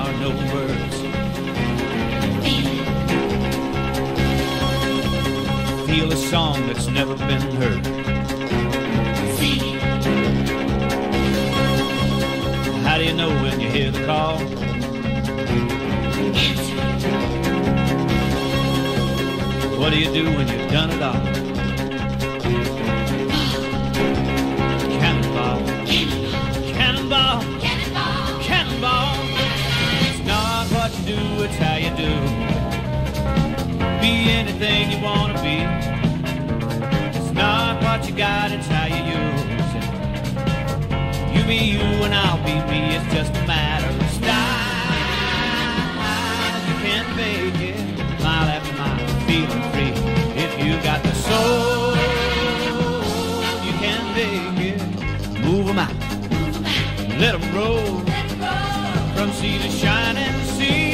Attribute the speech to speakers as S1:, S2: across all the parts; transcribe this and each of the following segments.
S1: are no words. Feel a song that's never been heard. How do you know when you hear the call? What do you do when you've done it all? Cannonball, cannonball, cannonball, cannonball. It's not what you do, it's how you do. Be anything you want to be. It's not what you got, it's how you use it. You be you and I'll be me, it's just a matter of style. You can't fake it, mile after mile, feeling free. If you got the soul, you can make it. Move 'em out, let 'em roll, from sea to shining sea.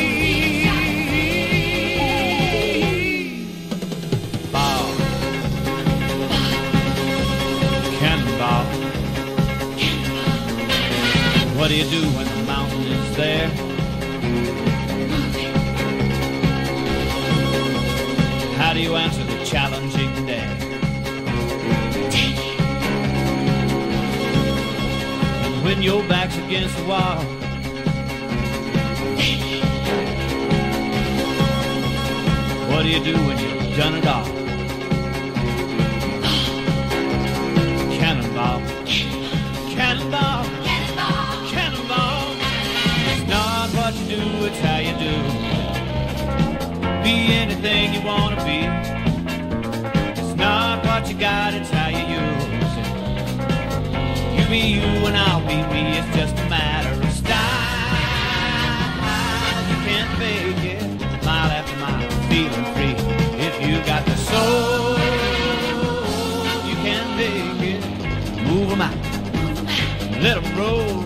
S1: Ball, cannonball. What do you do when the mountain is there? How do you answer the challenging day? And when your back's against the wall, what do you do when you've done it all? Cannonball, cannonball, cannonball. It's not what you do, it's how you do. Be anything you want to be. It's not what you got, it's how you use it. You be you and I'll be me, it's just a matter of style. You can't fake it, mile after mile, feeling free. If you got the soul, you can make it. Move 'em out, let 'em roll,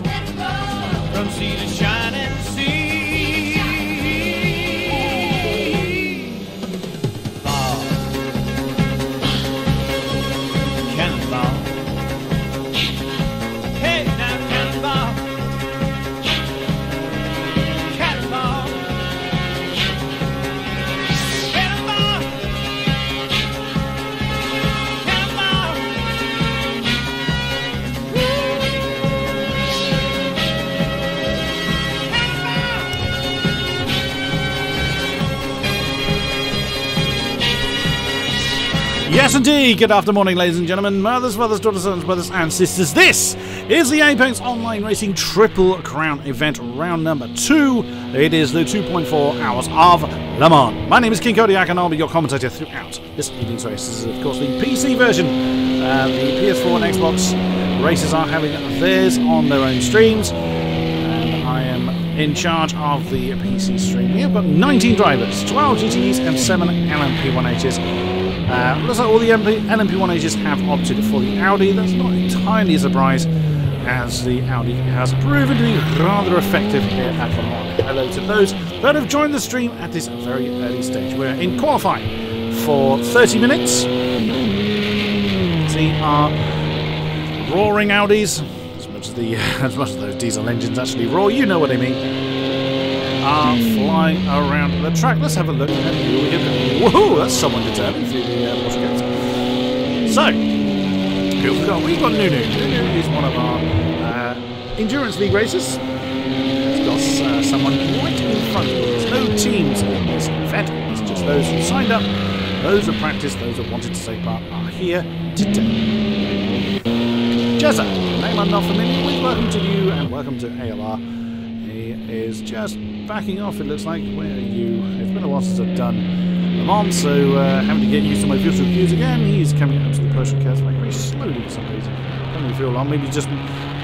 S1: from sea to shining sea.
S2: Yes, indeed. Good afternoon, ladies and gentlemen, mothers, fathers, daughters, sons, brothers, and sisters. This is the Apex Online Racing Triple Crown event, round number 2. It is the 2.4 hours of Le Mans. My name is King-Kodiak, and I'll be your commentator throughout this evening's race. This is, of course, the PC version. The PS4 and Xbox races are having theirs on their own streams, and I am in charge of the PC stream. We have got 19 drivers, 12 GTEs, and 7 LMP1Hs. Looks like all the LMP1Hs have opted for the Audi. That's not entirely a surprise, as the Audi has proven to be rather effective here at Le Mans. Hello to those that have joined the stream at this very early stage. We're in qualifying for 30 minutes. See our roaring Audis, as much as those diesel engines actually roar, you know what I mean, are flying around the track. Let's have a look at who we have. Woohoo! That's someone determined through the water gates. So, who have we got? We've got Nunu. Nunu is one of our Endurance League racers. It's got someone right in front of us. There's no teams in this event. It's just those who signed up, those who practiced, those who wanted to take part are here today. Jezza, name I'm not familiar with. Welcome to you and welcome to AOR. He is just backing off, it looks like. Where are you? It's been a while since I've done Le Mans, so having to get used to my virtual cues again. He's coming up to the Persian curve very slowly for some reason. Don't really feel long. Maybe just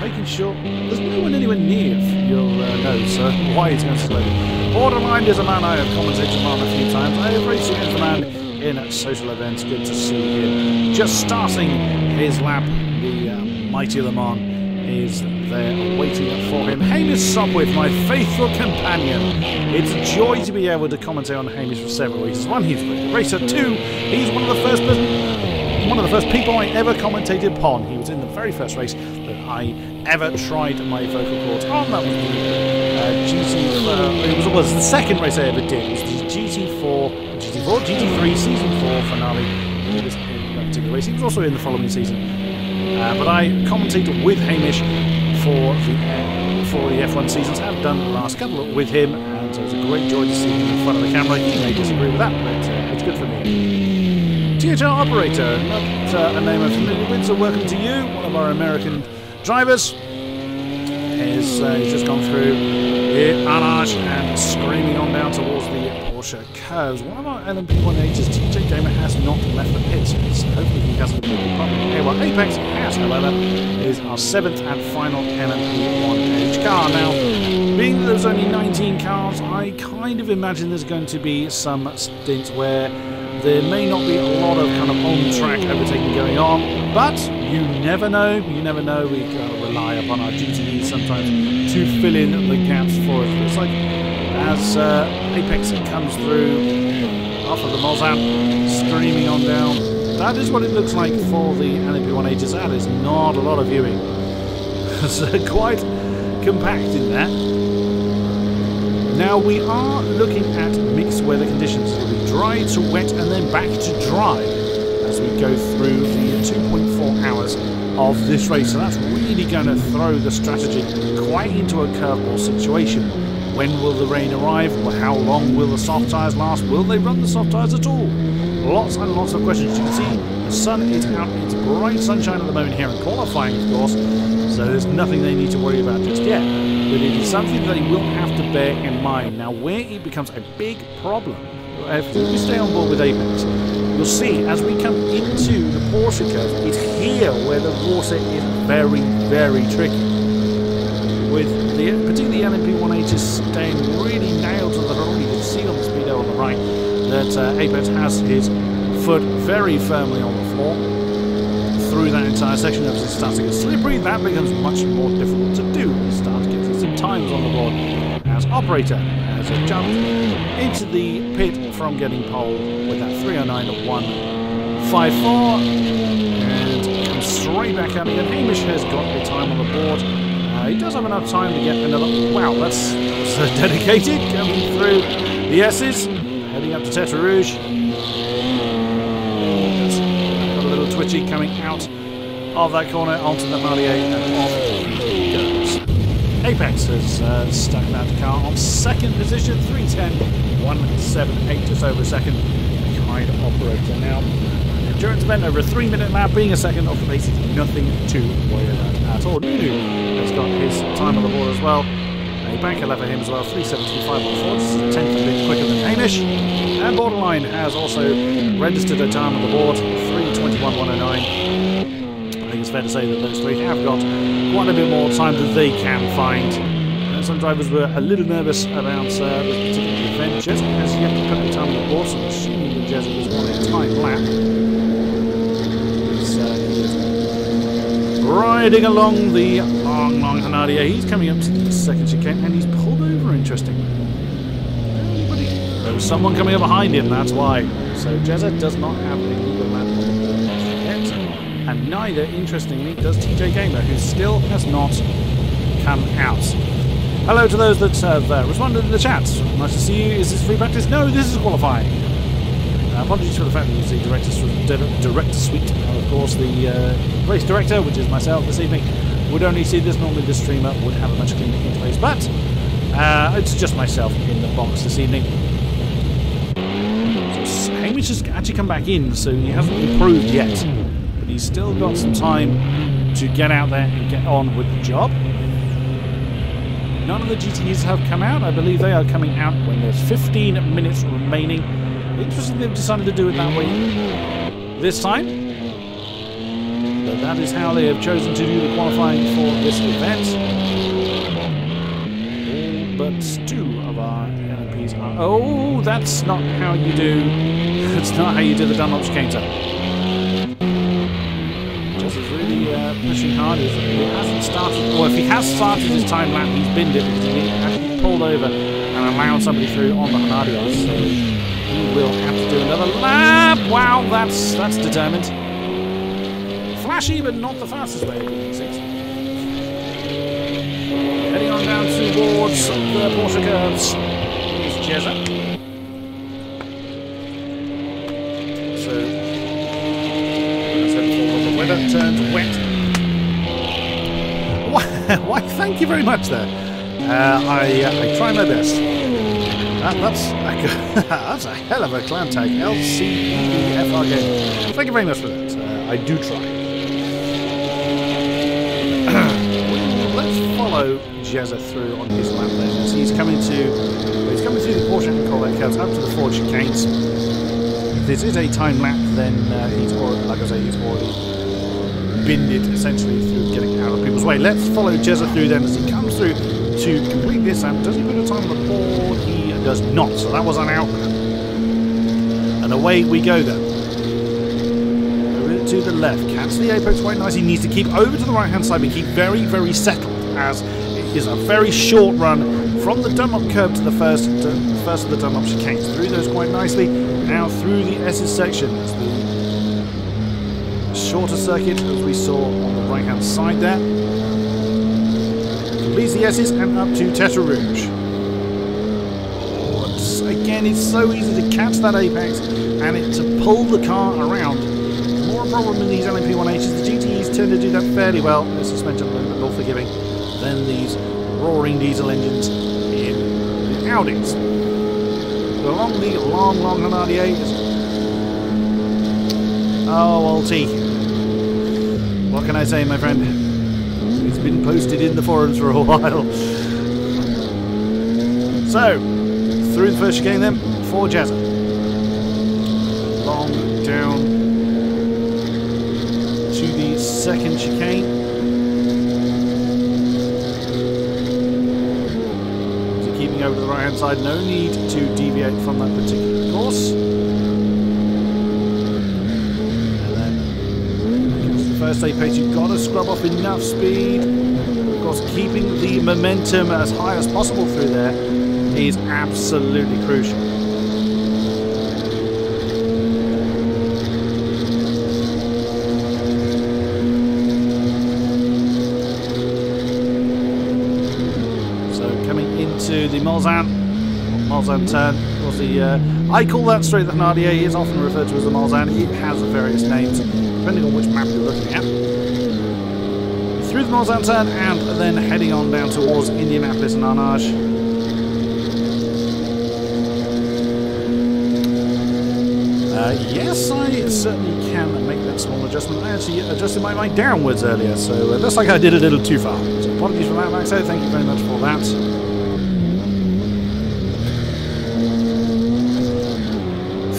S2: making sure there's no one anywhere near your nose, why he's going slowly. Borderline is a man I have commentated on a few times. I have raced against the man in social events. Good to see him. Just starting his lap, the mighty Le Mans is there waiting for him. Hamish Sopwith, my faithful companion. It's a joy to be able to commentate on Hamish for several reasons. One, he's a racer. Two, he's one of the first people I ever commentated upon. He was in the very first race that I ever tried my vocal cords on. That was the GT it was the second race I ever did. It was the GT3 Season 4 finale. He was in that particular race. He was also in the following season. But I commentated with Hamish for the F1 seasons. I've done the last couple with him, and so it was a great joy to see him in front of the camera. He may disagree with that, but it's good for me. THR Operator, not a name I'm familiar with, so welcome to you, one of our American drivers. He's just gone through Anarch and screaming on down towards the Porsche curves. One of our LMP1H's, TJ Gamer, has not left the pits, so hopefully he hasn't been a problem. AOR Apex has, however, is our 7th and final LMP1H car. Now, being that there's only 19 cars, I kind of imagine there's going to be some stints where there may not be a lot of kind of on-track overtaking going on, but you never know. You never know. We rely upon our GTEs sometimes to fill in the gaps for us. It's like as Apex comes through off of the Mozart, screaming on down. That is what it looks like for the LMP1Hs. That is not a lot of viewing. It's quite compact in that. Now we are looking at mixed weather conditions. It'll be dry to wet and then back to dry as we go through the 2.4 hours of this race. So that's really going to throw the strategy quite into a curveball situation. When will the rain arrive? How long will the soft tyres last? Will they run the soft tyres at all? Lots and lots of questions. You can see the sun is out. It's bright sunshine at the moment here in qualifying, of course. So there's nothing they need to worry about just yet. But it is something that they will have to bear in mind. Now, where it becomes a big problem, if we stay on board with Apex, you'll see as we come into the Porsche curve, it's here where the water is very, very tricky. With particularly the LMP1H staying really nailed to the throttle. You can see on the speedo on the right that Apex has his foot very firmly on the floor. Through that entire section, as it starts to get slippery, that becomes much more difficult to do. We start to get some times on the board as Operator has jumped into the pit from getting pole with that 309.154 and comes straight back out again. Hamish has got the time on the board. He does have enough time to get another. Wow, that's dedicated coming through the S's, heading up to Tetra Rouge. Twitchy coming out of that corner onto the Harley 8 and off he goes. Apex has stuck that car on second position, 3:10.178, just over a second behind Operator. Now, an endurance event over a 3-minute lap, being a second off the pace is nothing to worry about at all. Nunu has got his time on the board as well. A banker left for him as well, 3:75.4, this is a tenth a bit quicker than Hamish. And Borderline has also registered a time on the board, 3:21.109. I think it's fair to say that those three have got quite a bit more time than they can find. And some drivers were a little nervous about this particular event. Jezza has yet to put a time on the board, so I'm assuming that Jezza was on a tight lap. He's riding along the long Hanadia. He's coming up to the second chicane and he's pulled over, interestingly. There was someone coming up behind him, that's why. So Jezza does not have a legal lap on the board yet. And neither, interestingly, does TJ Gamer, who still has not come out. Hello to those that have responded in the chat. Nice to see you. Is this free practice? No, this is qualifying. Apologies for the fact that it's the director suite. Of course, the race director, which is myself this evening, would only see this. Normally the streamer would have a much cleaner interface, but it's just myself in the box this evening. So Hamish has actually come back in, so he hasn't improved yet, but he's still got some time to get out there and get on with the job. None of the GTEs have come out. I believe they are coming out when there's 15 minutes remaining. Interesting they've decided to do it that way this time. But that is how they have chosen to do the qualifying for this event. All but 2 of our LMPs are... Oh, that's not how you do... That's not how you do the Dunlop chicane. Just is really pushing hard. He hasn't started... Well, if he has started his time lap, he's binned it because he actually pulled over and allowed somebody through on the Hanadia. So... he will have to do another lap. Wow, that's determined. Flashy, but not the fastest way of doing things. Heading on down towards the Porsche curves. Jezza. So, as the weather turns wet. Why, thank you very much there. I try my best. That's a hell of a clan tag. LCEFR game. Thank you very much for that. I do try. Let's follow Jezza through on his lap then, as he's coming through the portion of King-Kodiak Doc up to the Forge chicanes. If this is a time lap, then he's already, like I say, he's already binned it essentially through getting out of people's way. Let's follow Jezza through then as he comes through to complete this lap. Does he put a time on the board? He does not, so that was an out. And away we go then. Over to the left, cancel the apex quite nice. He needs to keep over to the right hand side, but keep very, very settled, as it is a very short run from the Dunlop curve to the first of the Dunlop chicanes. Through those quite nicely. Now through the S's section. It's the shorter circuit as we saw on the right hand side there. Completes the S's and up to Tetra Rouge. Again, it's so easy to catch that apex and to pull the car around. More a problem in these LMP1Hs. The GTEs tend to do that fairly well. The suspension a little bit more forgiving than these roaring diesel engines in the Audis. So along the long Hanardier. Oh, Alti. What can I say, my friend? It's been posted in the forums for a while. So, through the first chicane then, for Jezza. Long down to the second chicane. So keeping over to the right hand side, no need to deviate from that particular course. And then, because the first apex, you've got to scrub off enough speed. Of course, keeping the momentum as high as possible through there is absolutely crucial. So coming into the Mulsanne turn, of course I call that straight the Hanardier. It is often referred to as the Mulsanne. It has various names depending on which map you're looking at. Through the Mulsanne turn and then heading on down towards Indianapolis and Arnage. Yes, I certainly can make that small adjustment. I actually adjusted my mic downwards earlier, so it looks like I did a little too far. So apologies for that, Maxo. Thank you very much for that.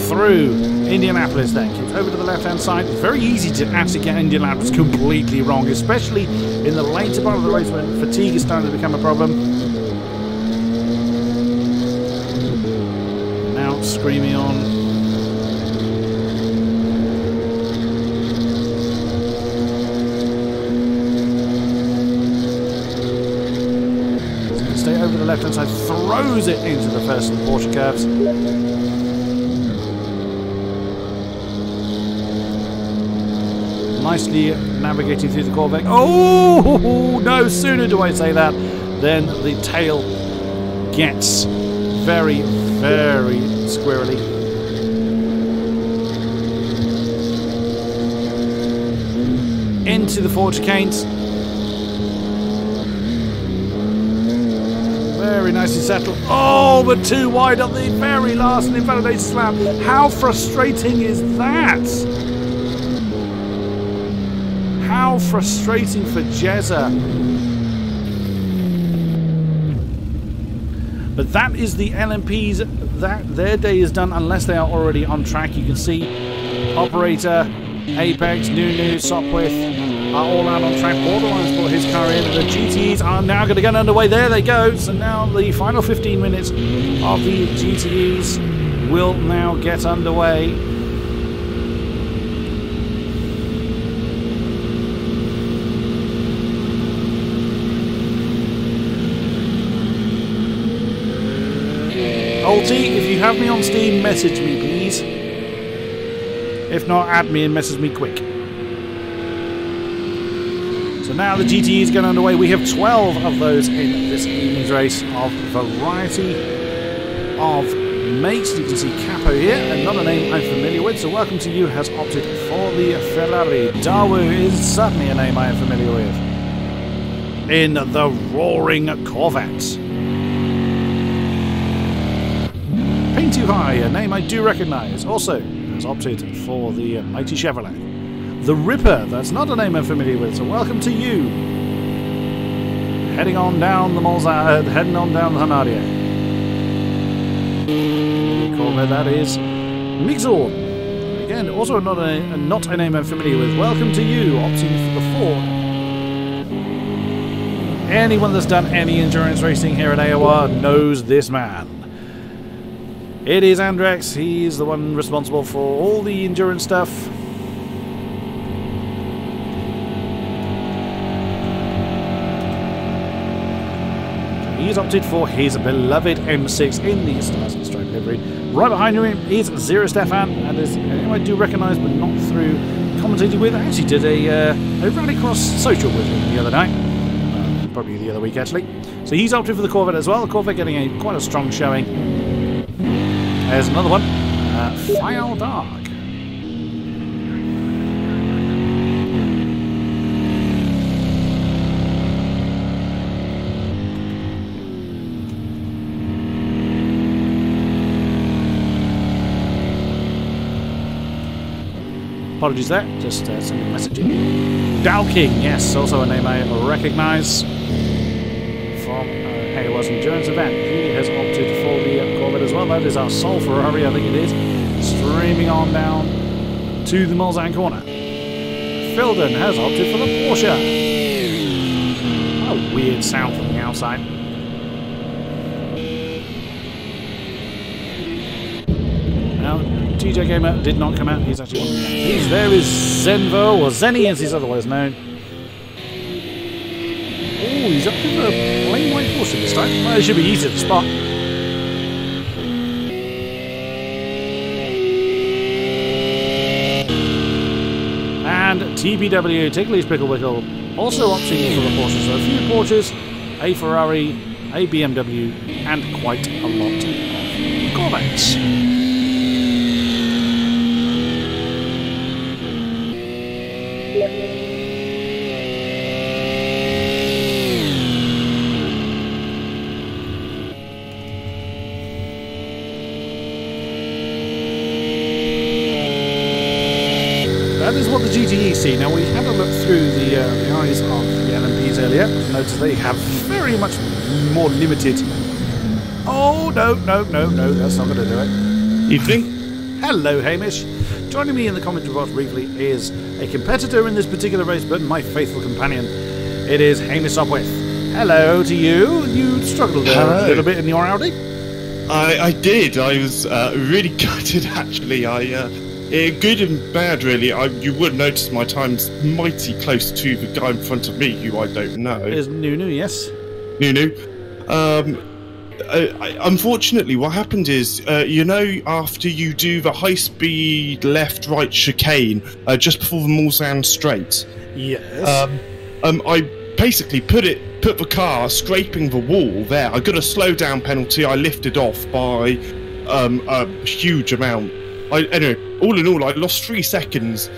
S2: Through Indianapolis then. Keeps over to the left-hand side. It's very easy to actually get Indianapolis completely wrong, especially in the later part of the race when fatigue is starting to become a problem. Now screaming on. Over the left hand side, throws it into the first of the Porsche curves. Nicely navigating through the Corvette. Oh, no sooner do I say that than the tail gets very, very squirrely. Into the Forge chicanes. Very nicely settled. Oh, but too wide up the very last and invalidated slap. How frustrating is that? How frustrating for Jezza. But that is the LMPs. That their day is done unless they are already on track. You can see Operator, Apex, Nunu, Sopwith are all out on track. Borderline's brought his car in. The GTEs are now going to get underway. There they go. So now the final 15 minutes of the GTEs will now get underway. Alti, if you have me on Steam, message me, please. If not, add me and message me quick. So now the GTE is going underway. We have 12 of those in this evening's race of variety of mates. You can see Capo here, another name I'm familiar with, so welcome to you, has opted for the Ferrari. Dawu is certainly a name I am familiar with. In the roaring Corvette. Paint Too High, a name I do recognise, also has opted for the mighty Chevrolet. The Ripper, that's not a name I'm familiar with, so welcome to you. Heading on down the heading on down the Hanadia. Corvette, that is Mixord. Again, also not a name I'm familiar with. Welcome to you, opting for the Ford. Anyone that's done any endurance racing here at AOR knows this man. It is Andrex, he's the one responsible for all the endurance stuff. He's opted for his beloved M6 in the Stars and Stripe livery. Right behind him is Zero Stefan, and is a name I do recognise, but not through commentating with. I actually did a Rallycross social with him the other night. Probably the other week, actually. So he's opted for the Corvette as well. The Corvette getting quite a strong showing. There's another one. File Dark. Apologies there, just sending a message in. Dow King, yes, also a name I recognise from AOR's endurance event. He has opted for the Corvette as well. That is our Sol Ferrari, I think it is, streaming on down to the Mulsanne corner. Filden has opted for the Porsche. What a weird sound from the outside. Now, TJ Gamer did not come out. He's actually one of the MPs. There is Zenvo, or Zenny as he's otherwise known. Oh, he's up to the plain white Porsche this time. Well, it should be easy to spot. And TPW, Ticklish Pickle Wickle, also opting for the Porsche. So a few Porsches, a Ferrari, a BMW, and quite a lot of Corvettes. That is what the GTE see. Now, we had a look through the eyes of the LMPs earlier. Notice they have very much more limited... Oh, no, that's not going to do it.
S3: Evening.
S2: Hello, Hamish. Joining me in the commentary box briefly is a competitor in this particular race, but my faithful companion. It is Hamish Sopwith. Hello to you. You struggled a little bit in your Audi?
S3: I did. I was really gutted, actually. Good and bad, really. You would notice my time's mighty close to the guy in front of me, who I don't know.
S2: Is Nunu, yes.
S3: Nunu. Unfortunately, what happened is, you know, after you do the high-speed left-right chicane just before the Mulsanne Straight.
S2: Yes.
S3: I basically put the car scraping the wall there. I got a slow-down penalty. I lifted off by a huge amount. Anyway, all in all, I lost 3 seconds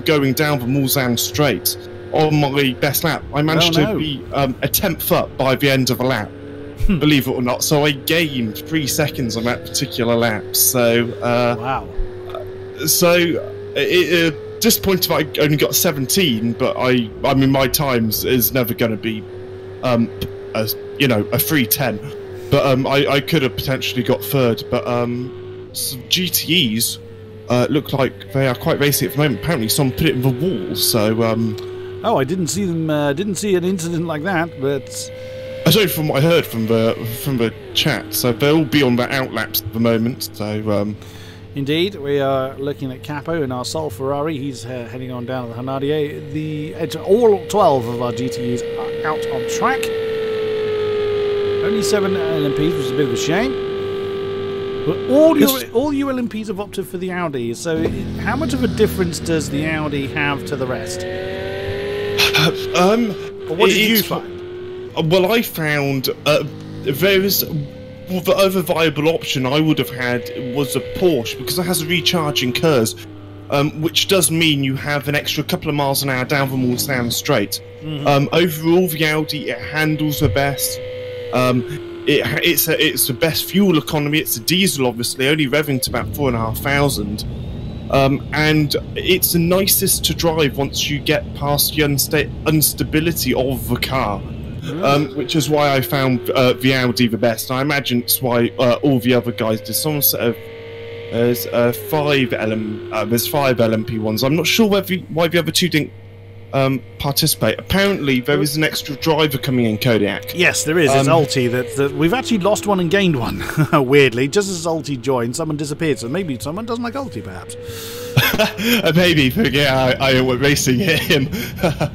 S3: going down the Mulsanne Straight on my best lap. I managed to be a 10th up by the end of the lap, believe it or not. So I gained 3 seconds on that particular lap. So
S2: wow.
S3: So disappointed I only got 17, but I mean my times is never going to be a 3:10. But I could have potentially got third, but GTEs look like they are quite racing at the moment. Apparently someone put it in the wall, so
S2: oh, I didn't see them, didn't see an incident like that, but
S3: I don't know from what I heard from the chat, so they'll be on the outlaps at the moment, so
S2: indeed, we are looking at Capo in our Sol Ferrari. He's heading on down to the Hanadia. All 12 of our GTEs are out on track. Only 7 LMPs, which is a bit of a shame. But all you LMPs have opted for the Audi. So, how much of a difference does the Audi have to the rest? Or what did you find?
S3: Well, I found there is the other viable option I would have had was a Porsche, because it has a recharging curves, which does mean you have an extra couple of miles an hour down the Mulsanne straight. Overall, the Audi, it handles the best. It's the best fuel economy. It's a diesel, obviously, only revving to about 4,500. And it's the nicest to drive once you get past the instability of the car. Which is why I found the Audi the best. I imagine it's why all the other guys did. Someone said there's 5 LMP ones. I'm not sure why the other 2 didn't participate. Apparently there is an extra driver coming in Kodiak.
S2: Yes, there is. It's Ulti that we've actually lost one and gained one. Weirdly, just as Ulti joined, someone disappeared. So maybe someone doesn't like Ulti, perhaps.
S3: Maybe, yeah, IOR Racing hit him.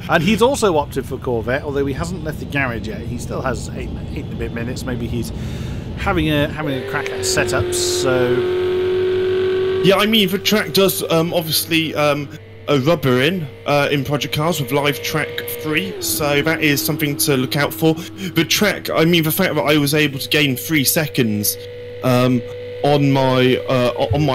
S2: And he's also opted for Corvette, although he hasn't left the garage yet. He still has 8 and a bit minutes. Maybe he's having a crack at setups. So
S3: yeah, I mean the track does obviously a rubber in Project Cars with Live Track 3, so that is something to look out for. The track, I mean the fact that I was able to gain 3 seconds on my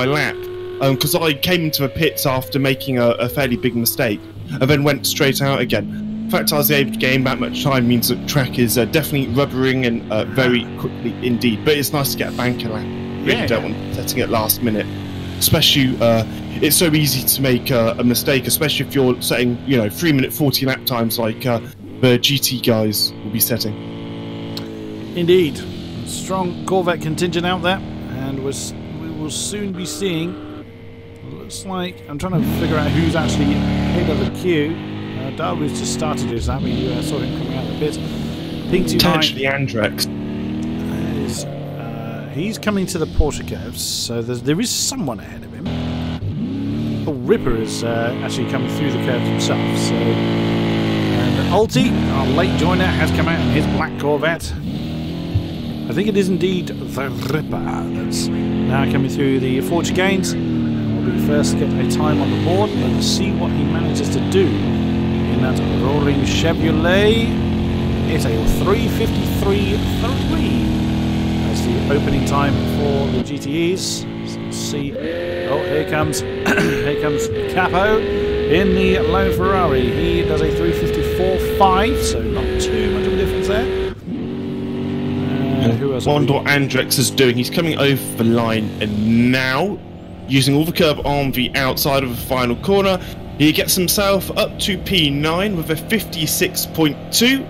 S3: lap. Because I came into the pits after making a fairly big mistake and then went straight out again. The fact I was able to gain that much time means that the track is definitely rubbering and very quickly indeed. But it's nice to get a banker lap. Really don't want setting it last minute. Especially, it's so easy to make a mistake, especially if you're setting, 3-minute 40 lap times like the GT guys will be setting.
S2: Indeed. Strong Corvette contingent out there, and we will soon be seeing. Looks like I'm trying to figure out who's actually ahead of the queue. Darwin's just started his lap. We saw him coming out of the pit.
S3: Potentially Andrex.
S2: He's coming to the Porsche curves, so there is someone ahead of him. Oh, Ripper is actually coming through the curves himself. So, and Ulti, our late joiner, has come out in his black Corvette. I think it is indeed the Ripper that's now coming through the Forge gains. We'll first get a time on the board and see what he manages to do in that roaring Chevrolet. It's a 3:53.3. That's the opening time for the GTEs. So let's see. Oh, here comes Capo in the lone Ferrari. He does a 3:54.5, so not too much of a difference there. Who else?
S3: Wonder what Andrex is doing. He's coming over the line, and now, using all the curb on the outside of the final corner, he gets himself up to P9 with a 56.2.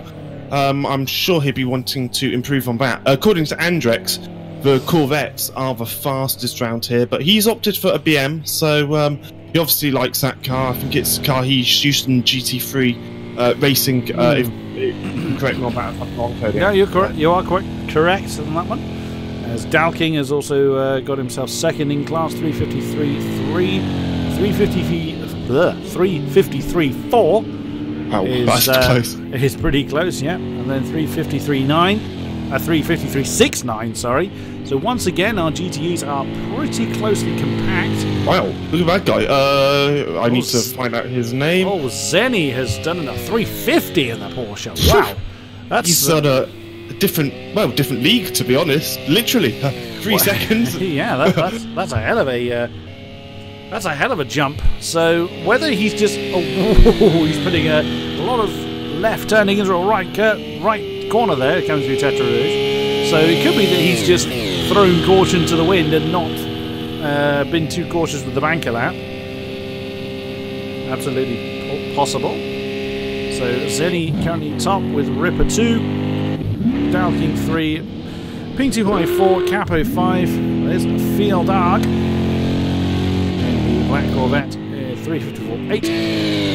S3: I'm sure he'll be wanting to improve on that. According to Andrex, the Corvettes are the fastest round here, but he's opted for a BM, so he obviously likes that car. I think it's a car he's used in GT3 racing. Correct me on that. I'm wrong, Cody.
S2: Yeah, you're correct. You are correct on that one. As Dalking has also got himself second in class, 3:53.4.
S3: Oh, that's close.
S2: It's pretty close, yeah. And then 3:53.69, sorry. So once again, our GTEs are pretty closely compact.
S3: Wow, look at that guy. I need to find out his name.
S2: Oh, Zenny has done a 350 in the Porsche. Wow.
S3: He's done a different league, to be honest. Literally, 3 seconds.
S2: Yeah, that's a hell of a jump. So whether he's just he's putting a lot of left turning into a right corner there, coming through Tetra Rouge. So it could be that he's just thrown caution to the wind and not been too cautious with the banker lap. Absolutely possible. So Zenny currently top with Ripper 2, Dalking 3, Ping 2.4, Capo 5. There's Field Arc in the black Corvette, 3:54.8.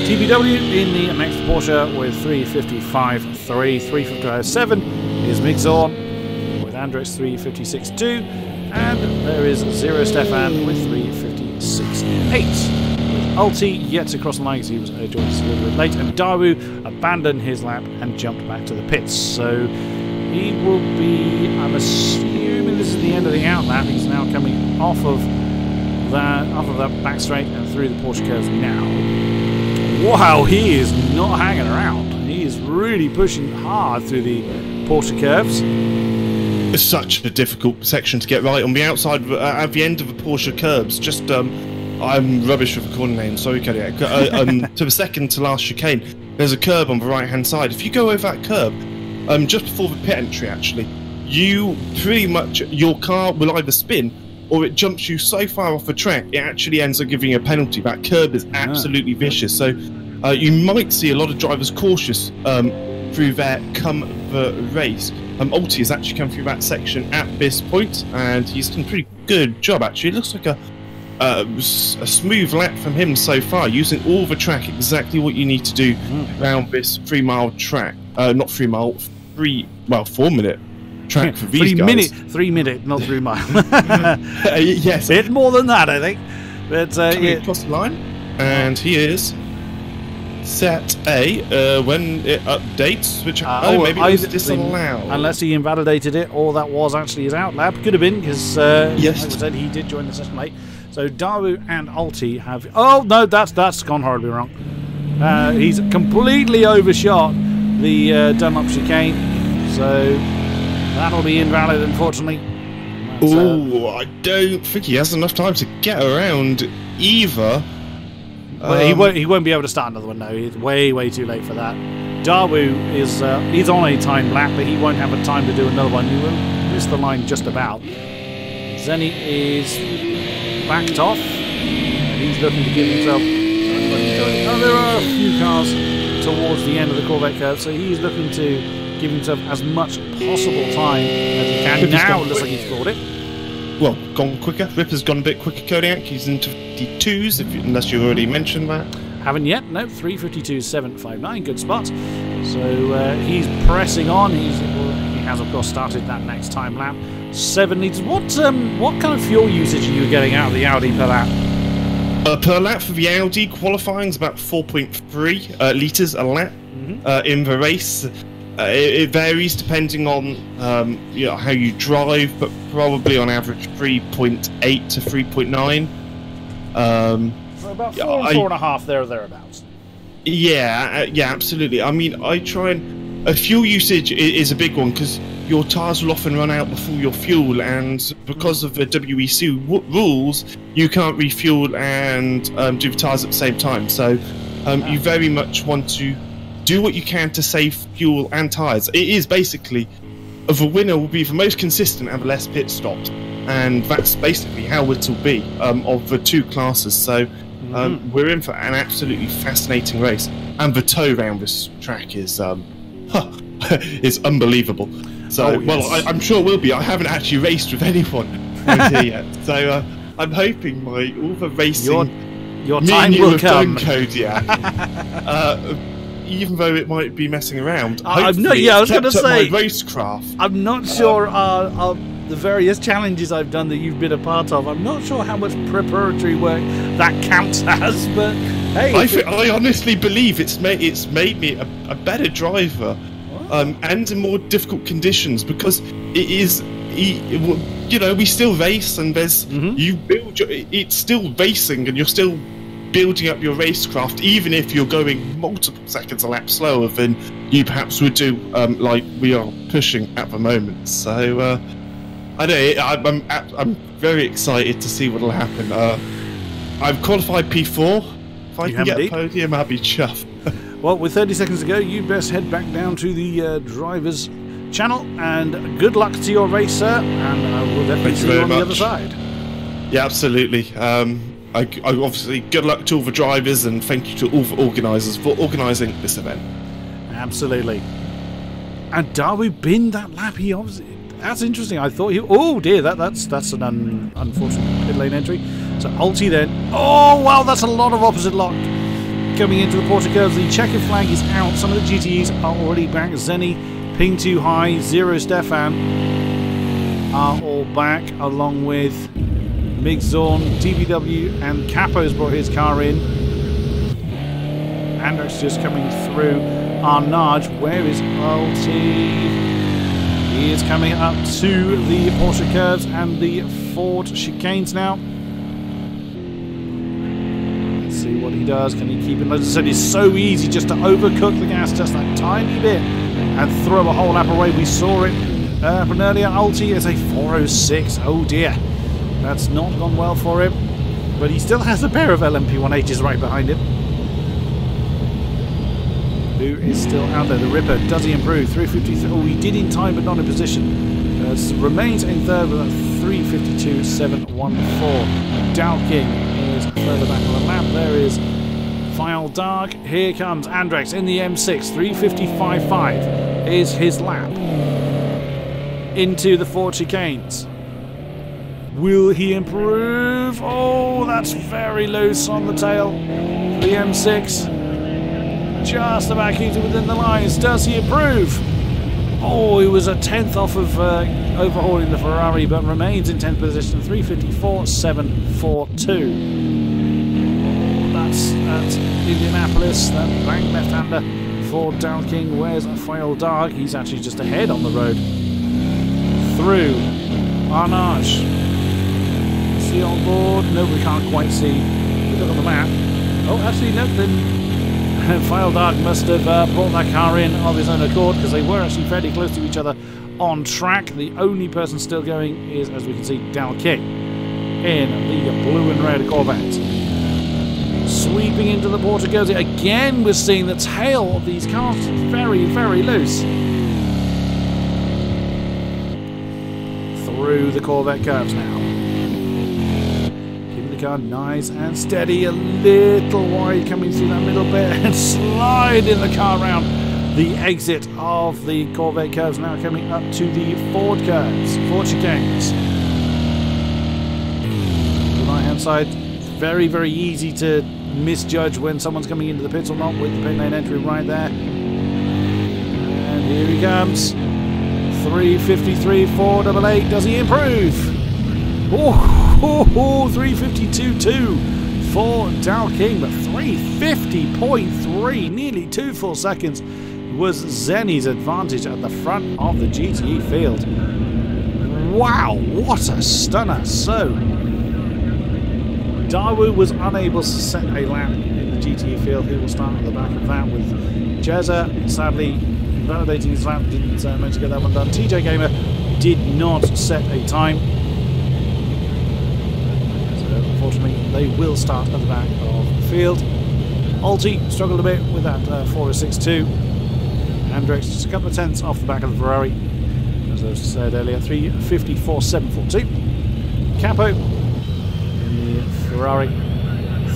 S2: TBW in the next Porsche with 3:55.3. 3:55.7 is Migzorn with Andrex 3:56.2, and there is Zero Stefan with 3:56.8. Ulti yet to cross the line because he was joined us a little bit late, and Daru abandoned his lap and jumped back to the pits. So he will be, I'm assuming this is the end of the out lap. He's now coming off of that back straight and through the Porsche curves now. Wow, he is not hanging around. He is really pushing hard through the Porsche curves.
S3: such a difficult section to get right on the outside at the end of the Porsche curbs. Just I'm rubbish with recording names. Sorry, Kodiak. To the second to last chicane, there's a curb on the right hand side. If you go over that curb, just before the pit entry, actually, you pretty much your car will either spin or it jumps you so far off the track it actually ends up giving you a penalty. That curb is absolutely vicious. So you might see a lot of drivers cautious through there come the race. Alti has actually come through that section at this point, and he's done a pretty good job actually. It looks like a smooth lap from him so far, using all the track exactly what you need to do around this 3 mile track. Not 3 mile, 4 minute track for these guys.
S2: 3 minute, not 3 mile.
S3: Yes,
S2: bit more than that, I think. But
S3: coming across the line, and he is set A when it updates, which maybe it was disallowed.
S2: Unless he invalidated it, or that was actually his out lap. Could have been, because
S3: yes,
S2: like I said, he did join the session late. So Daru and Alti have... Oh, no, that's gone horribly wrong. He's completely overshot the Dunlop chicane. So that'll be invalid, unfortunately.
S3: Oh, I don't think he has enough time to get around either.
S2: Well, he won't be able to start another one, no. He's way too late for that. Daru is he's on a time lap, but he won't have a time to do another one. He will miss the line just about. Zenny is backed off. He's looking to give himself... Oh, there are a few cars towards the end of the Corvette curve, so he's looking to give himself as much possible time as he can. Now it looks like he's scored it.
S3: Well, gone quicker. Ripper's gone a bit quicker, Kodiak. He's into 52s, unless you already mentioned that.
S2: Haven't yet. No, 3:52.759. Good spot. So he's pressing on. He has, of course, started that next time lap. 7 litres. What kind of fuel usage are you getting out of the Audi per lap?
S3: Per lap for the Audi, qualifying is about 4.3 litres a lap in the race. It varies depending on how you drive, but probably on average 3.8 to 3.9.
S2: So about 4.5 there or thereabouts.
S3: Yeah, absolutely. I mean, I try and fuel usage is a big one because your tyres will often run out before your fuel, and because of the WEC rules, you can't refuel and do the tyres at the same time. So you very much want to do what you can to save fuel and tyres. It is basically the winner will be the most consistent and the less pit stopped, and that's basically how it will be of the two classes. So we're in for an absolutely fascinating race, and the tow around this track is is unbelievable. So I'm sure it will be. I haven't actually raced with anyone out here yet, so I'm hoping all the racing
S2: your time will come,
S3: Kodiak. Even though it might be messing around,
S2: I was going to say,
S3: my racecraft.
S2: I'm not sure the various challenges I've done that you've been a part of. I'm not sure how much preparatory work that counts as, but hey,
S3: I honestly believe it's made me a better driver, and in more difficult conditions, because it is. We still race, and there's you build. It's still racing, and you're still building up your racecraft, even if you're going multiple seconds a lap slower than you perhaps would do, like we are pushing at the moment. So I'm very excited to see what will happen. I've qualified P4. If I can get a podium, I'll be chuffed.
S2: Well, with 30 seconds to go, you'd best head back down to the drivers' channel, and good luck to your race, sir, and I will definitely see you on the other side. Yeah, absolutely. I obviously, good luck to all the drivers, and thank you to all the organisers for organising this event. Absolutely. And Daru binned that lap. He obviously, that's interesting. I thought oh dear, that's an unfortunate pit lane entry. So Alti then. Oh wow, that's a lot of opposite lock coming into the Porsche curves. The checker flag is out. Some of the GTEs are already back. Zenny, Ping Too High, Zero Stefan are all back, along with Mig Zorn, DBW, and Capo's brought his car in. Andrews just coming through. Arnage, where is Alti? He is coming up to the Porsche curves and the Ford chicanes now. Let's see what he does. Can he keep it? As I said, it's so easy just to overcook the gas just that tiny bit and throw a whole lap away. We saw it From earlier, Ulti is a 406. Oh dear. That's not gone well for him. But he still has a pair of LMP180s right behind him. Who is still out there? The Ripper. Does he improve? 353. Oh, he did in time, but not in position. Remains in third with a 352.714. Dow King is further back on the lap. There is File Dark. Here comes Andrex in the M6. 355.5 is his lap into the Ford chicanes. Will he improve? Oh, that's very loose on the tail. The M6 just about keeping within the lines. Does he improve? Oh, he was a 10th off of overhauling the Ferrari, but remains in 10th position. 354.742. That's Indianapolis. That blank left-hander for Dow King. Where's File Dark? He's actually just ahead on the road. Through Arnage. See on board? No, we can't quite see. We look on the map. Oh, actually, no, then File Dark must have brought that car in of his own accord, because they were actually fairly close to each other on track. The only person still going is, as we can see, Dow King in the blue and red Corvette. Sweeping into the Portuguese. Again, we're seeing the tail of these cars very, very loose. Through the Corvette curves now. Keeping the car nice and steady, a little wide coming through that middle bit, and sliding the car around the exit of the Corvette curves, now coming up to the Ford curves, Ford chicanes. The right hand side, it's very, very easy to misjudge when someone's coming into the pits or not, with the pit lane entry right there. And here he comes. 353, 488. Does he improve? Oh, 352.2 for Dow King, but 350.3, nearly 2 full seconds, was Zenny's advantage at the front of the GTE field. Wow, what a stunner. So, Dawu was unable to set a lap in the GTE field. He will start at the back of that with Jezza, sadly, validating his lap, didn't manage to get that one done. TJ Gamer did not set a time. So unfortunately, they will start at the back of the field. Ulti struggled a bit with that 406.2. Andrex just a couple of tenths off the back of the Ferrari. As I said earlier, 354.742. Capo in the Ferrari,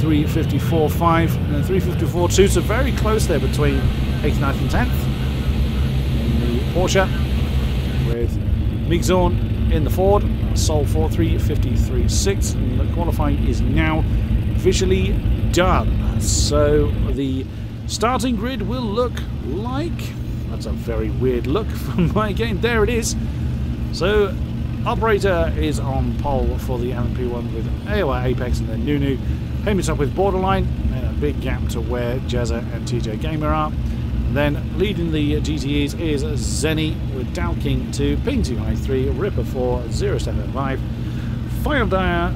S2: 354.5 and then 354.2. So very close there between 8th, 9th and 10th. Porsche with Migzorn in the Ford, Sol 4.353.6, and the qualifying is now officially done. So the starting grid will look like, that's a very weird look from my game, there it is. So Operator is on pole for the LMP1 with AOR Apex and then Nunu. Payments up with Borderline, and a big gap to where Jezza and TJ Gamer are. Then leading the GTEs is Zenny with Dow King 2, Ping 293, Ripper 4, 075, File Dark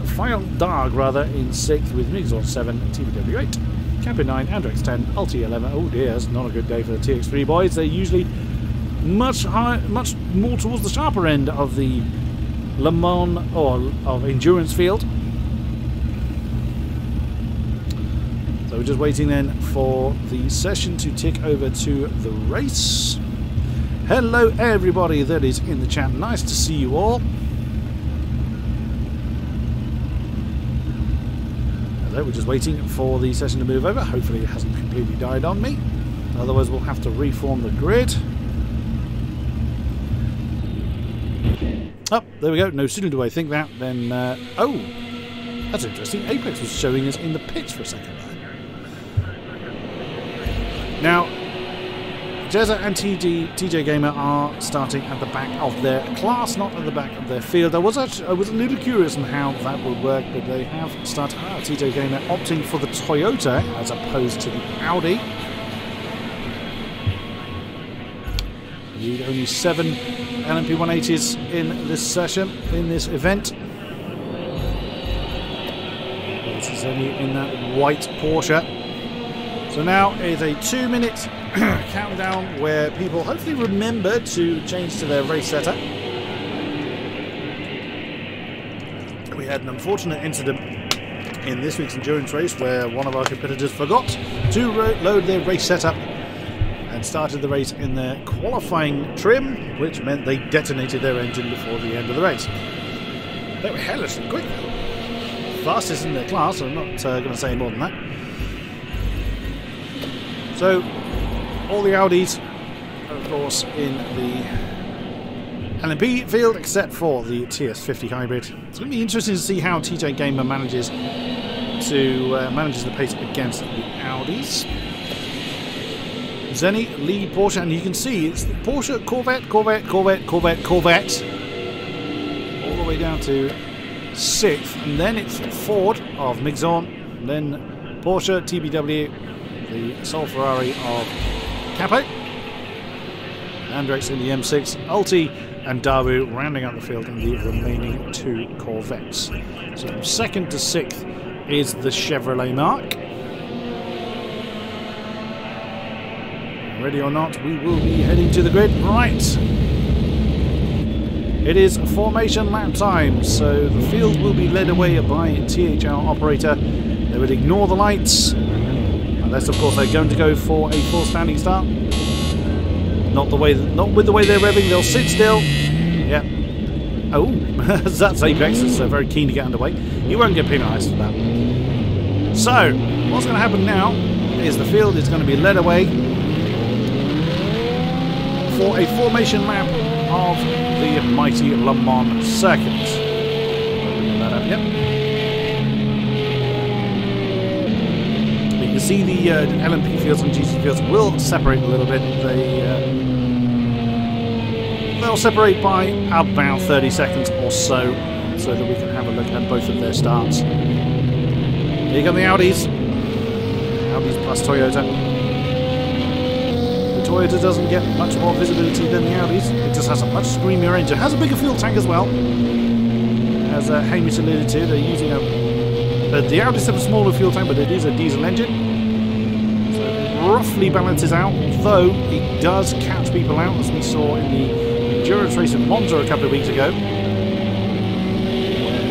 S2: in 6th with Migzorn 7, TBW 8, Capo 9, Andrex 10, Ulti 11. Oh dear, it's not a good day for the TX3 boys. They're usually much more towards the sharper end of the Le Mans or of endurance field. So we're just waiting then for the session to tick over to the race. Hello everybody that is in the chat, nice to see you all. Hello, we're just waiting for the session to move over. Hopefully it hasn't completely died on me. Otherwise we'll have to reform the grid. Oh, there we go. No sooner do I think that, then... oh, that's interesting. Apex was showing us in the pits for a second. Now, Jezza and TJ Gamer are starting at the back of their class, not at the back of their field. I was a little curious on how that would work, but they have started. TJ Gamer opting for the Toyota as opposed to the Audi. We need only 7 LMP180s in this session, in this event. This is only in that white Porsche. So now is a 2-minute countdown where people hopefully remember to change to their race setup. We had an unfortunate incident in this week's endurance race where one of our competitors forgot to load their race setup and started the race in their qualifying trim, which meant they detonated their engine before the end of the race. They were hellishly quick though. Fastest in their class, I'm not going to say more than that. So, all the Audis are of course in the LMP field except for the TS50 hybrid. It's going to be interesting to see how TJ Gamer manages the pace against the Audis. Zenny lead Porsche, and you can see it's Porsche, Corvette, Corvette, Corvette, Corvette, Corvette, all the way down to 6th, and then it's Ford of Migzorn, then Porsche, TBW, the sole Ferrari of Capo, Andrex in the M6, Ulti and Daru rounding out the field in the remaining 2 Corvettes. So from 2nd to 6th is the Chevrolet mark. Ready or not, we will be heading to the grid. Right. It is formation lap time, so the field will be led away by THR operator. They would ignore the lights, unless of course they're going to go for a full standing start. Not with the way they're revving. They'll sit still. Yeah. Oh, that's Apex. It's very keen to get underway. You won't get penalised for that. So, what's going to happen now is the field is going to be led away for a formation lap of the mighty Le Mans circuit. That up, yep. You can see the LMP fields and GT fields will separate a little bit. They'll separate by about 30 seconds or so that we can have a look at both of their starts. Here you go, the Audis. Audis plus Toyota. The Toyota doesn't get much more visibility than the Audis. It just has a much screamier engine. It has a bigger fuel tank as well. As Hamish alluded to, they're using the Audis have a smaller fuel tank, but it is a diesel engine. So it roughly balances out, though it does catch people out, as we saw in the endurance race in Monza a couple of weeks ago.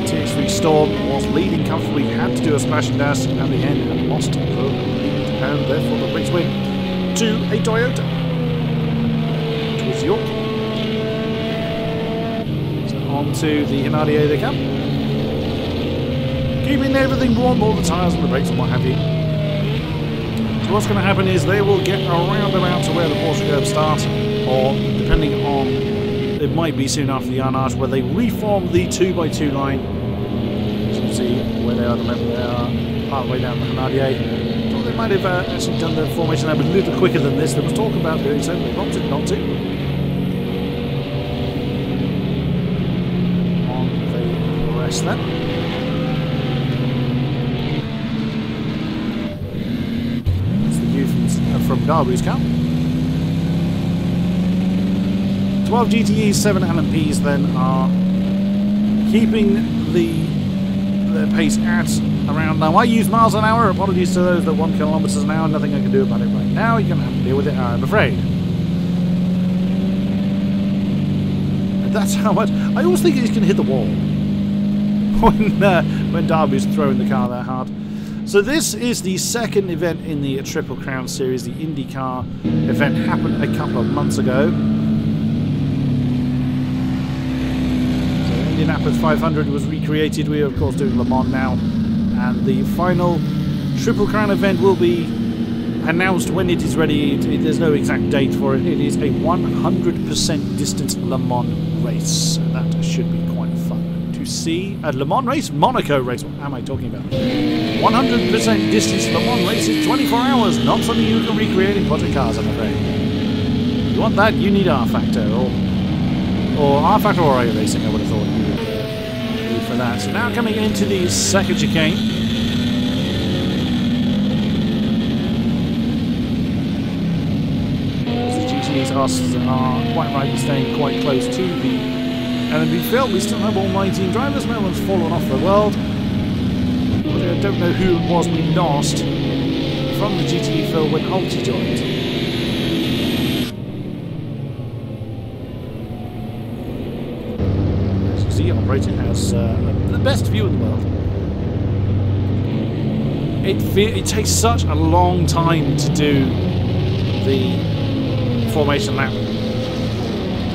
S2: TX3 Storm was leading comfortably, had to do a splash and dash at the end and lost the lead, and therefore the race win to a Toyota. It was York. So on to the Hinardier they come. Keeping everything warm, all the tyres and the brakes and what have you. So what's going to happen is they will get around about to where the Porsche curves start, or depending on, it might be soon after the Arnage, where they reform the 2x2 line. As you can see where they are at the moment, they are part of the way down the Hinardier. Thought they might have actually done the formation lap a little quicker than this. There was talk about doing so, but they opted not to. On the rest then. That's the view from Darby's car. 12 GTEs, 7 LMPs then are keeping the pace at around now. I use miles an hour. Apologies to those that want kilometres an hour. Nothing I can do about it right now. You're going to have to deal with it, I'm afraid. And that's how much. I always think he's going to hit the wall when Darby's throwing the car that hard. So this is the second event in the Triple Crown series. The IndyCar event happened a couple of months ago. Indianapolis 500 was recreated. We are of course doing Le Mans now, and the final Triple Crown event will be announced when it is ready. There's no exact date for it. It is a 100% distance Le Mans race. So that should be quite fun to see. A Le Mans race? Monaco race. What am I talking about? 100% distance Le Mans race is 24 hours. Not something you can recreate in Project Cars, I'm afraid. If you want that, you need rFactor or rFactor or iRacing, I would have thought you would do for that. So now coming into the second chicane. The GTEs are quite rightly staying quite close to the LMP field. We still have all 19 drivers. No one's fallen off the world. I don't know who it was we lost from the GTE field when Ulti joined. the operator has the best view in the world. It takes such a long time to do the formation lap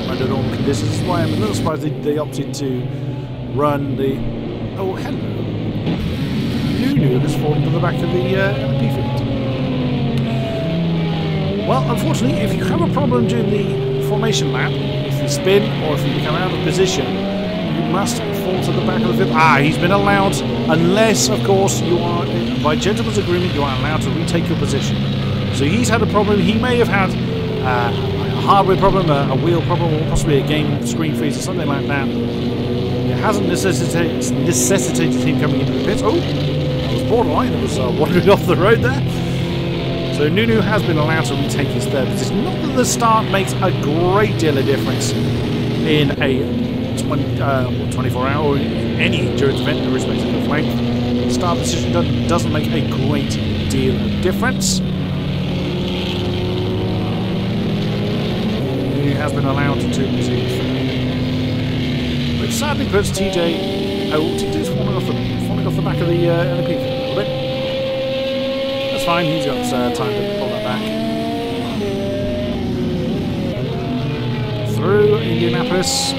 S2: under normal conditions. This is why I'm a little surprised they opted to run the... Oh, hello. Nunu has fallen to the back of the LMP field. Well, unfortunately, if you have a problem during the formation lap, if you spin or if you become out of position, you must fall to the back of the field. Ah, he's been allowed, unless, of course, you are, by gentleman's agreement, you are allowed to retake your position. So he's had a problem. He may have had a hardware problem, a wheel problem, or possibly a game screen freeze or something like that. It hasn't necessitated him coming into the pits. Oh, that was borderline. It was wandering off the road there. So Nunu has been allowed to retake his third position. Not that the start makes a great deal of difference in a 24-hour or any endurance event, irrespective of length. The start position doesn't make a great deal of difference. Nunu has been allowed to proceed, which sadly puts TJ. Oh, TJ's falling off the back of the LMP a little bit. Fine, he's got time to pull that back. Through Indianapolis,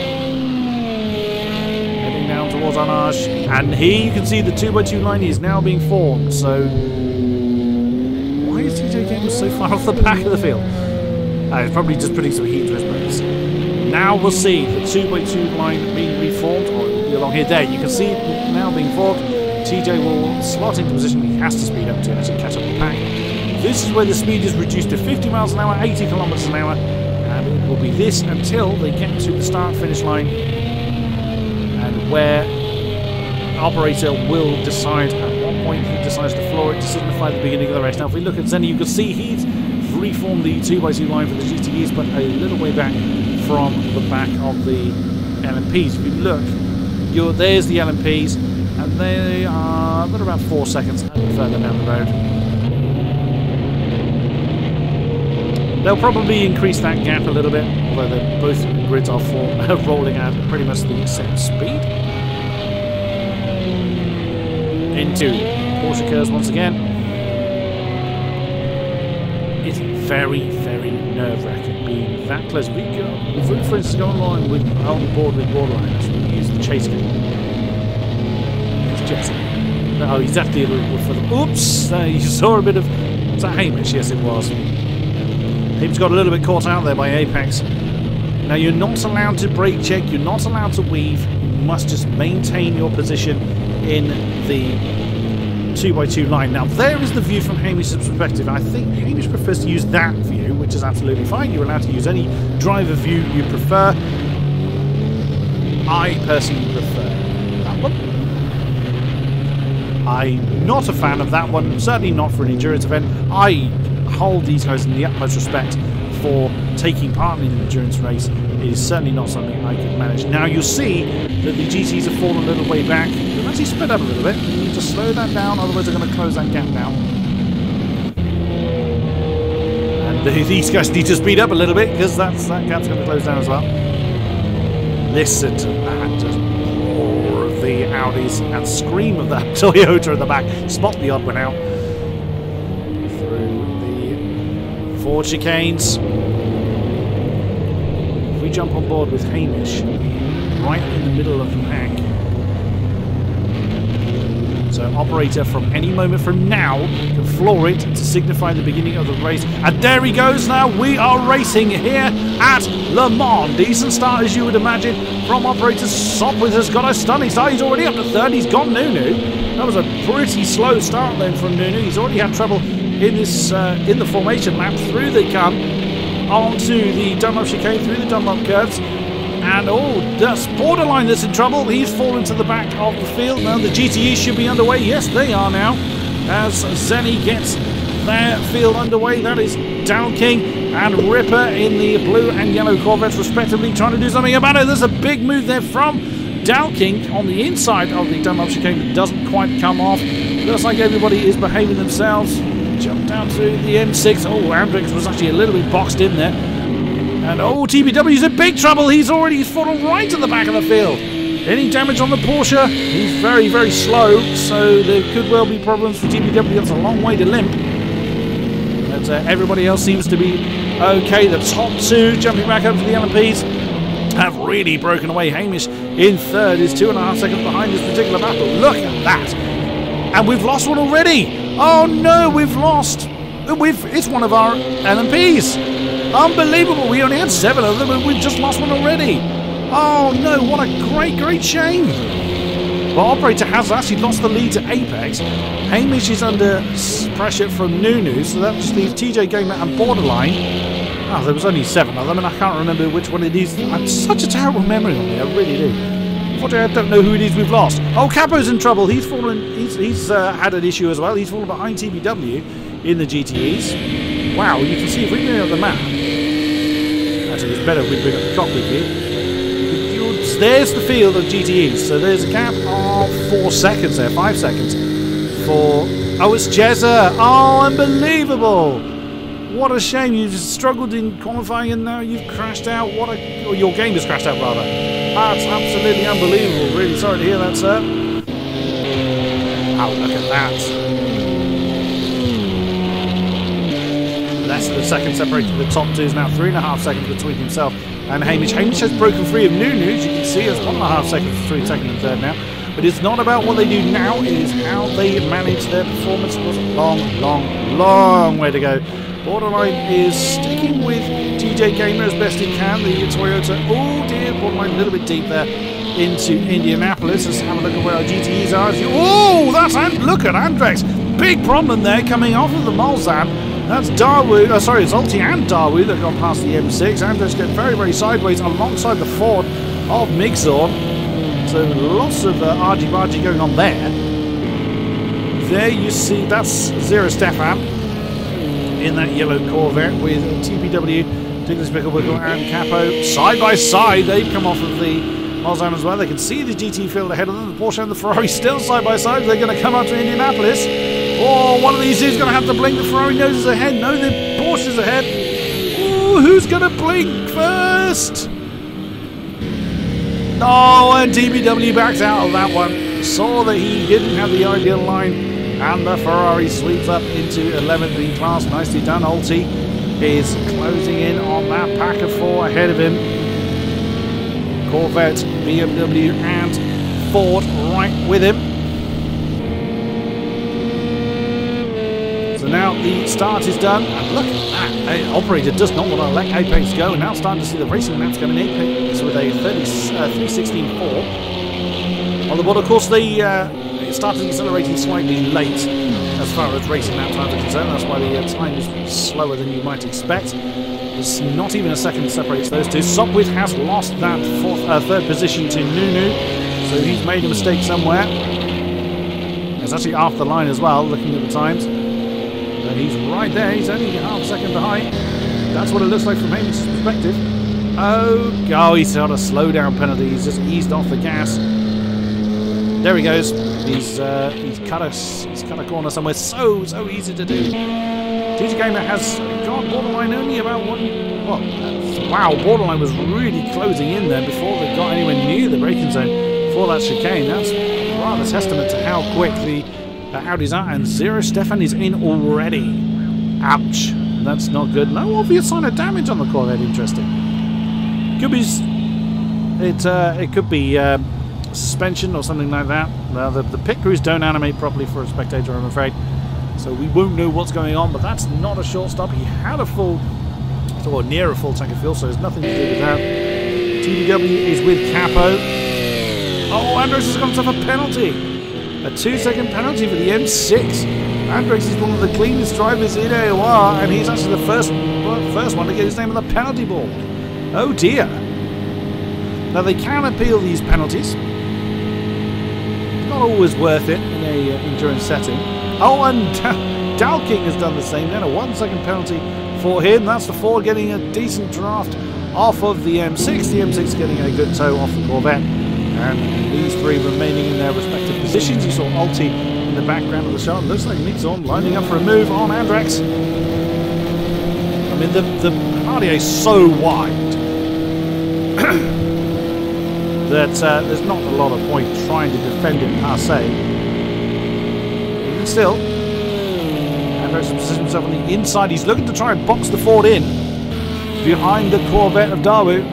S2: heading down towards Arnage, and here you can see the 2x2 line is now being formed. So, why is TJ getting so far off the back of the field? He's probably just putting some heat to his brakes. Now we'll see the 2x2 line being reformed, or it'll be along here. There, you can see it now being formed. TJ will slot into position. He has to speed up to actually catch up the pack. This is where the speed is reduced to 50 miles an hour, 80 kilometers an hour, and it will be this until they get to the start-finish line, and where the operator will decide at what point he decides to floor it to signify the beginning of the race. Now, if we look at Zenny, you can see he's reformed the 2x2 line for the GTEs, but a little way back from the back of the LMPs. If you look, there's the LMPs. And they are about 4 seconds further down the road. They'll probably increase that gap a little bit, although both grids are rolling at pretty much the same speed. Into Porsche curves once again. It's very, very nerve-wracking being that close. If we, for instance, go on board with borderline, let's use the chase game. No, he's definitely a little for them. Oops! You saw a bit of... Was that Hamish? Yes, it was. Hamish got a little bit caught out there by Apex. Now, you're not allowed to brake check. You're not allowed to weave. You must just maintain your position in the 2x2 line. Now, there is the view from Hamish's perspective. I think Hamish prefers to use that view, which is absolutely fine. You're allowed to use any driver view you prefer. I personally prefer that one. I'm not a fan of that one, certainly not for an endurance event. I hold these guys in the utmost respect for taking part in an endurance race. It is certainly not something I could manage. Now you'll see that the GTs have fallen a little way back. They've actually sped up a little bit. You need to slow that down, otherwise they're going to close that gap down. And these guys need to speed up a little bit because that gap's going to close down as well. Listen to that, just roar of the Audis and scream of that Toyota at the back. Spot the odd one out. Through the Ford chicanes. If we jump on board with Hamish, right in the middle of the pack. So operator from any moment from now can floor it to signify the beginning of the race. And there he goes now. We are racing here at Le Mans. Decent start as you would imagine from operator. Sopwith has got a stunning start. He's already up to third. He's got Nunu. That was a pretty slow start then from Nunu. He's already had trouble in this in the formation lap. Through they come onto the Dunlop chicane, through the Dunlop curves. And oh, that's borderline that's in trouble. He's fallen to the back of the field. Now the GTE should be underway. Yes, they are now. As Zenny gets their field underway. That is Down King and Ripper in the blue and yellow Corvettes respectively, trying to do something about it. There's a big move there from Down King on the inside of the Dunlop chicane that doesn't quite come off. Looks like everybody is behaving themselves. Jump down to the M6. Oh, Andrix was actually a little bit boxed in there. And oh, TBW's in big trouble. He's fallen right to the back of the field. Any damage on the Porsche? He's very, very slow, so there could well be problems for TBW. That's a long way to limp. But everybody else seems to be okay. The top two jumping back up to the LMPs have really broken away. Hamish in third is 2.5 seconds behind this particular battle. Look at that. And we've lost one already. Oh no, we've lost. It's one of our LMPs. Unbelievable. We only had 7 of them and we've just lost one already. Oh no, what a great, great shame. Well, Operator has actually lost the lead to Apex. Hamish is under pressure from Nunu, so that just leaves TJ Gamer and Borderline. Oh, there was only 7 of them, and I can't remember which one it is. I have such a terrible memory on me, I really do. Unfortunately, I don't know who it is we've lost. Oh, Capo's in trouble. He's fallen. He's had an issue as well. He's fallen behind TBW in the GTEs. Wow, you can see if we bring up the map. Actually, it's better if we bring up the cockpit view. There's the field of GTEs, so there's a gap of 4 seconds there, 5 seconds for... Oh, it's Jezza! Oh, unbelievable! What a shame, you've struggled in qualifying and now you've crashed out. Or your game has crashed out, rather. That's absolutely unbelievable. Really sorry to hear that, sir. Oh, look at that. Less than a second separating the top 2 is now 3.5 seconds between himself and Hamish. Hamish has broken free of Nunu, as you can see, it's 1.5 seconds between second and third now. But it's not about what they do now, it is how they manage their performance. It was a long, long, long way to go. Borderline is sticking with TJ Gamer as best he can. The Toyota, oh dear, Borderline a little bit deep there into Indianapolis. Let's have a look at where our GTEs are. Oh, look at Andrex. Big problem there coming off of the Mulsanne. That's Dawood, it's Ulti and Dawood that got past the M6. Andrews get very, very sideways alongside the Ford of Migzor. So lots of argy-bargy going on there. There you see, that's Zero Stefan in that yellow Corvette with TBW, Diggles Picklewickle and Capo. Side by side, they've come off of the Mulsanne as well. They can see the GT field ahead of them. The Porsche and the Ferrari still side by side. They're going to come up to Indianapolis. Oh, one of these is going to have to blink. The Ferrari noses ahead. No, the Porsche's ahead. Ooh, who's going to blink first? Oh, and TBW backs out of that one. Saw that he didn't have the ideal line. And the Ferrari sweeps up into 11th in class. Nicely done. Ulti is closing in on that pack of 4 ahead of him. Corvette, BMW and Ford right with him. So now the start is done, and look at that. Operator does not want to let Apex go, and now starting to see the racing maps coming in. Apex with a 3:16.4. On the board, of course, they started accelerating slightly late as far as racing map times are concerned. That's why the time is slower than you might expect. There's not even a second that separates those two. Sopwith has lost that third position to Nunu, so he's made a mistake somewhere. It's actually off the line as well, looking at the times. And he's right there, he's only half a second behind. That's what it looks like from Hamish's perspective. Oh, he's got a slowdown penalty. He's just eased off the gas. There he goes. He's cut a corner somewhere. So easy to do. TJ Gamer has got Borderline only about one. Well, wow, Borderline was really closing in there before they got anywhere near the braking zone for that chicane. That's rather testament to how quick the Audis are. And Zero Stefan is in already. Ouch. That's not good. No obvious sign of damage on the Corvette. Interesting. Could be. It could be suspension or something like that. The pit crews don't animate properly for a spectator, I'm afraid. So we won't know what's going on, but that's not a short stop. He had a full, or near a full tank of fuel, so there's nothing to do with that. TBW is with Capo. Oh, Andres has gone to have a penalty. A 2-second penalty for the M6. Andres is one of the cleanest drivers in AOR, and he's actually the first one to get his name on the penalty board. Oh dear. Now they can appeal these penalties. It's not always worth it in a endurance setting. Oh, and Dalking has done the same then. A 1-second penalty for him. That's the Ford getting a decent draft off of the M6. The M6 getting a good tow off the Corvette. And these three remaining in their respective positions. You saw Ulti in the background of the shot. Looks like Mixon lining up for a move on Andrex. I mean, the Hardier is so wide. that there's not a lot of point trying to defend him per se. Even still, Andrex positions himself on the inside. He's looking to try and box the Ford in behind the Corvette of Dawu.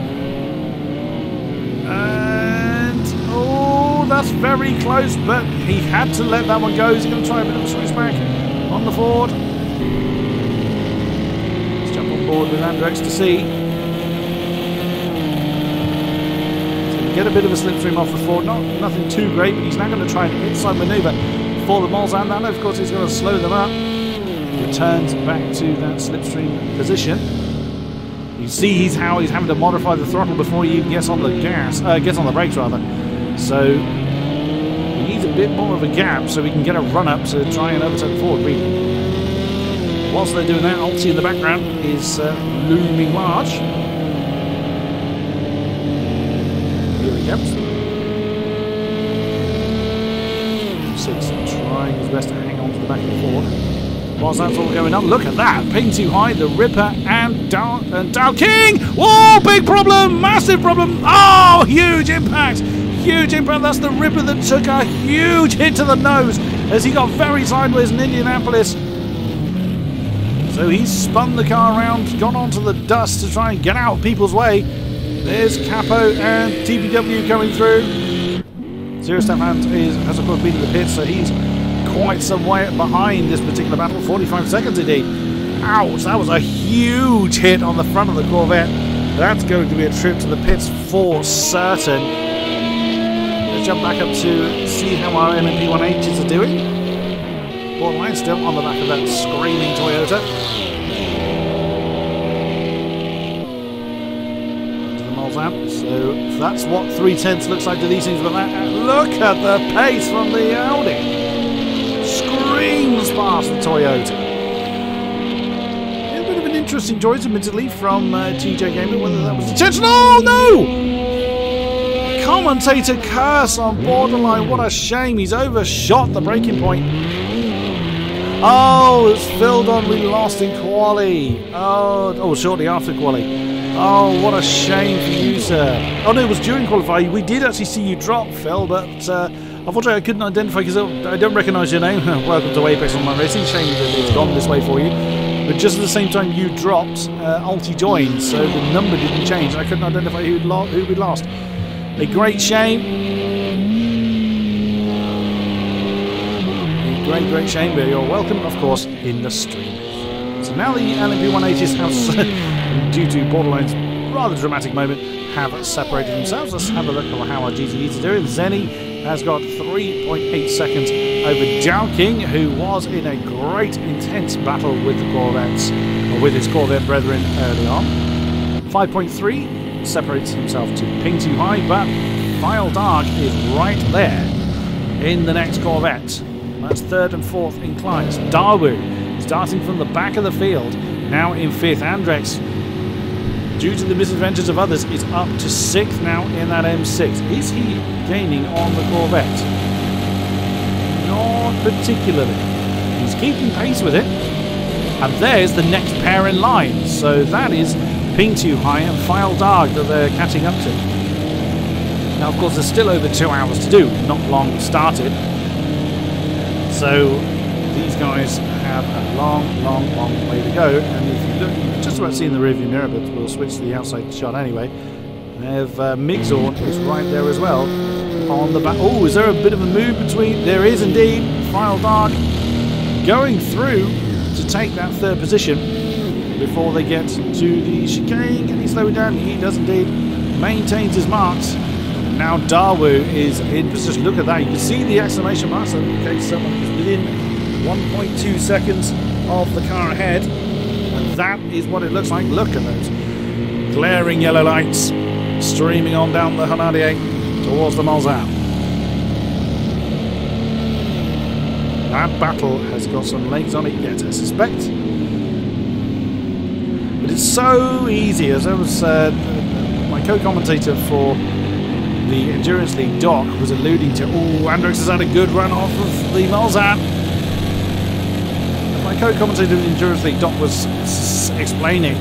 S2: And oh, that's very close, but he had to let that one go. He's going to try a bit of a switchback on the Ford. Let's jump on board with Andrex to see. Get a bit of a slipstream off the Ford, nothing too great, but he's now going to try an inside manoeuvre for the Mulsanne, and of course he's going to slow them up. Returns back to that slipstream position. You see how he's having to modify the throttle before he even gets on the gas, gets on the brakes rather. So he needs a bit more of a gap so we can get a run up to try and overtake the Ford. Really. Whilst they're doing that, Alti in the background is looming large. Yep. 6 trying his best to hang on to the back of the Ford. Whilst that's all going on, look at that. Ping too high, the Ripper and Dow King! Whoa, big problem! Massive problem! Oh, huge impact! Huge impact. That's the Ripper that took a huge hit to the nose as he got very sideways in Indianapolis. So he's spun the car around, gone onto the dust to try and get out of people's way. There's Capo and TPW coming through. Zero Stefan has of course been in the pits, so he's quite some way behind this particular battle. 45 seconds indeed. Ouch, that was a huge hit on the front of the Corvette. That's going to be a trip to the pits for certain. Let's jump back up to see how our LMP1Hs are doing. Borderline still on the back of that screaming Toyota. So that's what 3/10 looks like to these things, but look at the pace from the Audi. Screams past the Toyota. A bit of an interesting choice, admittedly, from TJ Gamer, whether that was intentional. Oh no! Commentator curse on Borderline. What a shame. He's overshot the braking point. Oh, it's filled on. We lost in quali. Oh, shortly after quali. Oh, what a shame for you, sir. Oh, no, it was during qualifying. We did actually see you drop, Phil, but unfortunately I couldn't identify because I don't recognise your name. Welcome to Apex Online Racing. Shame that it's gone this way for you. But just at the same time you dropped, Alti joined, so the number didn't change. I couldn't identify who we'd lost. A great shame. A great shame, but you're welcome, of course, in the stream. So now the LMP180s have, due to Borderline's rather dramatic moment, have separated themselves. Let's have a look at how our GTEs are doing. Zenny has got 3.8 seconds over Dow King, who was in a great, intense battle with the Corvettes, or with his Corvette brethren early on. 5.3 separates himself to Ping Too High, but File Dark is right there in the next Corvette. That's 3rd and 4th in climbs. Dawu, starting from the back of the field, now in 5th. Andrex, due to the misadventures of others, is up to 6th now in that M6. Is he gaining on the Corvette? Not particularly. He's keeping pace with it. And there's the next pair in line. So that is Ping Too High and File Dark that they're catching up to. Now, of course, there's still over 2 hours to do. Not long started. So these guys have a long way to go, and if you look, you're just about seeing the rearview mirror, but we'll switch to the outside shot anyway. They've Migzorn is right there as well on the back. Oh, is there a bit of a move between? There is indeed. File Dark going through to take that 3rd position before they get to the chicane. Can he slow it down? He does indeed. Maintains his marks. Now Dawu is in position. Look at that. You can see the exclamation marks. So in case someone is within 1.2 seconds of the car ahead, and that is what it looks like. Look at those glaring yellow lights streaming on down the Hanadier towards the Mulsanne. That battle has got some legs on it yet, I suspect, but it's so easy. As I was my co-commentator for the Endurance League, Doc, was alluding to, oh, Andrex has had a good run off of the Mulsanne. My co-commentator in the Endurance League, Doc, was explaining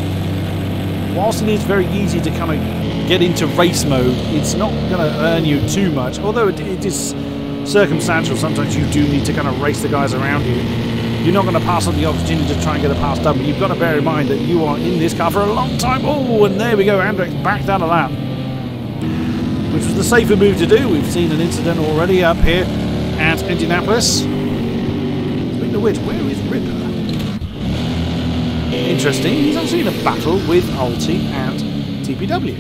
S2: whilst it is very easy to kind of get into race mode, it's not going to earn you too much, although it is circumstantial. Sometimes you do need to kind of race the guys around you. You're not going to pass up the opportunity to try and get a pass done, but you've got to bear in mind that you are in this car for a long time. Oh, and there we go, Andrex backed out of that, which was the safer move to do. We've seen an incident already up here at Indianapolis. Speaking of which, where is Ripper? Interesting, he's actually in a battle with Ulti and TPW.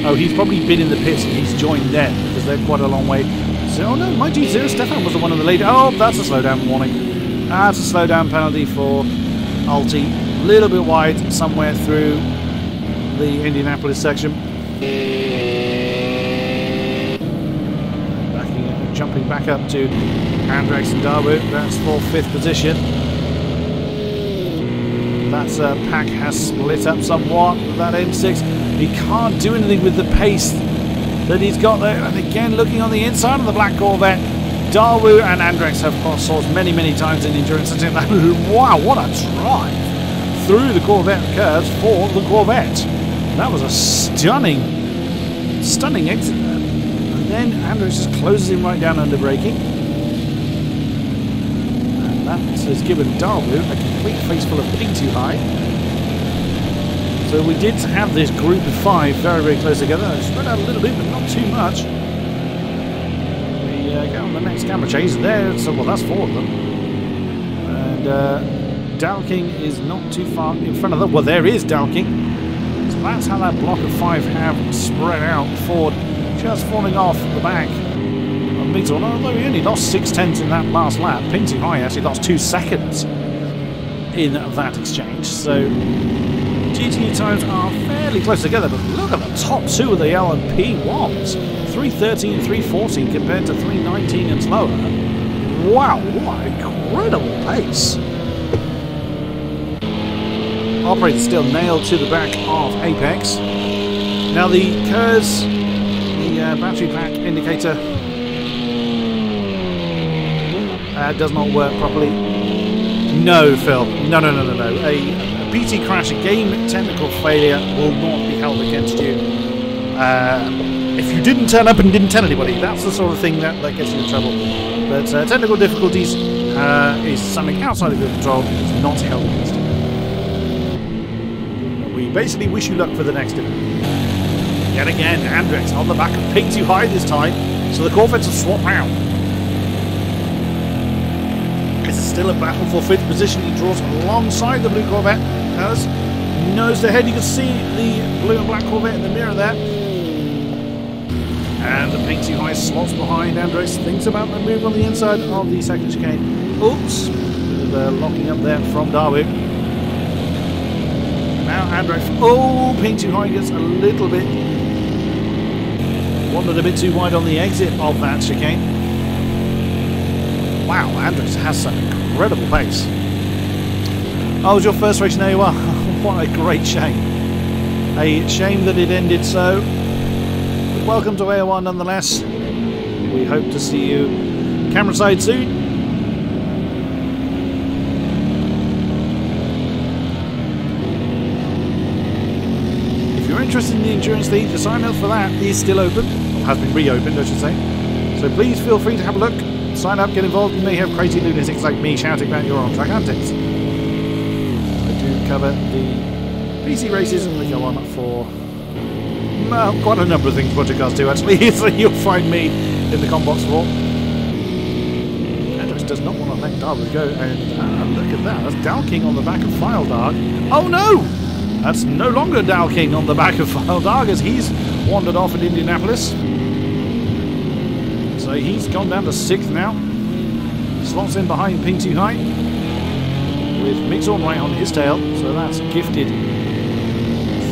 S2: Oh, he's probably been in the pits and he's joined them because they're quite a long way. So, oh no, my G0 Stefan was the one of the lead. Oh, that's a slowdown warning. That's a slowdown penalty for Ulti. A little bit wide somewhere through the Indianapolis section. Jumping back up to Andrex and Dawood. That's for 5th position. That pack has split up somewhat. That M6. He can't do anything with the pace that he's got there. And again, looking on the inside of the black Corvette, Dawood and Andrex have crossed swords many times in endurance. Wow, what a drive through the Corvette curves for the Corvette. That was a stunning exit there. And then Andrex just closes him right down under braking. And that has given Dawood a complete face full of ping too high. So we did have this group of 5 very close together. Spread out a little bit, but not too much. We get on the next camera change there. So, well, that's 4 of them. And Dalking is not too far in front of them. Well, there is Dalking. So that's how that block of 5 have spread out. Ford just falling off the back of Migdal. Although he only lost 6/10 in that last lap. Ping too high actually lost 2 seconds in that exchange. So GT times are fairly close together, but look at the top 2 of the LMP ones. 3:13 and 3:14 compared to 3:19 and slower. Wow, what incredible pace. Operator still nailed to the back of Apex. Now the KERS, the battery pack indicator, does not work properly. No, Phil. No. A PT crash, a game technical failure, will not be held against you. If you didn't turn up and didn't tell anybody, that's the sort of thing that gets you in trouble. But technical difficulties is something outside of your control. It's not held against you. We basically wish you luck for the next event. Yet again, Andrex on the back of Ping too high this time, so the Corvettes will swap round. It's still a battle for 5th position. He draws alongside the blue Corvette. Has nosed ahead. You can see the blue and black Corvette in the mirror there. And the Ping too high slots behind Andrex. Thinks about the move on the inside of the second chicane. Oops. Bit of locking up there from Dawood. Now Andrex. Oh, Ping too high gets a little bit. Wandered a bit too wide on the exit of that chicane. Wow, Andrex has some incredible pace. Oh, it was your first race in AOR. What a great shame. A shame that it ended so. But welcome to AOR nonetheless. We hope to see you camera side soon. If you're interested in the Endurance League, the sign up for that is still open. Or has been reopened, I should say. So please feel free to have a look. Sign up, get involved. You may have crazy lunatics like me shouting about your on-track antics. I do cover the PC races and we go on for quite a number of things Project Cars do actually, so you'll find me in the combox for. Andrex does not want to let Dawood go, and look at that, that's Dalking on the back of Filedog. Oh no! That's no longer Dalking on the back of Filedog as he's wandered off at Indianapolis. So he's gone down to 6th now. Slots in behind Ping too high. With Migdal right on his tail. So that's gifted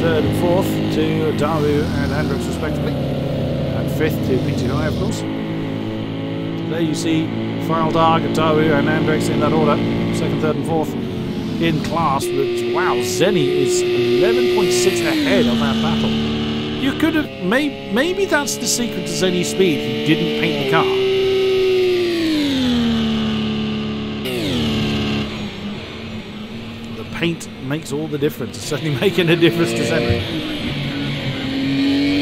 S2: 3rd and 4th to Dawood and Andrex respectively. And 5th to Ping too high, of course. There you see Filedog, Dawood and Andrex in that order. 2nd, 3rd and 4th in class. But wow, Zenny is 11.6 ahead on that battle. You could have, maybe that's the secret to Zenny's speed. He didn't paint the car. The paint makes all the difference. It's certainly making a difference to Cedric.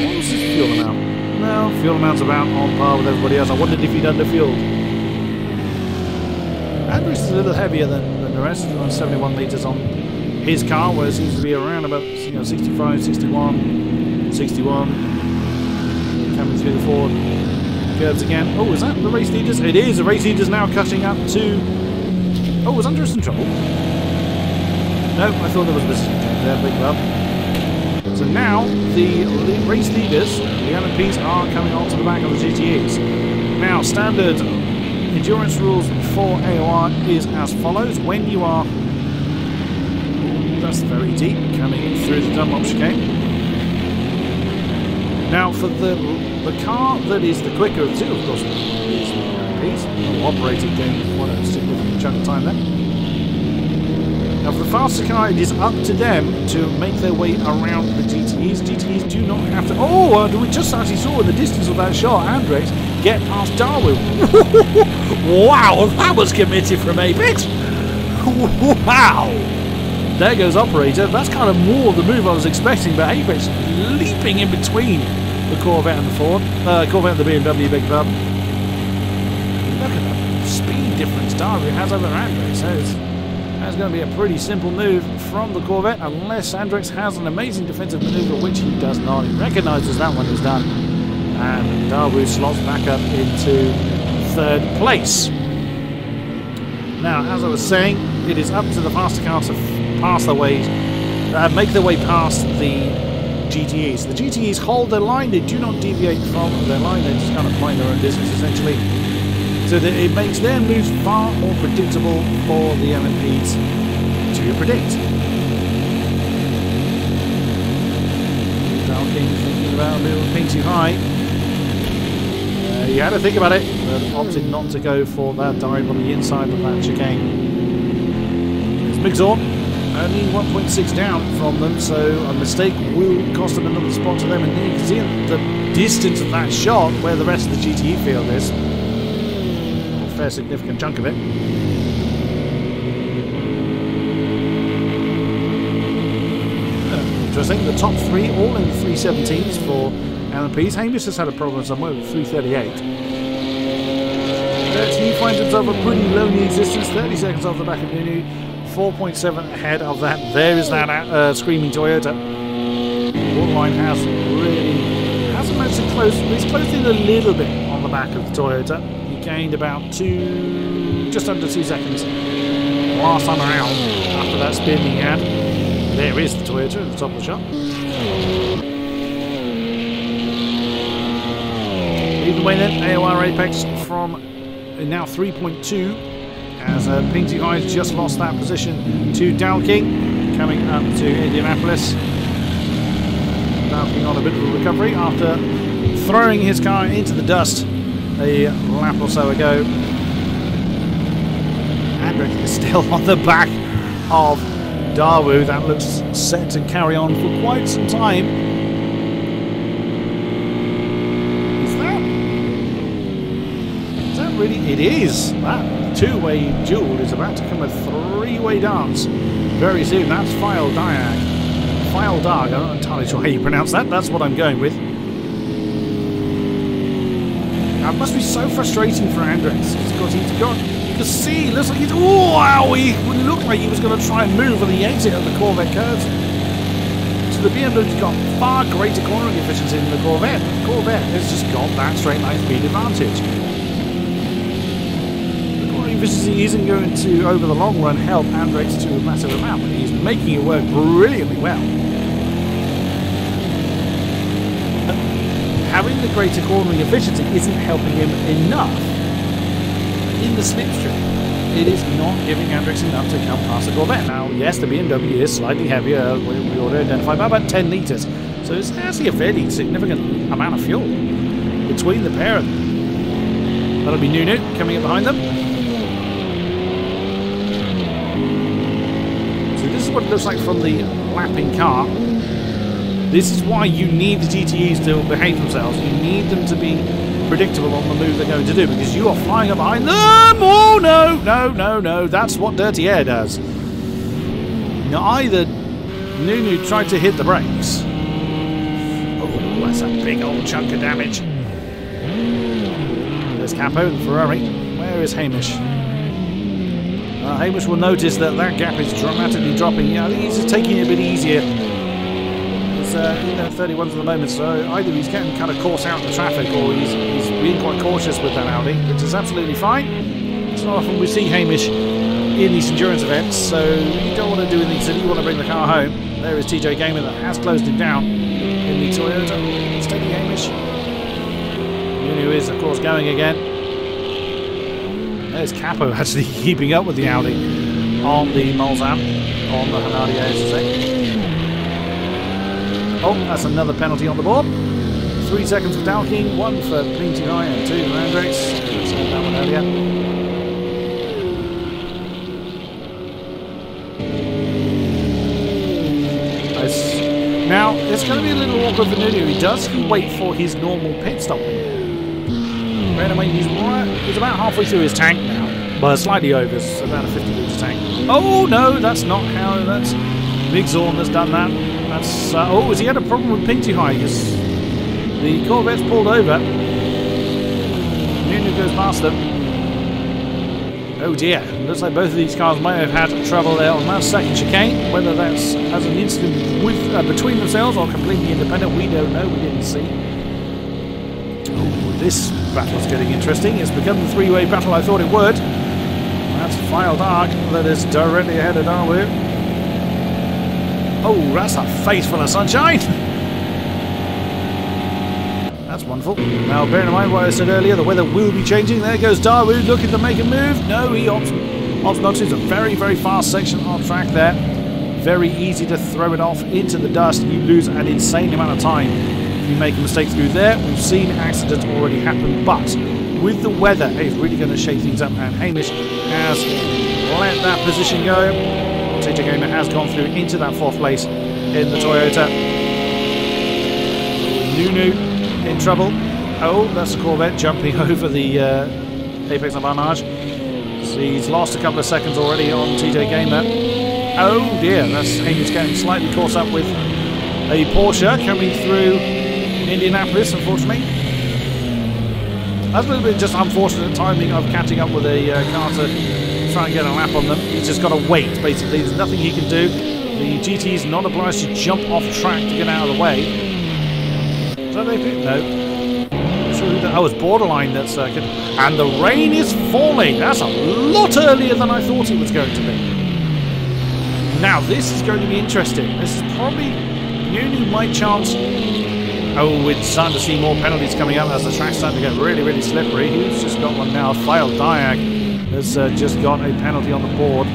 S2: What was his fuel amount? Well, fuel amount's about on par with everybody else. I wondered if he'd underfueled. Andrews is a little heavier than the rest. He's on 71 litres on his car, where it seems to be around about 65, 61, 61. Coming through the Ford curves again. Oh, is that the race leaders? It is. The race leaders now cutting up to... Oh, was Andrews in trouble? No, I thought there was a business there, big club. So now the race leaders, the LMPs, are coming onto the back of the GTEs. Now, standard endurance rules for AOR is as follows. When you are... That's very deep, coming through the Dunlop chicane. Now, for the car that is the quicker of the two, of course, is the LMPs. Operating game quite a significant chunk of time there. Now, for the faster car, it is up to them to make their way around the GTEs. GTEs do not have to... Oh, we just actually saw in the distance of that shot, Andrex get past Darwin. Wow, that was committed from Apex. Wow. There goes Operator. That's kind of more the move I was expecting, but Apex leaping in between the Corvette and the Ford. Corvette and the BMW, big club. Look at the speed difference Darwin has over Andrex. That's going to be a pretty simple move from the Corvette, unless Andrex has an amazing defensive manoeuvre, which he does not. He recognises that one is done. And Darwin slots back up into third place. Now, as I was saying, it is up to the faster cars to pass their way, make their way past the GTEs. The GTEs hold their line, they do not deviate from their line, they just kind of find their own distance essentially. So that it makes their moves far more predictable for the LMPs to predict. King thinking about a little ping too high. You had to think about it, but opted not to go for that dive on the inside of that chicane. There's Mixor, only 1.6 down from them, so a mistake will cost them another spot to them. And you can see the distance of that shot where the rest of the GTE field is. A fair significant chunk of it. Interesting, the top three all in 317s for LMPs. Hamish has had a problem somewhere with 338. He finds himself a pretty lonely existence, 30 seconds off the back of Nunu, 4.7 ahead of that. There is that screaming Toyota. Waterline hasn't managed to close, he's closed in a little bit on the back of the Toyota. He gained about just under 2 seconds last time around after that spin he had. There is the Toyota at the top of the shot. Either way then, AOR Apex from now 3.2 as Ping Too High has just lost that position to Dow King coming up to Indianapolis. Dow King on a bit of a recovery after throwing his car into the dust a lap or so ago. Andrew is still on the back of Dawu. That looks set to carry on for quite some time. Is that really? It is. That two-way duel is about to become a three-way dance very soon. That's File Diag. File Dag. I'm not entirely sure how you pronounce that. That's what I'm going with. That must be so frustrating for Andrex because he's got. You can see, looks like he's. Oh, wow! He looked like he was going to try and move on the exit of the Corvette curves. So the BMW's got far greater cornering efficiency than the Corvette. The Corvette has just got that straight line speed advantage. The cornering efficiency isn't going to, over the long run, help Andrex to a massive amount, but he's making it work brilliantly well. Having the greater cornering efficiency isn't helping him enough in the slipstream. It is not giving Andrex enough to come past the Corvette. Now, yes, the BMW is slightly heavier, we already identified, by about 10 litres. So it's actually a fairly significant amount of fuel between the pair of them. That'll be Nunu coming up behind them. So this is what it looks like from the lapping car. This is why you need the GTEs to behave themselves. You need them to be predictable on the move they're going to do, because you are flying up behind them. Oh, no, no, no, no. That's what Dirty Air does. Now either Nunu tried to hit the brakes. Oh, that's a big old chunk of damage. There's Capo, the Ferrari. Where is Hamish? Hamish will notice that that gap is dramatically dropping. Yeah, I think he's just taking it a bit easier. He's in 31s at the moment, so either he's getting kind of caught out in the traffic or he's being quite cautious with that Audi, which is absolutely fine. It's not often we see Hamish in these endurance events, so you don't want to do anything silly, you want to bring the car home. There is TJ Gamer that has closed him down in the Toyota. Steady Hamish. Nunu is, of course, going again. There's Capo actually keeping up with the Audi on the Mulsanne, on the Hanadia, I should say. Oh, that's another penalty on the board. 3 seconds for Dalking, 1 for Plenty High, and 2 for Andres. I said that one earlier. Now, it's going to be a little awkward for Nunu. He does wait for his normal pit stop. Anyway, he's about halfway through his tank now. Well, slightly over, it's about a 50 litre tank. Oh, no, that's not how, that's Big Zorn has done that. That's, oh, has he had a problem with Pinty High? Because the Corvette's pulled over. Nunu goes past them. Oh dear, looks like both of these cars might have had trouble there on that second chicane. Whether that's as an incident with between themselves or completely independent, we don't know, we didn't see. Oh, this battle's getting interesting. It's become the three-way battle I thought it would. That's File Dark that is directly ahead of Darwin. Oh, that's a face full of sunshine! That's wonderful. Now, bearing in mind what I said earlier, the weather will be changing. There goes Darwood looking to make a move. No, he opts not to. It's a very, very fast section of track there. Very easy to throw it off into the dust. You lose an insane amount of time if you make a mistake through there. We've seen accidents already happen, but with the weather, it's really going to shake things up. And Hamish has let that position go. TJ Gamer has gone through into that 4th place in the Toyota. Nunu in trouble. Oh, that's the Corvette jumping over the Apex Avanage. So he's lost a couple of seconds already on TJ Gamer. Oh dear, that's Hamish getting slightly caught up with a Porsche coming through Indianapolis, unfortunately. That's a little bit just unfortunate timing of catching up with a car to try and get a lap on them. He's just got to wait, basically. There's nothing he can do. The GT is not obliged to jump off track to get out of the way. Is that AP? No. I was borderline that circuit. And the rain is falling. That's a lot earlier than I thought it was going to be. Now, this is going to be interesting. This is probably Nunu might chance. Oh, we're starting to see more penalties coming up as the track's starting to get really, really slippery. Who's just got one now? File Diag has just got a penalty on the board.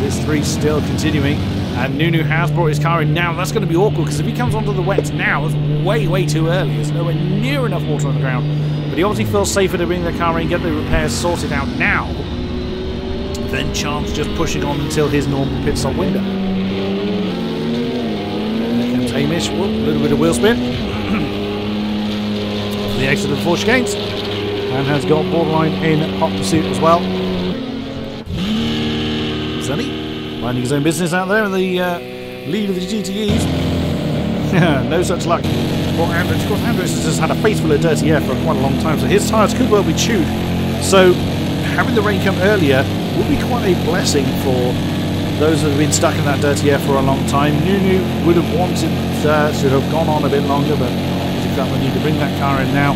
S2: This 3 still continuing. And Nunu has brought his car in now. That's going to be awkward because if he comes onto the wets now, it's way, way too early. There's nowhere near enough water on the ground. But he obviously feels safer to bring the car in, get the repairs sorted out now, than chance just pushing on until his normal pit stop window. There comes Hamish. Whoop, a little bit of wheel spin. Off the exit of the 4 chicanes. And has got borderline in hot pursuit as well. Sunny. Minding his own business out there in the lead of the GTEs. No such luck for Andres. Of course, Andres has just had a face full of dirty air for quite a long time, so his tyres could well be chewed. So, having the rain come earlier will be quite a blessing for those that have been stuck in that dirty air for a long time. Nunu would have wanted to have gone on a bit longer, but he felt the need to bring that car in now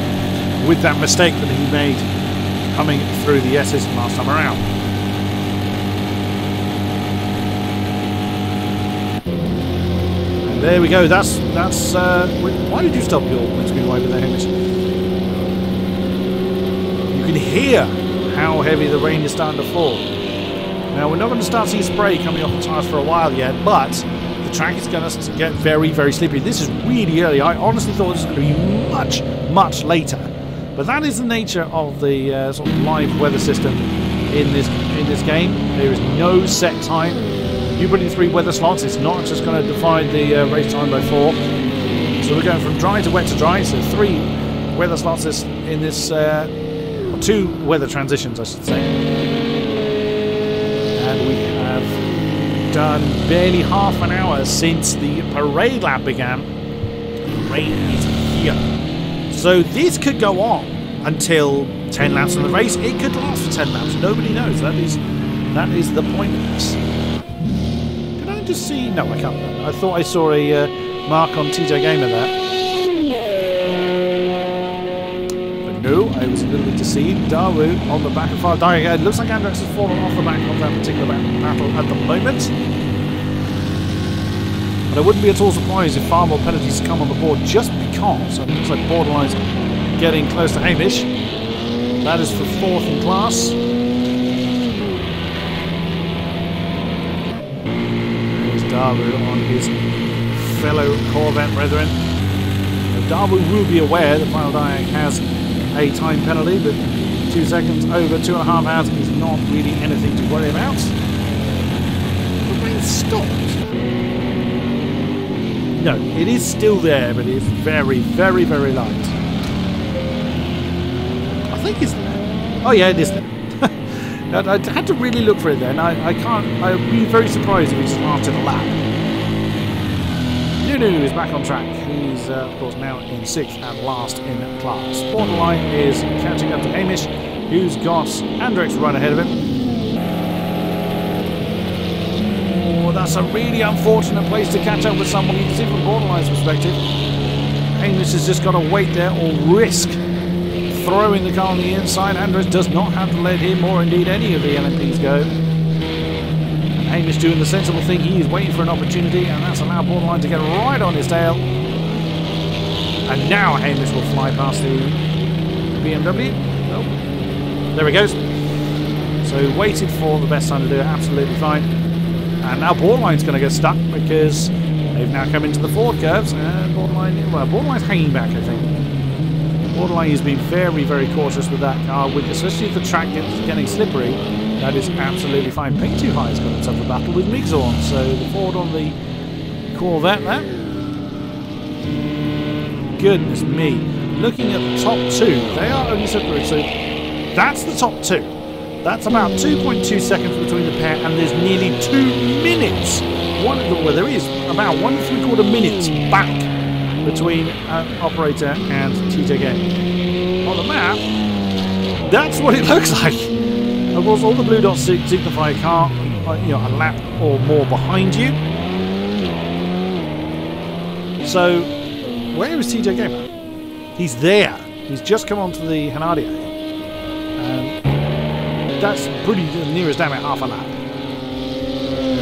S2: with that mistake that he made coming through the S's last time around. There we go. That's. Why did you stop your windscreen wiper there, Hamish? You can hear how heavy the rain is starting to fall. Now we're not going to start seeing spray coming off the tyres for a while yet, but the track is going to get very, very slippery. This is really early. I honestly thought this was going to be much, much later, but that is the nature of the sort of live weather system in this game. There is no set time. You put in 3 weather slots, it's not just going to divide the race time by 4. So we're going from dry to wet to dry, so 3 weather slots in this, 2 weather transitions, I should say. And we have done barely half an hour since the parade lap began. The rain is here. So this could go on until 10 laps of the race. It could last for 10 laps. Nobody knows. That is the point of this. Can I just see? No, I can't. I thought I saw a mark on TJ Gamer there. No, I was a little bit deceived. Daru on the back of far dying. It looks like Andrex has fallen off the back of that particular battle at the moment. But I wouldn't be at all surprised if far more penalties come on the board just because. It looks like Borderline's getting close to Hamish. That is for 4th in class. There's Daru on his fellow Corvette brethren. Now, Daru will be aware that Final Diag has a time penalty, but 2 seconds over 2.5 hours is not really anything to worry about. The rain stopped. No, it is still there, but it's very, very, very light. I think it's there. Oh yeah, it is there. I had to really look for it there, and I can't. I'd be very surprised if it just lasted a lap. Nunu is back on track. He's, of course, now in 6th and last in class. Borderline is catching up to Hamish, who's got Andrex right ahead of him. Oh, that's a really unfortunate place to catch up with someone. You can see from Borderline's perspective. Hamish has just got to wait there or risk throwing the car on the inside. Andrex does not have to let him or indeed any of the LMPs go. Hamish doing the sensible thing. He is waiting for an opportunity, and that's allowed Borderline to get right on his tail. And now Hamish will fly past the BMW. Oh, there he goes. So waited for the best time to do it. Absolutely fine. And now Borderline's going to get stuck because they've now come into the forward curves, and Borderline's hanging back, I think. Borderline has been very, very cautious with that car, especially if the track gets getting slippery. That is absolutely fine. Paint Too High has got himself a battle with Migzorn, so the Ford on the Corvette there. Goodness me. Looking at the top 2, they are only separated, so that's the top 2. That's about 2.2 seconds between the pair, and there's nearly 2 minutes. Well, there is about 1 3/4 minutes back between operator and TJ Game. On the map, that's what it looks like. Of course, all the blue dots signify a car, a lap or more behind you. So, where is TJ Gamer? He's there. He's just come onto the Hanadia. And that's pretty near as damn it half a lap.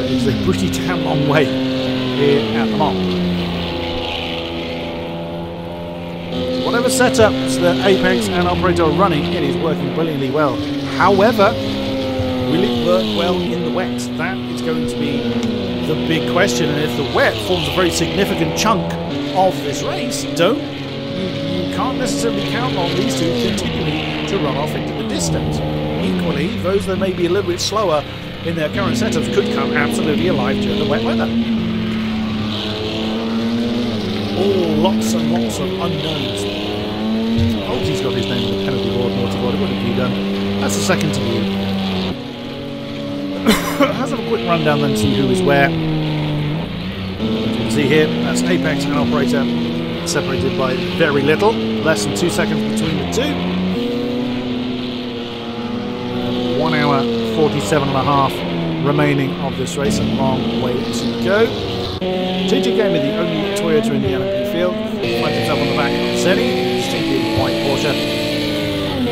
S2: It's a pretty damn long way here at the moment. Whatever setups that Apex and Operator are running, it is working brilliantly well. However, will it work well in the wet? That is going to be the big question. And if the wet forms a very significant chunk of this race, you can't necessarily count on these two continuing to run off into the distance. Equally, those that may be a little bit slower in their current setups could come absolutely alive during the wet weather. Oh, lots and lots of unknowns. Oh, he's got his name on the penalty board. Naughty board. What have you done? That's the second to you. Let's have a quick rundown then, see who is where. You can see here, that's Apex and Operator, separated by very little, less than 2 seconds between the two. 1 hour 47.5 remaining of this race, a long way to go. JJ Gamer, the only Toyota in the LMP field, finds himself on the back of Zenny, stinking white Porsche.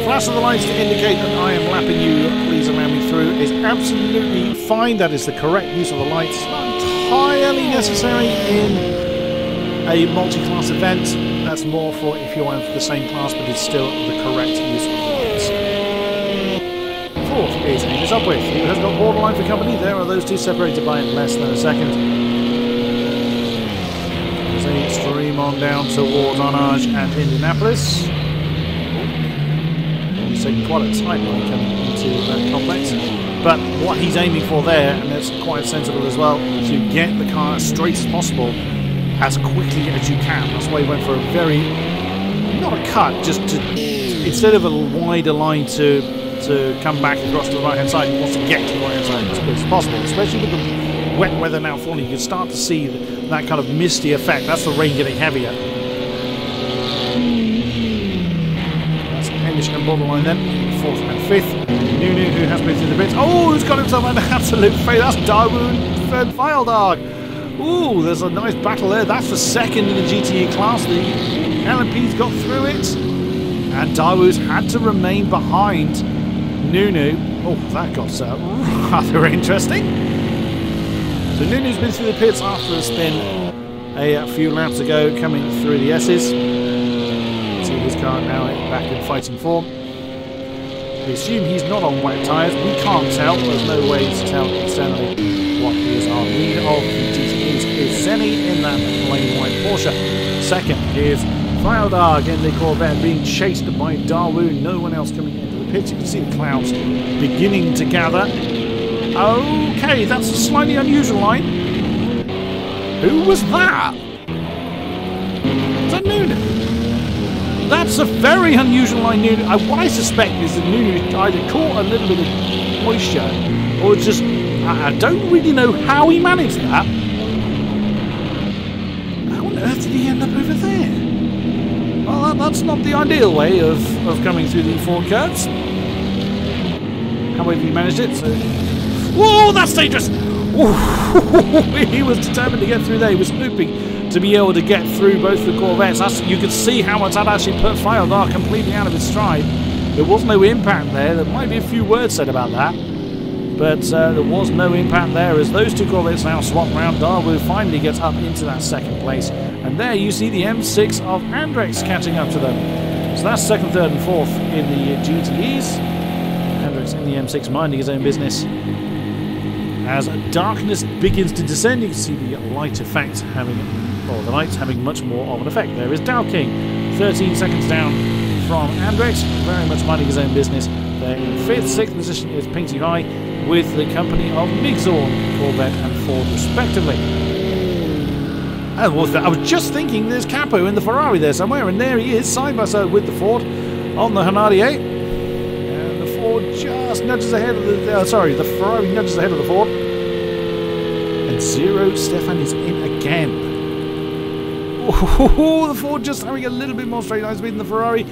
S2: Flash of the lights to indicate that I am lapping you, please allow me through, is absolutely fine. That is the correct use of the lights. Not entirely necessary in a multi-class event. That's more for if you're in the same class, but it's still the correct use of the lights. 4th is Hamish Upwith, who has got Borderline for company. There are those two separated by less than a second. There's a stream on down towards Arnage and Indianapolis. Quite a tight line coming into that complex, but what he's aiming for there, and that's quite sensible as well, to get the car as straight as possible as quickly as you can. That's why he went for a very, not a cut, just to, instead of a wider line to come back across to the right hand side, he wants to get to the right hand side as quick as possible, especially with wet weather now falling, you can start to see that kind of misty effect. That's the rain getting heavier. That's Hamish and Borderline then, 4th and 5th. Nunu, who has been through the bits. Oh, who's got himself an absolute fail? That's Dawood and Filedog. Ooh, there's a nice battle there. That's for 2nd in the GTE class. The LMP's got through it. And Dawood had to remain behind Nunu. Oh, that got rather interesting. So Nunu's been through the pits after a spin a few laps ago, coming through the S's. See his car now back in fighting form. We assume he's not on wet tyres. We can't tell. There's no way to tell externally what he is on. Lead of the GTEs is Zenny in that plain white Porsche. 2nd is Filedog in the Corvette, being chased by Dawood. No one else coming into the pits. You can see the clouds beginning to gather. Okay, that's a slightly unusual line. Who was that? Is that Nunu? That's a very unusual line, Nunu. What I suspect is that Nunu either caught a little bit of moisture or just... I don't really know how he managed that. How on earth did he end up over there? Well, that's not the ideal way of coming through the Ford curves. However, he managed it, so... Whoa, that's dangerous! He was determined to get through there. He was hoping to be able to get through both the Corvettes. You could see how much that actually put Filedog completely out of his stride. There was no impact there. There might be a few words said about that. But there was no impact there as those two Corvettes now swap round. Dawood finally gets up into that 2nd place. And there you see the M6 of Andrex catching up to them. So that's 2nd, 3rd and 4th in the GTEs. Andrex in the M6 minding his own business. As darkness begins to descend, you can see the light effect having, or the lights having much more of an effect. There is Dow King, 13 seconds down from Andrex, very much minding his own business. There in 5th, 6th position is Painty High with the company of Migzorn, Corvette and Ford respectively. I was just thinking there's Capo in the Ferrari there somewhere, and there he is, side by side with the Ford on the Hanadier. And the Ford just nudges ahead of the... the Ferrari nudges ahead of the Ford. And Zero Stefan is in again. Oh, the Ford just having a little bit more straight line speed than the Ferrari.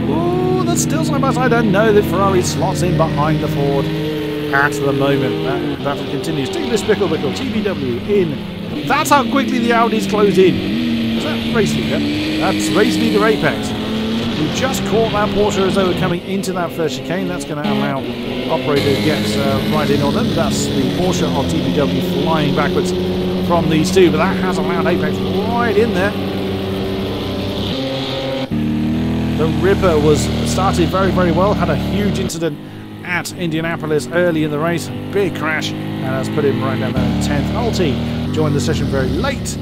S2: Oh, that's still side by side. I know the Ferrari slots in behind the Ford at the moment. That battle continues. Take this Bickle, TBW in. That's how quickly the Audis close in. Is that race leader? That's race leader Apex. We just caught that Porsche as they were coming into that first chicane. That's going to allow operator to get right in on them. That's the Porsche of TBW flying backwards from these two, but that has allowed Apex right in there. The Ripper was started very, very well, had a huge incident at Indianapolis early in the race, big crash, and has put him right down there in 10th. Alti joined the session very late.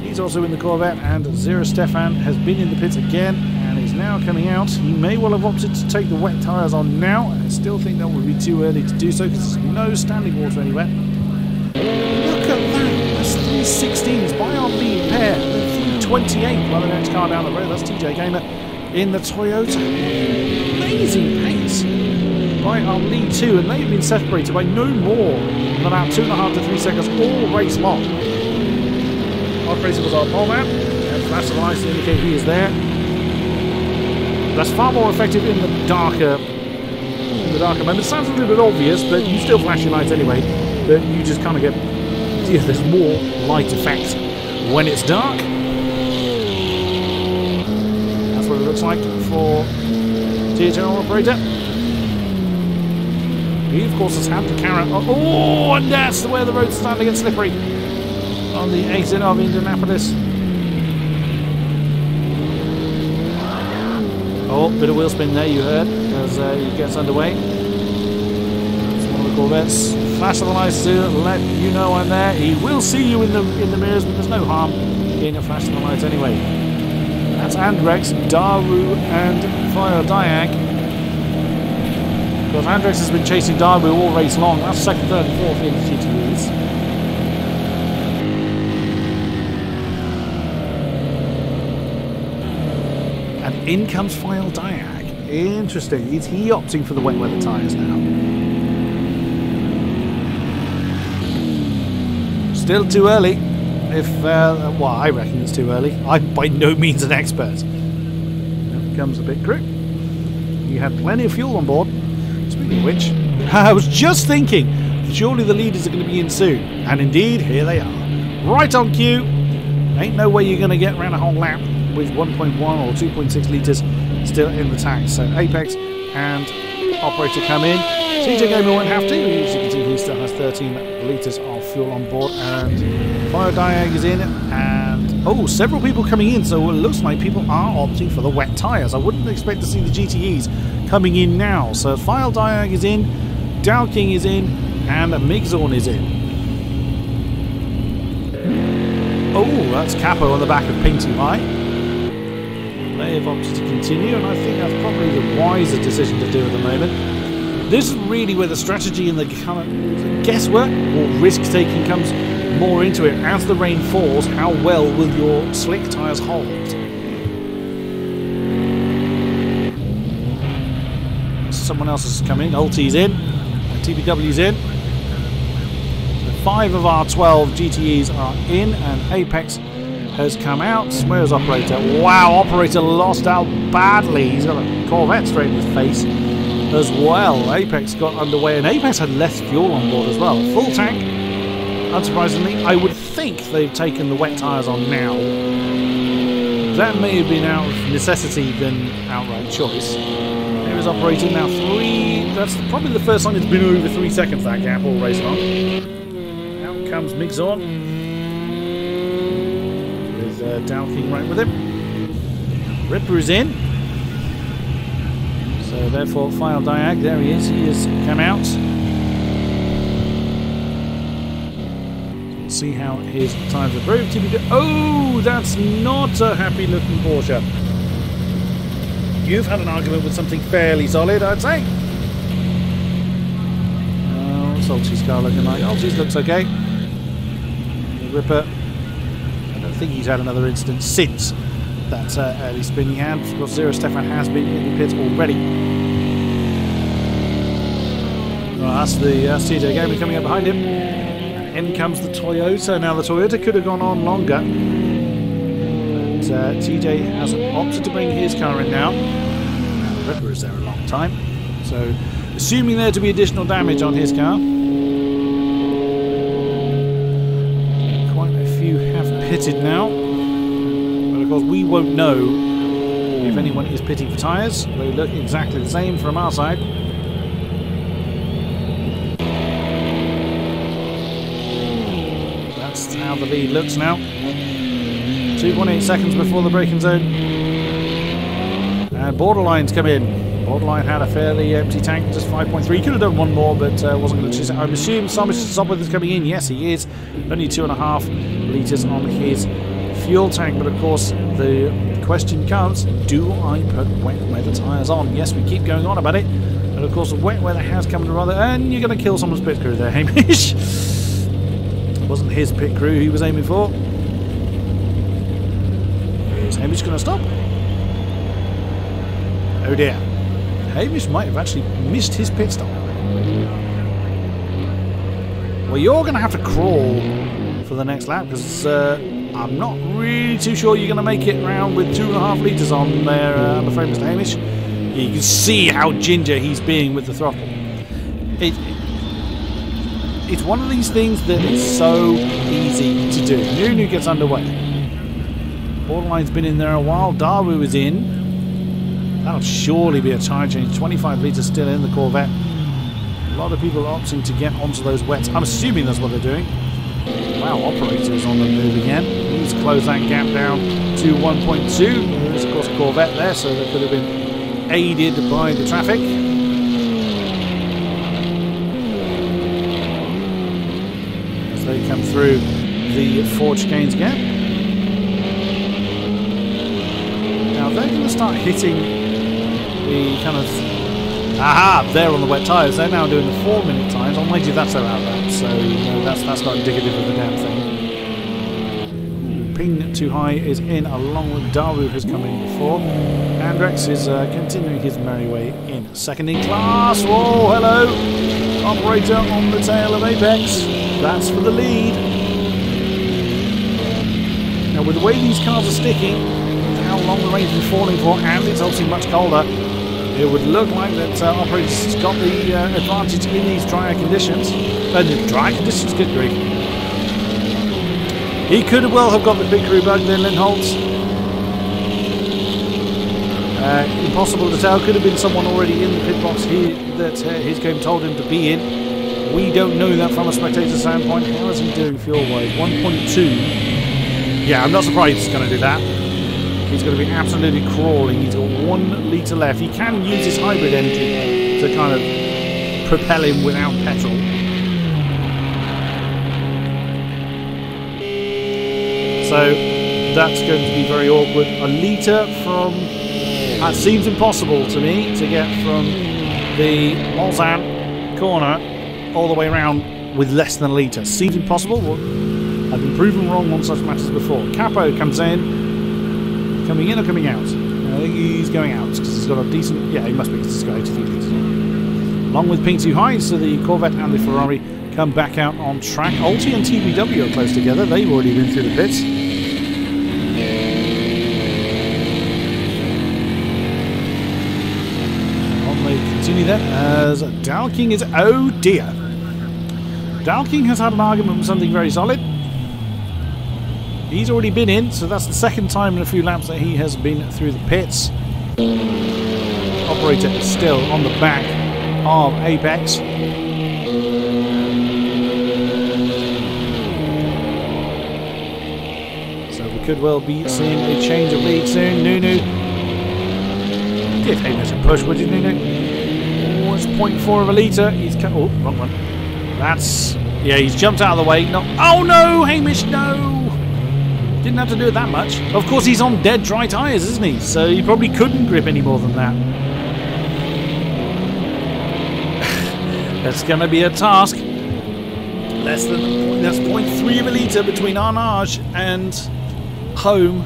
S2: He's also in the Corvette, and Zero Stefan has been in the pits again and is now coming out. He may well have opted to take the wet tyres on now. I still think that would be too early to do so because there's no standing water anywhere. Look at that, that's 316s by our lead pair, 328 by the next car down the road. That's TJ Gamer in the Toyota. Amazing pace by our lead two, and they've been separated by no more than about 2.5 to 3 seconds all race long. Operator was our pole man, and flash of lights to indicate he is there. That's far more effective in the darker moments. Sounds a little bit obvious, but you still flash your lights anyway. But you just kind of get, there's more light effect when it's dark. That's what it looks like for THL operator. He of course has had to carry. Oh, and that's where the road's starting to get slippery on the exit of Indianapolis. Oh, bit of wheel spin there, you heard, as he gets underway. It's one of the Corvettes. Flash of the lights to let you know I'm there. He will see you in the mirrors, but there's no harm in a flash of the lights anyway. That's Andrex, Daru, and Filedog. Because Andrex has been chasing Daru all race long. That's 2nd, 3rd, and 4th in the GTEs. And in comes Filedog. Interesting. Is he opting for the wet weather tyres now? Still too early. Well, I reckon it's too early. I'm by no means an expert. Here comes the pit crew. You had plenty of fuel on board. Speaking of which, I was just thinking, surely the leaders are going to be in soon. And indeed, here they are. Right on cue. Ain't no way you're going to get around a whole lap with 1.1 or 2.6 litres still in the tank. So Apex and operator come in. CJ Gamer won't have to. As you can see, he still has 13 litres of fuel on board. And King-Kodiak is in. And, oh, several people coming in. So it looks like people are opting for the wet tyres. I wouldn't expect to see the GTEs coming in now. So King-Kodiak is in. Dow King is in. And Migzorn is in. Oh, that's Capo on the back of Ping Too High. They have opted to continue, and I think that's probably the wiser decision to do at the moment. This is really where the strategy and the kind of guesswork or risk-taking comes more into it. As the rain falls, how well will your slick tyres hold? Someone else has come in. Ulti's in. TBW's in. 5 of our 12 GTEs are in, and Apex has come out. Smur's operator. Wow, operator lost out badly. He's got a Corvette straight in his face as well. Apex got underway, and Apex had less fuel on board as well. Full tank. Unsurprisingly, I would think they've taken the wet tyres on now. That may have been out of necessity than outright choice. There is operator now 3. That's probably the first time it's been over 3 seconds, that gap all race long. Comes Migzorn with Dow King right with him. Ripper is in, so therefore King-Kodiak, there he is. He has come out. Let's see how his times are proved. Oh, that's not a happy looking Porsche. You've had an argument with something fairly solid, I'd say. What's Ulti's car looking like? Ulti's looks okay. Ripper, I don't think he's had another incident since that early spin he had. Of course, Zero Stefan has been in the pit already. Well, that's the CJ Gamer coming up behind him. And in comes the Toyota. Now, the Toyota could have gone on longer, but TJ has opted to bring his car in now. Ripper is there a long time, so assuming there to be additional damage on his car. Pitted now, but of course we won't know if anyone is pitting for tyres. They look exactly the same from our side. That's how the lead looks now. 2.8 seconds before the braking zone, and Borderline's come in. Borderline had a fairly empty tank, just 5.3. Could have done one more, but wasn't going to choose it. I'm assuming Sopwith is coming in. Yes, he is. Only 2.5 litres on his fuel tank, but of course the question comes, do I put wet weather tyres on? Yes, we keep going on about it, but of course the wet weather has come to rather, and you're going to kill someone's pit crew there, Hamish. It wasn't his pit crew he was aiming for. Is Hamish going to stop? Oh dear. Hamish might have actually missed his pit stop. Well, you're going to have to crawl for the next lap, because I'm not really too sure you're going to make it round with 2.5 litres on there, I'm afraid, Mr. Hamish. You can see how ginger he's being with the throttle. It's one of these things that is so easy to do. Nunu gets underway. Borderline's been in there a while. Daru is in. That'll surely be a tyre change. 25 litres still in the Corvette. A lot of people are opting to get onto those wets. I'm assuming that's what they're doing. Wow, operator is on the move again. He's closed that gap down to 1.2. There is, of course, a Corvette there, so that could have been aided by the traffic. As they come through the Forge Gains gap. Now they're going to start hitting the kind of... Aha! They're on the wet tyres. They're now doing the 4-minute times. I'll mind you, that's their outlap, so no, that's not indicative of the damn thing. Ping Too High is in, along with Daru, who's come in before. Andrex is continuing his merry way in second in class. Whoa, hello! Operator on the tail of Apex. That's for the lead. Now, with the way these cars are sticking, how long the range is falling for, and it's obviously much colder, it would look like that operators got the advantage in these drier conditions. Dry conditions, good grief. He could well have got the pit crew bug there, Lindholtz. Impossible to tell. Could have been someone already in the pit box here that his game told him to be in. We don't know that from a spectator standpoint. How is he doing fuel-wise? 1.2. Yeah, I'm not surprised he's going to do that. He's going to be absolutely crawling. He's got 1 litre left. He can use his hybrid engine to kind of propel him without petrol. So that's going to be very awkward. A litre from... That seems impossible to me to get from the Lausanne corner all the way around with less than a litre. Seems impossible. Well, I've been proven wrong on such matters before. Capo comes in. Coming in or coming out? I think he's going out because he's got a decent... Yeah, he must be because he's got 83 litres. Along with Ping Too High, so the Corvette and the Ferrari come back out on track. Ulti and TBW are close together. They've already been through the pits. Continue that as Dalking is... Oh dear. Dalking has had an argument with something very solid. He's already been in, so that's the second time in a few laps that he has been through the pits. Operator is still on the back of Apex. So we could well be seeing a change of lead soon. Nunu. Give Hamish a push, would you, Nunu? 0.4 of a litre. He's cut. Oh, wrong one. That's... Yeah, he's jumped out of the way. No. Oh no, Hamish, no! Didn't have to do it that much. Of course, he's on dead dry tyres, isn't he? So he probably couldn't grip any more than that. That's going to be a task. That's 0.3 of a litre between Arnage and home.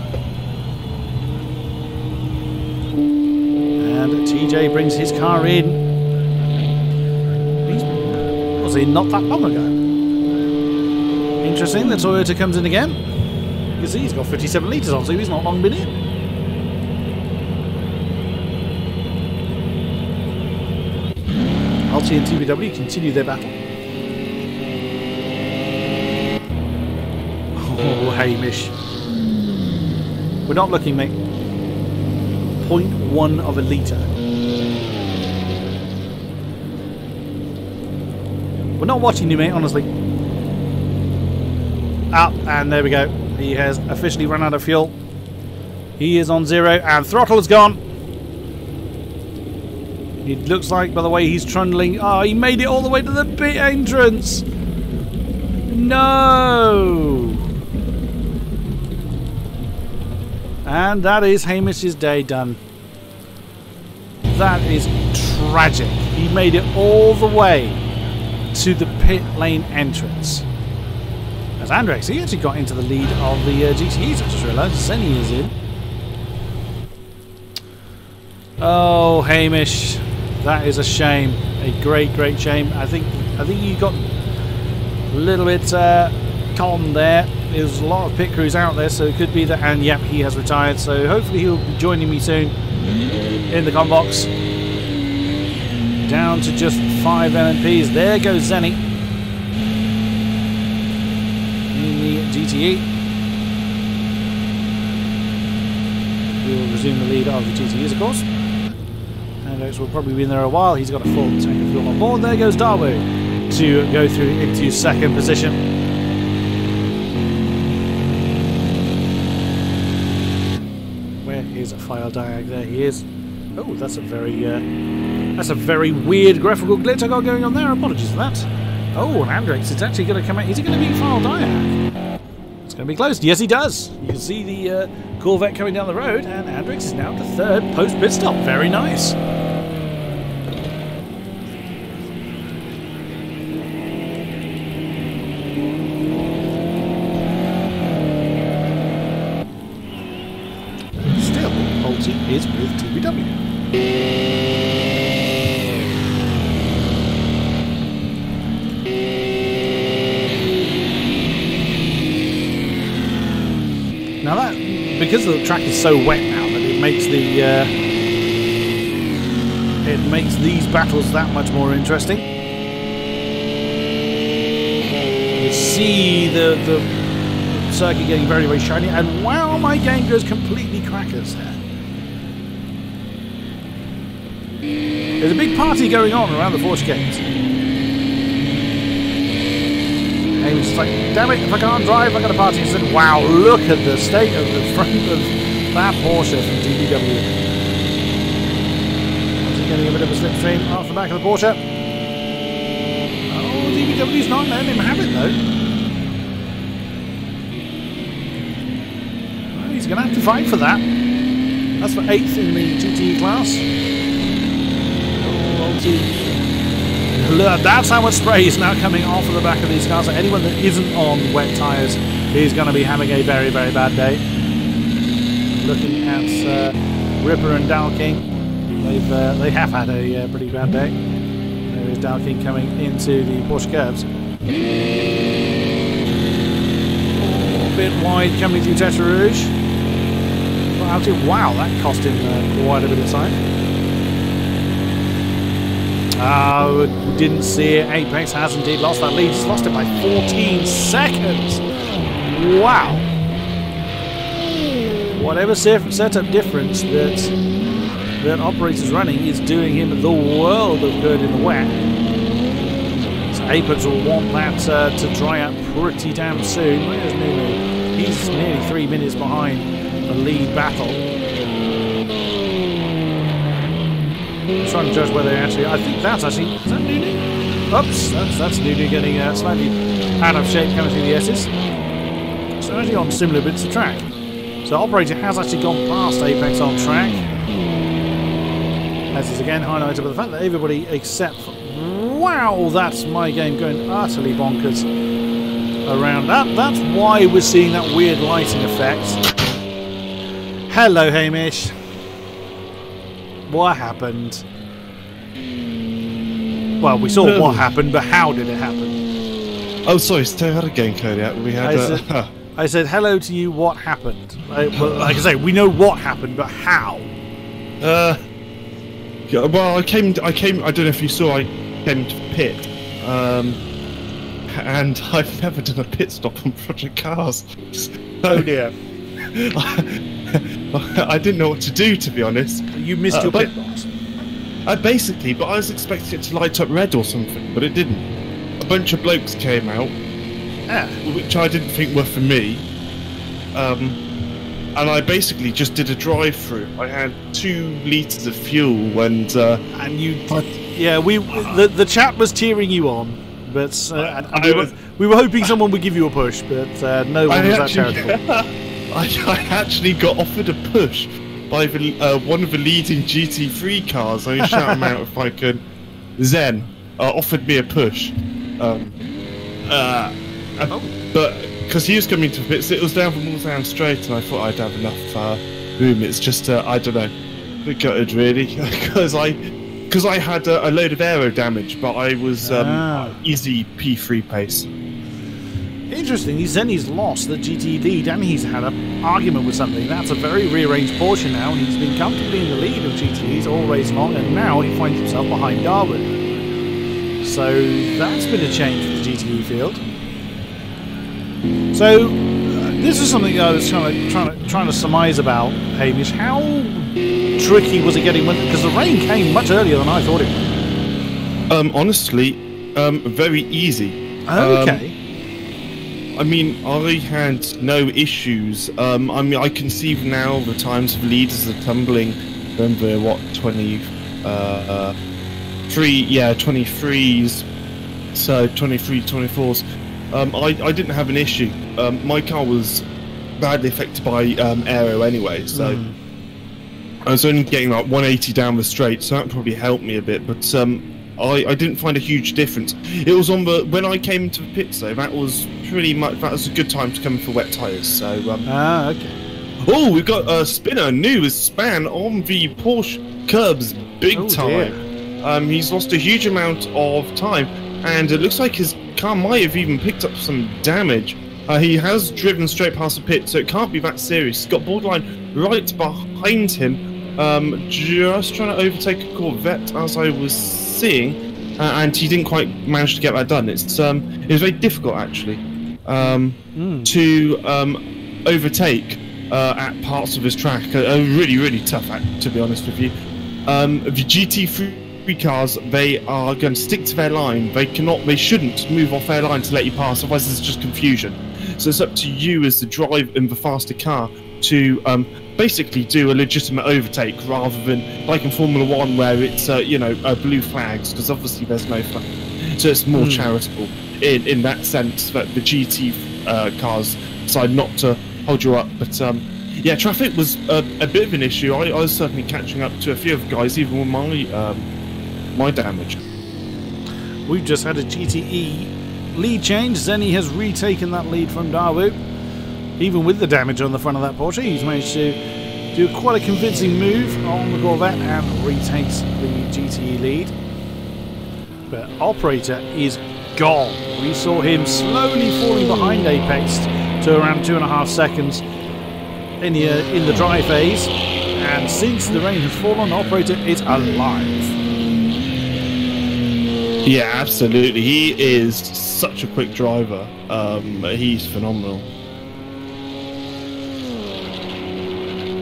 S2: And TJ brings his car in. Was he not that long ago? Interesting, the Toyota comes in again. You can see he's got 57 litres on, so he's not long been in. Ulti and TBW continue their battle. Oh, Hamish. We're not looking, mate. 0.1 of a litre. We're not watching you, mate, honestly. Up, and there we go. He has officially run out of fuel. He is on 0, and throttle is gone. It looks like, by the way he's trundling... Oh, he made it all the way to the pit entrance! No! And that is Hamish's day done. That is tragic. He made it all the way to the pit lane entrance. As Andrex, he actually got into the lead of the GTEs, I just realised. Zenny is in. Oh, Hamish. That is a shame. A great, great shame. I think you got a little bit conned there. There's a lot of pit crews out there, so it could be that. And yep, he has retired. So hopefully he'll be joining me soon in the com box. Down to just 5 LMPs. There goes Zenny in the GTE. We will resume the lead of the GTEs, of course. Alex will probably be in there a while. He's got a full tank of fuel on board. There goes Darwood to go through into second position. Where is a file diag? There he is. Oh, that's a very weird graphical glitch I got going on there. Apologies for that. Oh, and Andrex is actually going to come out. Is he going to be file diag? It's going to be close. Yes, he does. You can see the Corvette coming down the road, and Andrex is now to third post pit stop. Very nice. Still, Ulti is with TBW. Now because the track is so wet now that it makes these battles that much more interesting. You see the circuit getting very, very shiny, and wow, my game goes completely crackers there. There's a big party going on around the Forza games. And he was just like, damn it, if I can't drive, I got a party. He said, wow, look at the state of the front of that Porsche from DBW. Getting a bit of a slipstream off the back of the Porsche. Oh, DBW's not letting him have it though. Well, he's going to have to fight for that. That's for 8th in the GT class. Look, that's how much spray is now coming off of the back of these cars. So anyone that isn't on wet tyres is going to be having a very, very bad day. Looking at Ripper and Dow King. They have had a pretty bad day. There is Dow King coming into the Porsche curbs. A bit wide coming through Tetra Rouge. Wow, that cost him quite a bit of time. Oh, didn't see it. Apex has indeed lost that lead. He's lost it by 14 seconds. Wow. Whatever setup difference that operator's running is doing him the world of good in the wet. So Apex will want that to dry up pretty damn soon. Where's Nunu? He's nearly 3 minutes behind the lead battle. I'm trying to judge whether they actually... I think that's actually... Is that Nunu? Oops, that's Nunu getting slightly out of shape coming through the S's. So actually on similar bits of track. So operator has actually gone past Apex on track. As is again highlighted by the fact that everybody except for... Wow, that's my game going utterly bonkers around that. That's why we're seeing that weird lighting effect. Hello, Hamish. What happened? Well, we saw what happened, but how did it happen?
S3: Oh, sorry, say that again, Kodiak. We had.
S2: I said hello to you. What happened? Like I say, we know what happened, but how?
S3: Yeah, well, I came. I don't know if you saw. I came to pit, and I've never done a pit stop on Project Cars.
S2: Oh dear.
S3: I didn't know what to do, to be honest.
S2: You missed your pit box.
S3: Basically, but I was expecting it to light up red or something, but it didn't. A bunch of blokes came out, which I didn't think were for me. And I basically just did a drive-through. I had 2 litres of fuel, and
S2: you, yeah, the chat was cheering you on, but we were hoping someone would give you a push, but no one was that charitable.
S3: I actually got offered a push by one of the leading GT3 cars. I shout him out if I could. Zen offered me a push, but because he was coming to pits, it was down from all down straight, and I thought I'd have enough room. It's just I don't know, a bit gutted really, because I had a load of aero damage, but I was easy P3 pace.
S2: Interesting, Zenny's lost the GT lead and he's had an argument with something. That's a very rearranged Porsche now, and he's been comfortably in the lead of GTs all race long, and now he finds himself behind Darwin. So that's been a change for the GTE field. So this is something I was trying to surmise about, Hamish. How tricky was it getting, because the rain came much earlier than I thought it would?
S3: Honestly, very easy.
S2: Okay.
S3: I mean, I had no issues. I mean, I can see now the times of leaders are tumbling. Remember, what, 23s, so 23, 24s. I didn't have an issue. My car was badly affected by aero anyway, so I was only getting like 180 down the straight, so that probably helped me a bit, but I didn't find a huge difference. It was on when I came into the pits though, that was pretty much, that was a good time to come for wet tyres, so
S2: okay.
S3: Oh, we've got a spinner, new as Span on the Porsche curbs, big time. He's lost a huge amount of time, and it looks like his car might have even picked up some damage. He has driven straight past the pit, so it can't be that serious. He's got borderline right behind him, just trying to overtake a Corvette, as I was seeing, and he didn't quite manage to get that done. It was very difficult, actually, to overtake at parts of his track. Really, really tough, to be honest with you. The GT3 cars, they are going to stick to their line. They shouldn't move off their line to let you pass, otherwise there's just confusion. So it's up to you as the driver in the faster car to basically do a legitimate overtake, rather than like in Formula 1 where it's blue flags, because obviously there's no flag. So it's more charitable in that sense, that the GT cars decide not to hold you up. But yeah, traffic was a bit of an issue. I was certainly catching up to a few of the guys, even with my damage.
S2: We've just had a GTE lead change. Zenny has retaken that lead from Dawu. Even with the damage on the front of that Porsche, he's managed to do quite a convincing move on the Corvette and retakes the GTE lead. But Operator is gone. We saw him slowly falling behind Apex to around 2.5 seconds in the dry phase, and since the rain has fallen, Operator is alive.
S3: Yeah, absolutely. He is such a quick driver. He's phenomenal.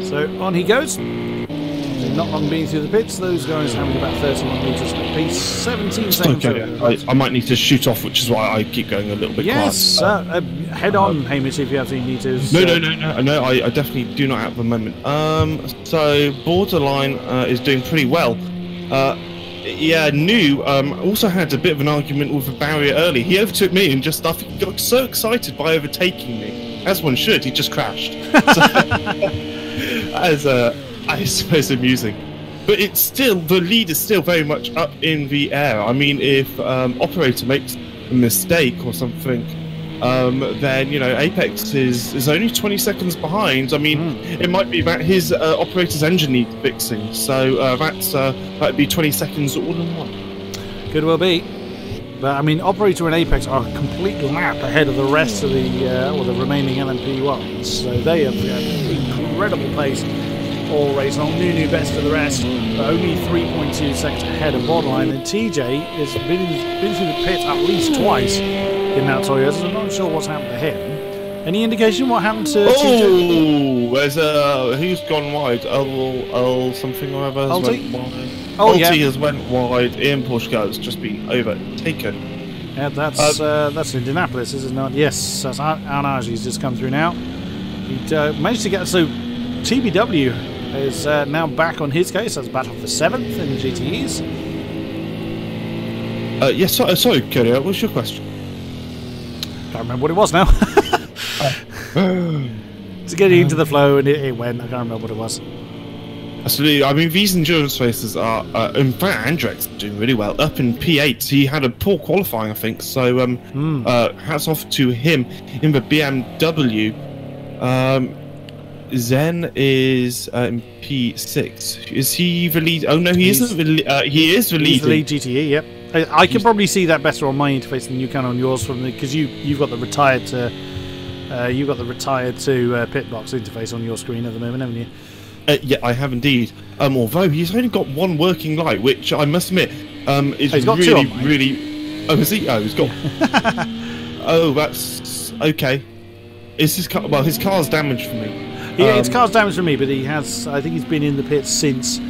S2: So on he goes. Not long being through the pits. Those guys having about 31 metres at pace, 17 seconds.
S3: Okay. I might need to shoot off, which is why I keep going a little bit
S2: yes, head on, Hamish, if you absolutely need to.
S3: No, I definitely do not at the moment. So Borderline is doing pretty well. Yeah, New also had a bit of an argument with a barrier early. He overtook me and just got so excited by overtaking me, as one should. He just crashed. I suppose amusing, but it's still, the lead is still very much up in the air. I mean, if Operator makes a mistake or something, then Apex is only 20 seconds behind. I mean, it might be that his Operator's engine needs fixing, so that'd be 20 seconds all in one.
S2: Could well be. But I mean, Operator and Apex are a complete lap ahead of the rest of the remaining LMP1s, so they have incredible pace all race long. New best of the rest, but only 3.2 seconds ahead of Borderline. And TJ has been through the pit at least twice in that Toyota, so I'm not sure what's happened to him. Any indication what happened to TJ?
S3: Oh, there's who's gone wide? Something or other has went wide.
S2: Ulti
S3: has went wide. Ian Porsche has just been overtaken.
S2: Yeah, that's Indianapolis, isn't it? Yes, that's Arnage. He's just come through now. He managed to get so. TBW is now back on his case. That's battle for 7th in the GTEs.
S3: Yes, sorry, Kodiak, what's your question?
S2: Can't remember what it was now. To get into the flow, and it went. I can't remember what it was.
S3: Absolutely. I mean, these endurance races are, in fact, Andrek's doing really well. Up in P8, he had a poor qualifying, I think. So, hats off to him in the BMW. Zen is in P6. Is he the lead? Oh no, he isn't. He is the lead.
S2: He's the lead GTE. Yep. I can probably see that better on my interface than you can on yours, because you've got the retired to pit box interface on your screen at the moment, haven't you?
S3: Yeah, I have indeed. Although he's only got one working light, which I must admit is
S2: he's got
S3: really. Oh, has he? Oh, he's got. Oh, that's okay. Is his car? Well, his car's damaged for me.
S2: Yeah, his car's damaged for me, but I think he's been in the pit since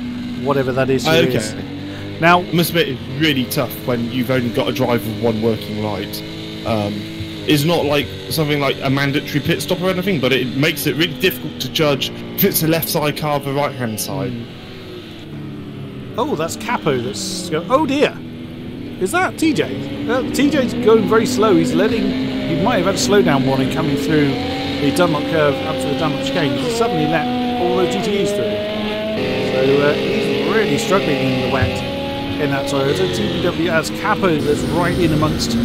S2: whatever that is.
S3: Okay.
S2: Now,
S3: I must admit, it's really tough when you've only got to drive with one working light. It's not like something like a mandatory pit stop or anything, but it makes it really difficult to judge if it's the left side car or the right hand side.
S2: Oh, that's Capo. Oh dear, is that TJ? TJ's going very slow. He might have had a slowdown warning coming through the Dunlop curve up to the Dunlop chicane. He's suddenly let all those GTEs through. So he's really struggling in the wet in that Toyota. TBW has Capo that's right in amongst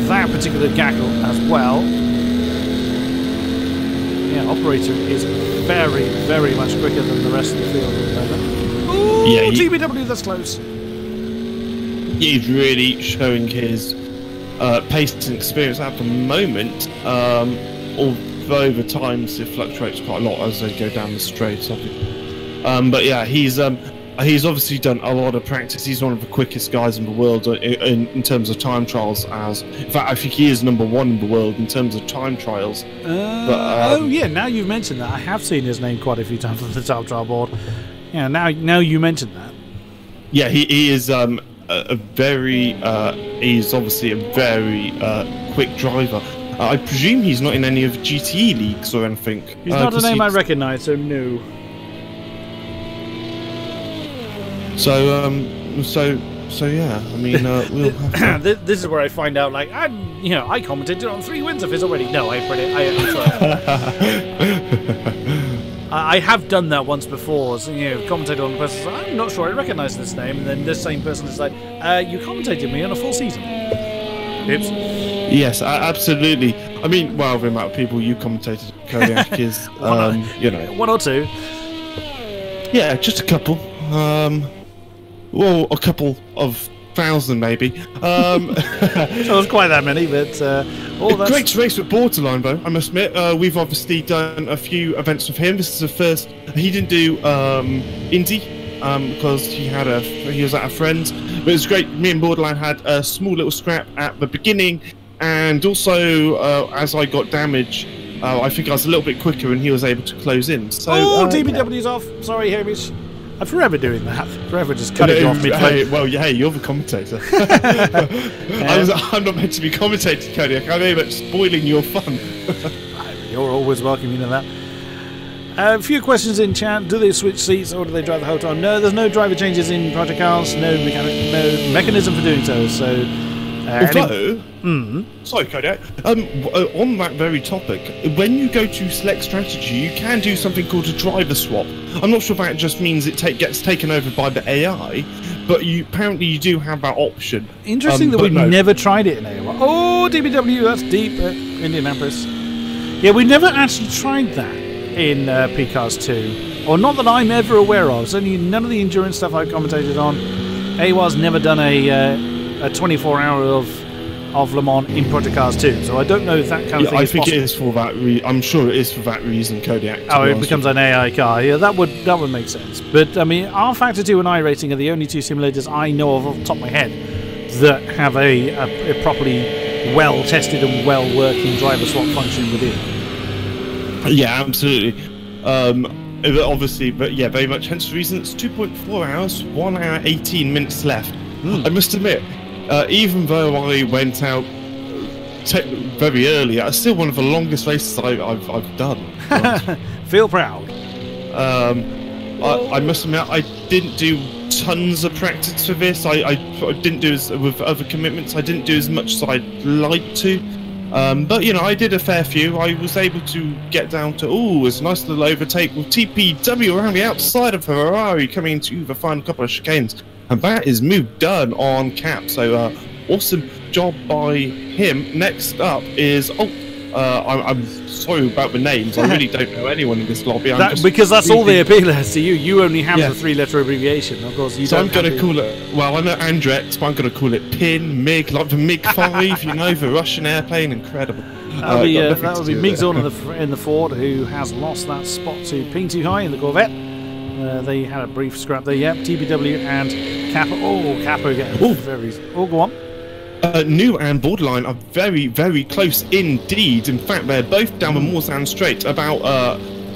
S2: that particular gaggle as well. Yeah, Operator is very, very much quicker than the rest of the field at the moment. Ooh, yeah, TBW, that's close.
S3: He's really showing his pace and experience at the moment. Although over times it fluctuates quite a lot as they go down the straight. But yeah, he's obviously done a lot of practice. He's one of the quickest guys in the world in terms of time trials. In fact, I think he is #1 in the world in terms of time trials.
S2: Oh yeah, now you've mentioned that, I have seen his name quite a few times on the time trial board. Yeah, now you mentioned that.
S3: Yeah, he is he's obviously a very quick driver. I presume he's not in any of the GTE leagues or anything.
S2: He's not a name I recognise, so no.
S3: So yeah, I mean, we'll have to...
S2: This is where I find out, like, I commentated on 3 wins of his already. No, I'm sorry. I have done that once before. So, commentated on the person. I'm not sure I recognise this name, and then this same person is like, "You commentated me on a full season." Oops.
S3: Yes, absolutely. I mean, well, the amount of people you commentated Kodiak is,
S2: one or two.
S3: Yeah, just a couple. Well, a couple of thousand, maybe. So
S2: it was quite that many, but
S3: great to race with Borderline, though. I must admit, we've obviously done a few events with him. This is the first. He didn't do Indy because he was at a friend's. But it was great. Me and Borderline had a small little scrap at the beginning, and also as I got damage, I think I was a little bit quicker, and he was able to close in. So
S2: DBW's off. Sorry, Hamish. I'm forever doing that. Forever just cutting you off mid-play.
S3: You're the commentator. I'm not meant to be commentating, Kodiak. I'm very much spoiling your fun.
S2: You're always welcome, you know that. A few questions in chat. Do they switch seats or do they drive the whole time? No, there's no driver changes in Project Cars. No mechanism for doing so. So,
S3: sorry, Kodiak. On that very topic, when you go to select strategy, you can do something called a driver swap. I'm not sure if that just means it gets taken over by the AI, but apparently you do have that option.
S2: Interesting that we've never tried it in AOR. Oh, DBW, that's deep at Indianapolis. Yeah, we never actually tried that in PCARS 2, or not that I'm ever aware of. Certainly none of the endurance stuff I've commentated on. AOR's never done a 24-hour of Le Mans in Project Cars 2, so I don't know if that kind of thing is possible. I think
S3: it is for that I'm sure it is for that reason, Kodiak.
S2: Oh, it becomes an AI car. Yeah, that would make sense. But, I mean, rFactor 2 and iRacing are the only 2 simulators I know of off the top of my head that have a properly well-tested and well-working driver swap function within.
S3: Yeah, absolutely. Obviously, but yeah, very much. Hence the reason it's 2.4 hours, 1 hour 18 minutes left. I must admit, even though I went out very early, it's still one of the longest races I've done.
S2: Feel proud.
S3: I must admit, I didn't do tons of practice for this. I didn't do with other commitments. I didn't do as much as I'd like to. But I did a fair few. I was able to get down to it's a nice little overtake with TPW around the outside of Ferrari coming into the final couple of chicanes, and that is move done on cap. So awesome job by him. Next up is I'm sorry about the names. I really don't know anyone in this lobby.
S2: Because that's all they appeal as to you. You only have the 3-letter abbreviation, of course.
S3: So I'm going to call it. Well, I know Andrex, but I'm going to call it PIN MiG, like the MiG-5. The Russian airplane, incredible.
S2: That would be MiG-Zorn in the Ford, who has lost that spot to Ping Too High in the Corvette. They had a brief scrap there. Yep, TPW and Capo. Capo again. Go on.
S3: New and Borderline are very, very close indeed. In fact, they're both down the Morzan Straight, about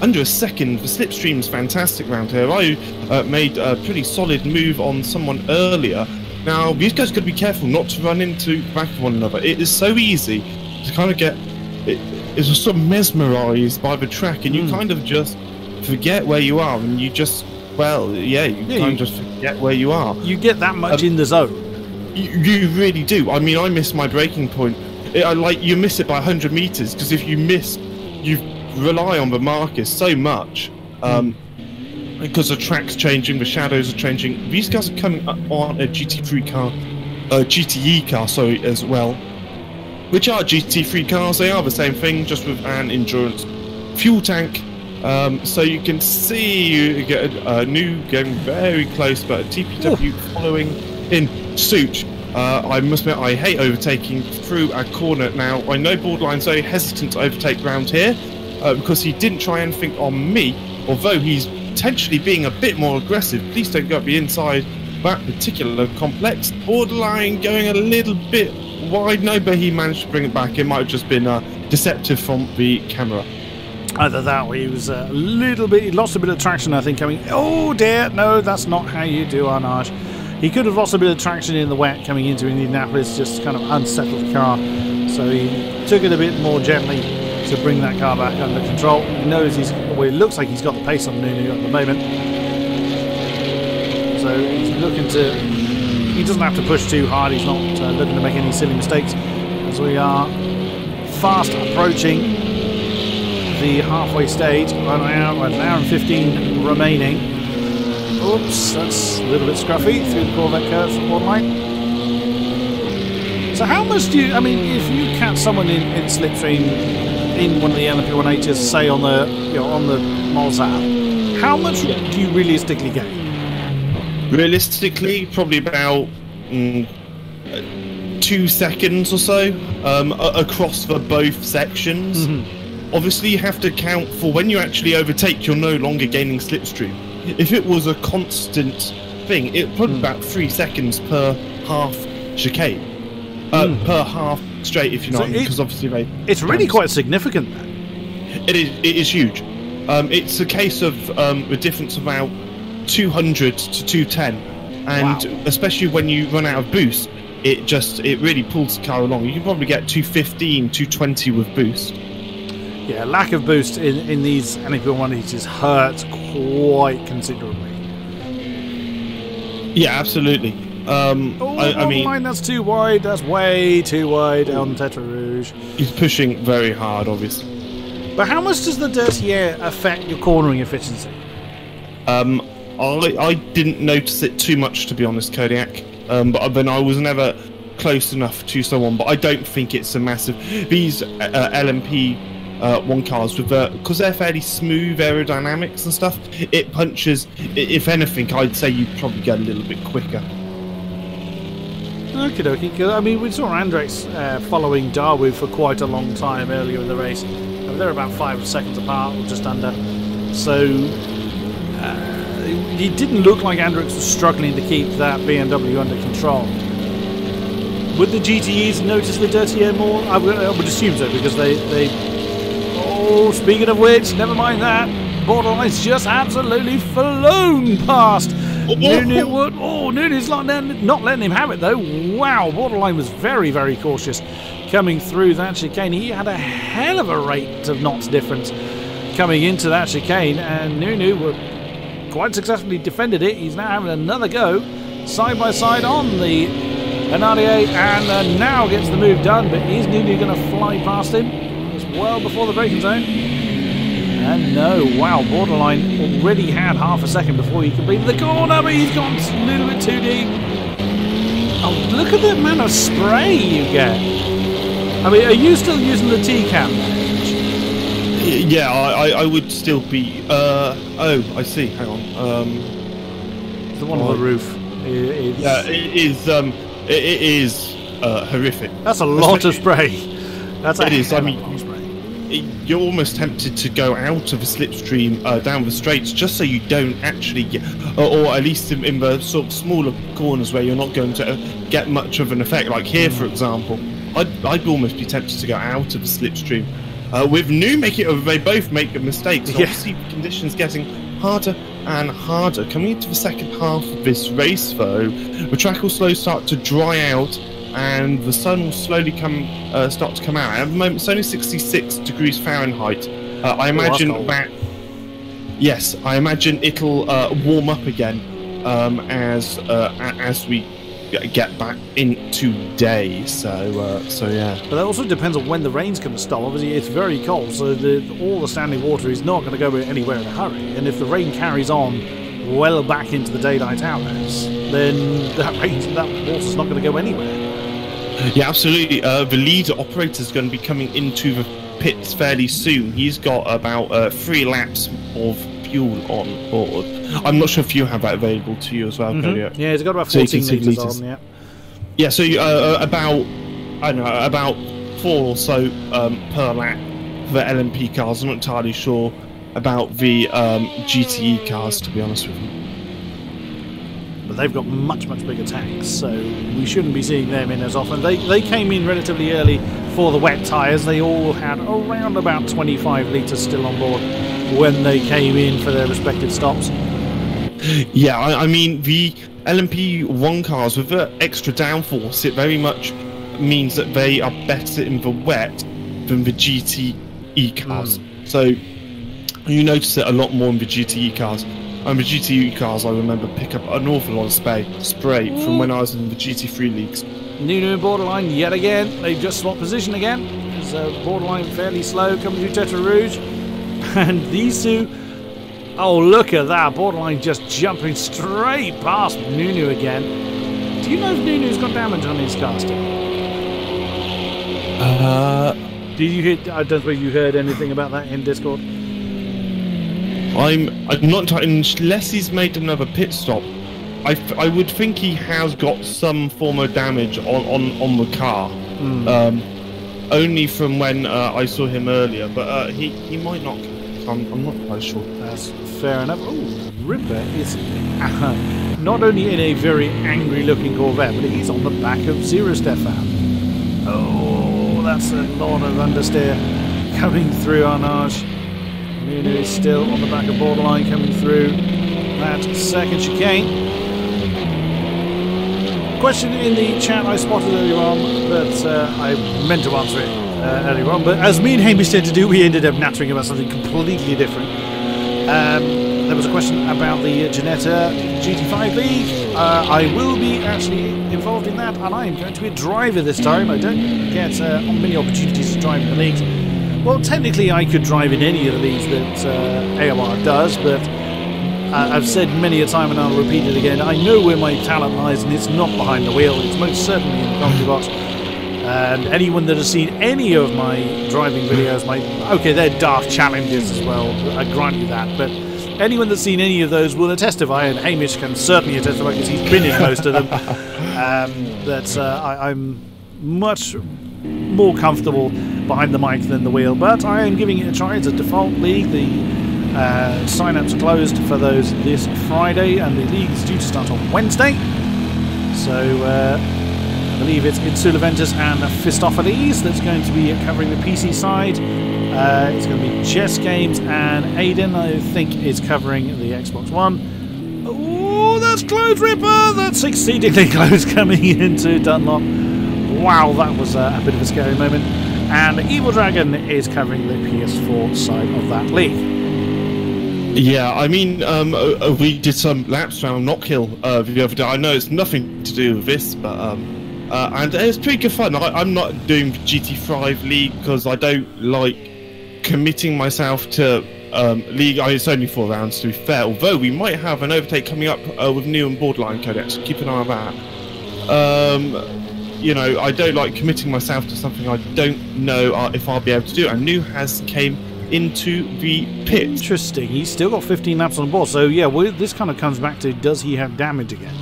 S3: under a second. The slipstream's fantastic around here. I made a pretty solid move on someone earlier. Now, these guys got to be careful not to run into the back of one another. It is so easy to kind of get... It's sort of mesmerised by the track, and you kind of just forget where you are, and you just... you just forget where you are.
S2: You get that much in the zone.
S3: You really do. I mean, I miss my braking point. You miss it by 100 meters, because if you miss, you rely on the markers so much because the track's changing, the shadows are changing. These guys are coming up on a GT3 car, GTE car, sorry, as well, which are GT3 cars. They are the same thing, just with an endurance fuel tank. So you can see you get a new getting very close, but a TPW following in suit. I must admit, I hate overtaking through a corner. Now, I know Borderline's very hesitant to overtake round here because he didn't try anything on me, although he's potentially being a bit more aggressive. Please don't go up the inside that particular complex. Borderline going a little bit wide. No, but he managed to bring it back. It might have just been deceptive from the camera.
S2: Either that or he was a little bit... He lost a bit of traction, I think, coming... Oh, dear. No, that's not how you do Arnage. He could have lost a bit of traction in the wet coming into Indianapolis, just kind of unsettled the car. So he took it a bit more gently to bring that car back under control. He knows he's... Well, it looks like he's got the pace on Nunu at the moment. So he's looking to... He doesn't have to push too hard. He's not looking to make any silly mistakes. As we are fast approaching the halfway stage, an hour and 15 remaining. Oops, that's a little bit scruffy through the Corvette curve from Borderline. So how much do you, I mean, if you catch someone in slipstream in one of the LMP1Hs, say on the on the Molzap, how much do you realistically gain?
S3: Realistically, probably about 2 seconds or so across the both sections. Obviously, you have to account for when you actually overtake, you're no longer gaining slipstream. If it was a constant thing, it would probably about 3 seconds per half chicane. Per half straight, if you know what I mean, because obviously
S2: it's really quite significant then.
S3: It is huge. It's a case of the difference of about 200 to 210, and especially when you run out of boost, it really pulls the car along. You can probably get 215, 220 with boost.
S2: Yeah, lack of boost in these LMP1Hs hurts quite considerably.
S3: Yeah, absolutely. I mean,
S2: that's too wide. That's way too wide on Tetra Rouge.
S3: He's pushing very hard, obviously.
S2: But how much does the dirty air affect your cornering efficiency?
S3: I didn't notice it too much, to be honest, Kodiak. But then I was never close enough to someone. But I don't think it's a massive. These LMP1 cars, with because they're fairly smooth aerodynamics and stuff, it punches. If anything, I'd say you'd probably get a little bit quicker.
S2: Okie dokie. I mean, we saw Andrex following Dawu for quite a long time earlier in the race. They're about 5 seconds apart, or just under. So it didn't look like Andrex was struggling to keep that BMW under control. Would the GTEs notice the dirty air more? I would assume so, because they oh, speaking of which, never mind that. Borderline's just absolutely flown past. Nunu's not letting him have it though. Wow, Borderline was very, very cautious coming through that chicane. He had a hell of a rate of knots difference coming into that chicane, and Nunu quite successfully defended it. He's now having another go side by side on the Anadier, and now gets the move done. But is Nunu going to fly past him? It's well before the braking zone. And no, wow, Borderline already had half a second before he completed the corner, but he's gone a little bit too deep. Oh, look at the amount of spray you get. I mean, are you still using the T-cam?
S3: Yeah, I would still be. Oh, I see. Hang on.
S2: The one on the roof.
S3: Yeah, it is horrific.
S2: That's a lot of spray. That's a lot of spray.
S3: You're almost tempted to go out of a slipstream down the straights just so you don't actually get, or at least in the sort of smaller corners where you're not going to get much of an effect. Like here, for example, I'd almost be tempted to go out of the slipstream. With Nu, they both make mistakes. Yeah. Obviously, conditions getting harder and harder. Coming into the second half of this race, though, the track will slowly start to dry out, and the sun will slowly start to come out. At the moment, it's only 66 degrees Fahrenheit. I imagine I imagine it'll warm up again as we get back into day. So yeah.
S2: But that also depends on when the rain's going to stop. Obviously, it's very cold, so all the standing water is not going to go anywhere in a hurry. And if the rain carries on well back into the daylight hours, then that water's not going to go anywhere.
S3: Yeah, absolutely. The lead operator is going to be coming into the pits fairly soon. He's got about 3 laps of fuel on board. I'm not sure if you have that available to you as well, Kodiak.
S2: Yeah, he's got about 14 litres on, yeah.
S3: Yeah, so about, I don't know, about 4 or so per lap for the LMP cars. I'm not entirely sure about the GTE cars, to be honest with you.
S2: But they've got much bigger tanks, so we shouldn't be seeing them in as often. They came in relatively early for the wet tyres. They all had around about 25 litres still on board when they came in for their respective stops.
S3: Yeah, I mean, the LMP1 cars with the extra downforce, it very much means that they are better in the wet than the GTE cars. So you notice it a lot more in the GTE cars. And the GTE cars, I remember, pick up an awful lot of spray from when I was in the GT3 leagues.
S2: Nunu and Borderline yet again. They've just swapped position again. There's Borderline fairly slow coming through Tetra Rouge. And these two, oh, look at that. Borderline just jumping straight past Nunu again. Do you know if Nunu's got damage on his car still? Did you hear? I don't suppose you heard anything about that in Discord.
S3: I'm not entirely, unless he's made another pit stop. I would think he has got some form of damage on the car. Only from when I saw him earlier, but he might not. I'm not quite sure.
S2: That's fair enough. Oh, Ripper is not only in a very angry-looking Corvette, but he's on the back of Zero Stefan. Oh, that's a lot of understeer coming through Arnage. Nunu is still on the back of Borderline coming through that second chicane. Question in the chat I spotted earlier on, but I meant to answer it earlier on, but as me and Hamish tend to do, we ended up nattering about something completely different. There was a question about the Ginetta GT5 League. I will be actually involved in that, and I am going to be a driver this time. I don't get many opportunities to drive in the leagues. Well, technically I could drive in any of the leagues that AOR does, but I've said many a time, and I'll repeat it again, I know where my talent lies, and it's not behind the wheel, it's most certainly in the commentary box. And anyone that has seen any of my driving videos, okay, they're dark challenges as well, I grant you that, but anyone that's seen any of those will testify, and Hamish can certainly testify because he's been in most of them, that I'm much more comfortable behind the mic than the wheel, but I am giving it a try. It's a default league. The sign-ups are closed for those this Friday, and the league is due to start on Wednesday. So I believe it's Insuliventus and Fistophiles that's going to be covering the PC side. It's going to be Chess Games, and Aiden, I think, is covering the Xbox One. Oh, that's close, Ripper! That's exceedingly close coming into Dunlop. Wow, that was a bit of a scary moment. And Evil Dragon is covering the PS4 side of that league.
S3: Yeah, I mean, we did some laps around Knockhill the other day. I know it's nothing to do with this, but and it's pretty good fun. I'm not doing GT5 League because I don't like committing myself to League. It's only 4 rounds, to be fair. Although we might have an overtake coming up with New and Borderline Codex. So keep an eye on that. You know, I don't like committing myself to something I don't know if I'll be able to do. And New has came into the pit.
S2: Interesting. He's still got 15 laps on board. So yeah, this kind of comes back to, does he have damage again?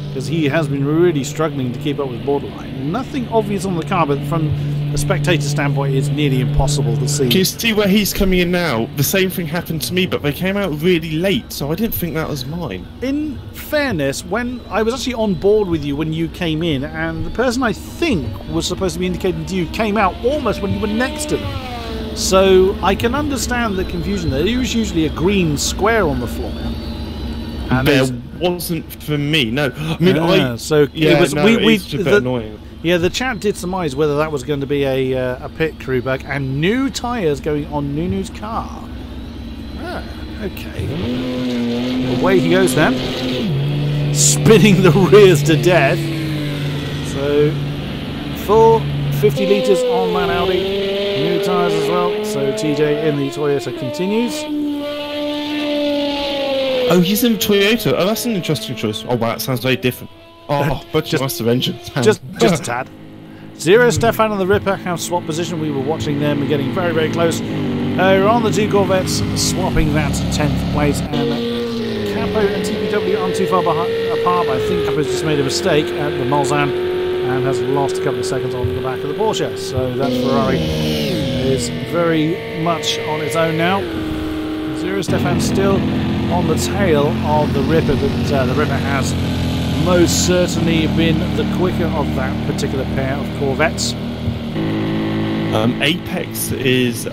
S2: Because he has been really struggling to keep up with Borderline. Nothing obvious on the car, but from a spectator standpoint, it's nearly impossible to see.
S3: Can you see where he's coming in now? The same thing happened to me, but they came out really late, so I didn't think that was mine.
S2: In fairness, when I was actually on board with you when you came in, and the person I think was supposed to be indicating to you came out almost when you were next to them. So I can understand the confusion there. There was usually a green square on the floor. And
S3: there wasn't for me, no. I mean,
S2: it was
S3: it's a bit annoying.
S2: Yeah, the chat did surmise whether that was going to be a pit crew bug, and new tyres going on Nunu's car. Ah, okay. Away he goes then, spinning the rears to death. So, full 50 litres on that Audi, new tyres as well. So TJ in the Toyota continues.
S3: Oh, he's in Toyota. Oh, that's an interesting choice. Oh, wow, that sounds very different. Oh, but just massive engine.
S2: Just a tad. Zero, Stefan and the Ripper have swapped position. We were watching them and getting very, very close. We're on the two Corvettes, swapping that 10th place. And Capo and TPW aren't too far apart. I think Capo's just made a mistake at the Mulsanne. and has lost a couple of seconds on the back of the Porsche. So that Ferrari is very much on its own now. Zero Stefan still on the tail of the Ripper, but the Ripper has most certainly been the quicker of that particular pair of Corvettes.
S3: Apex is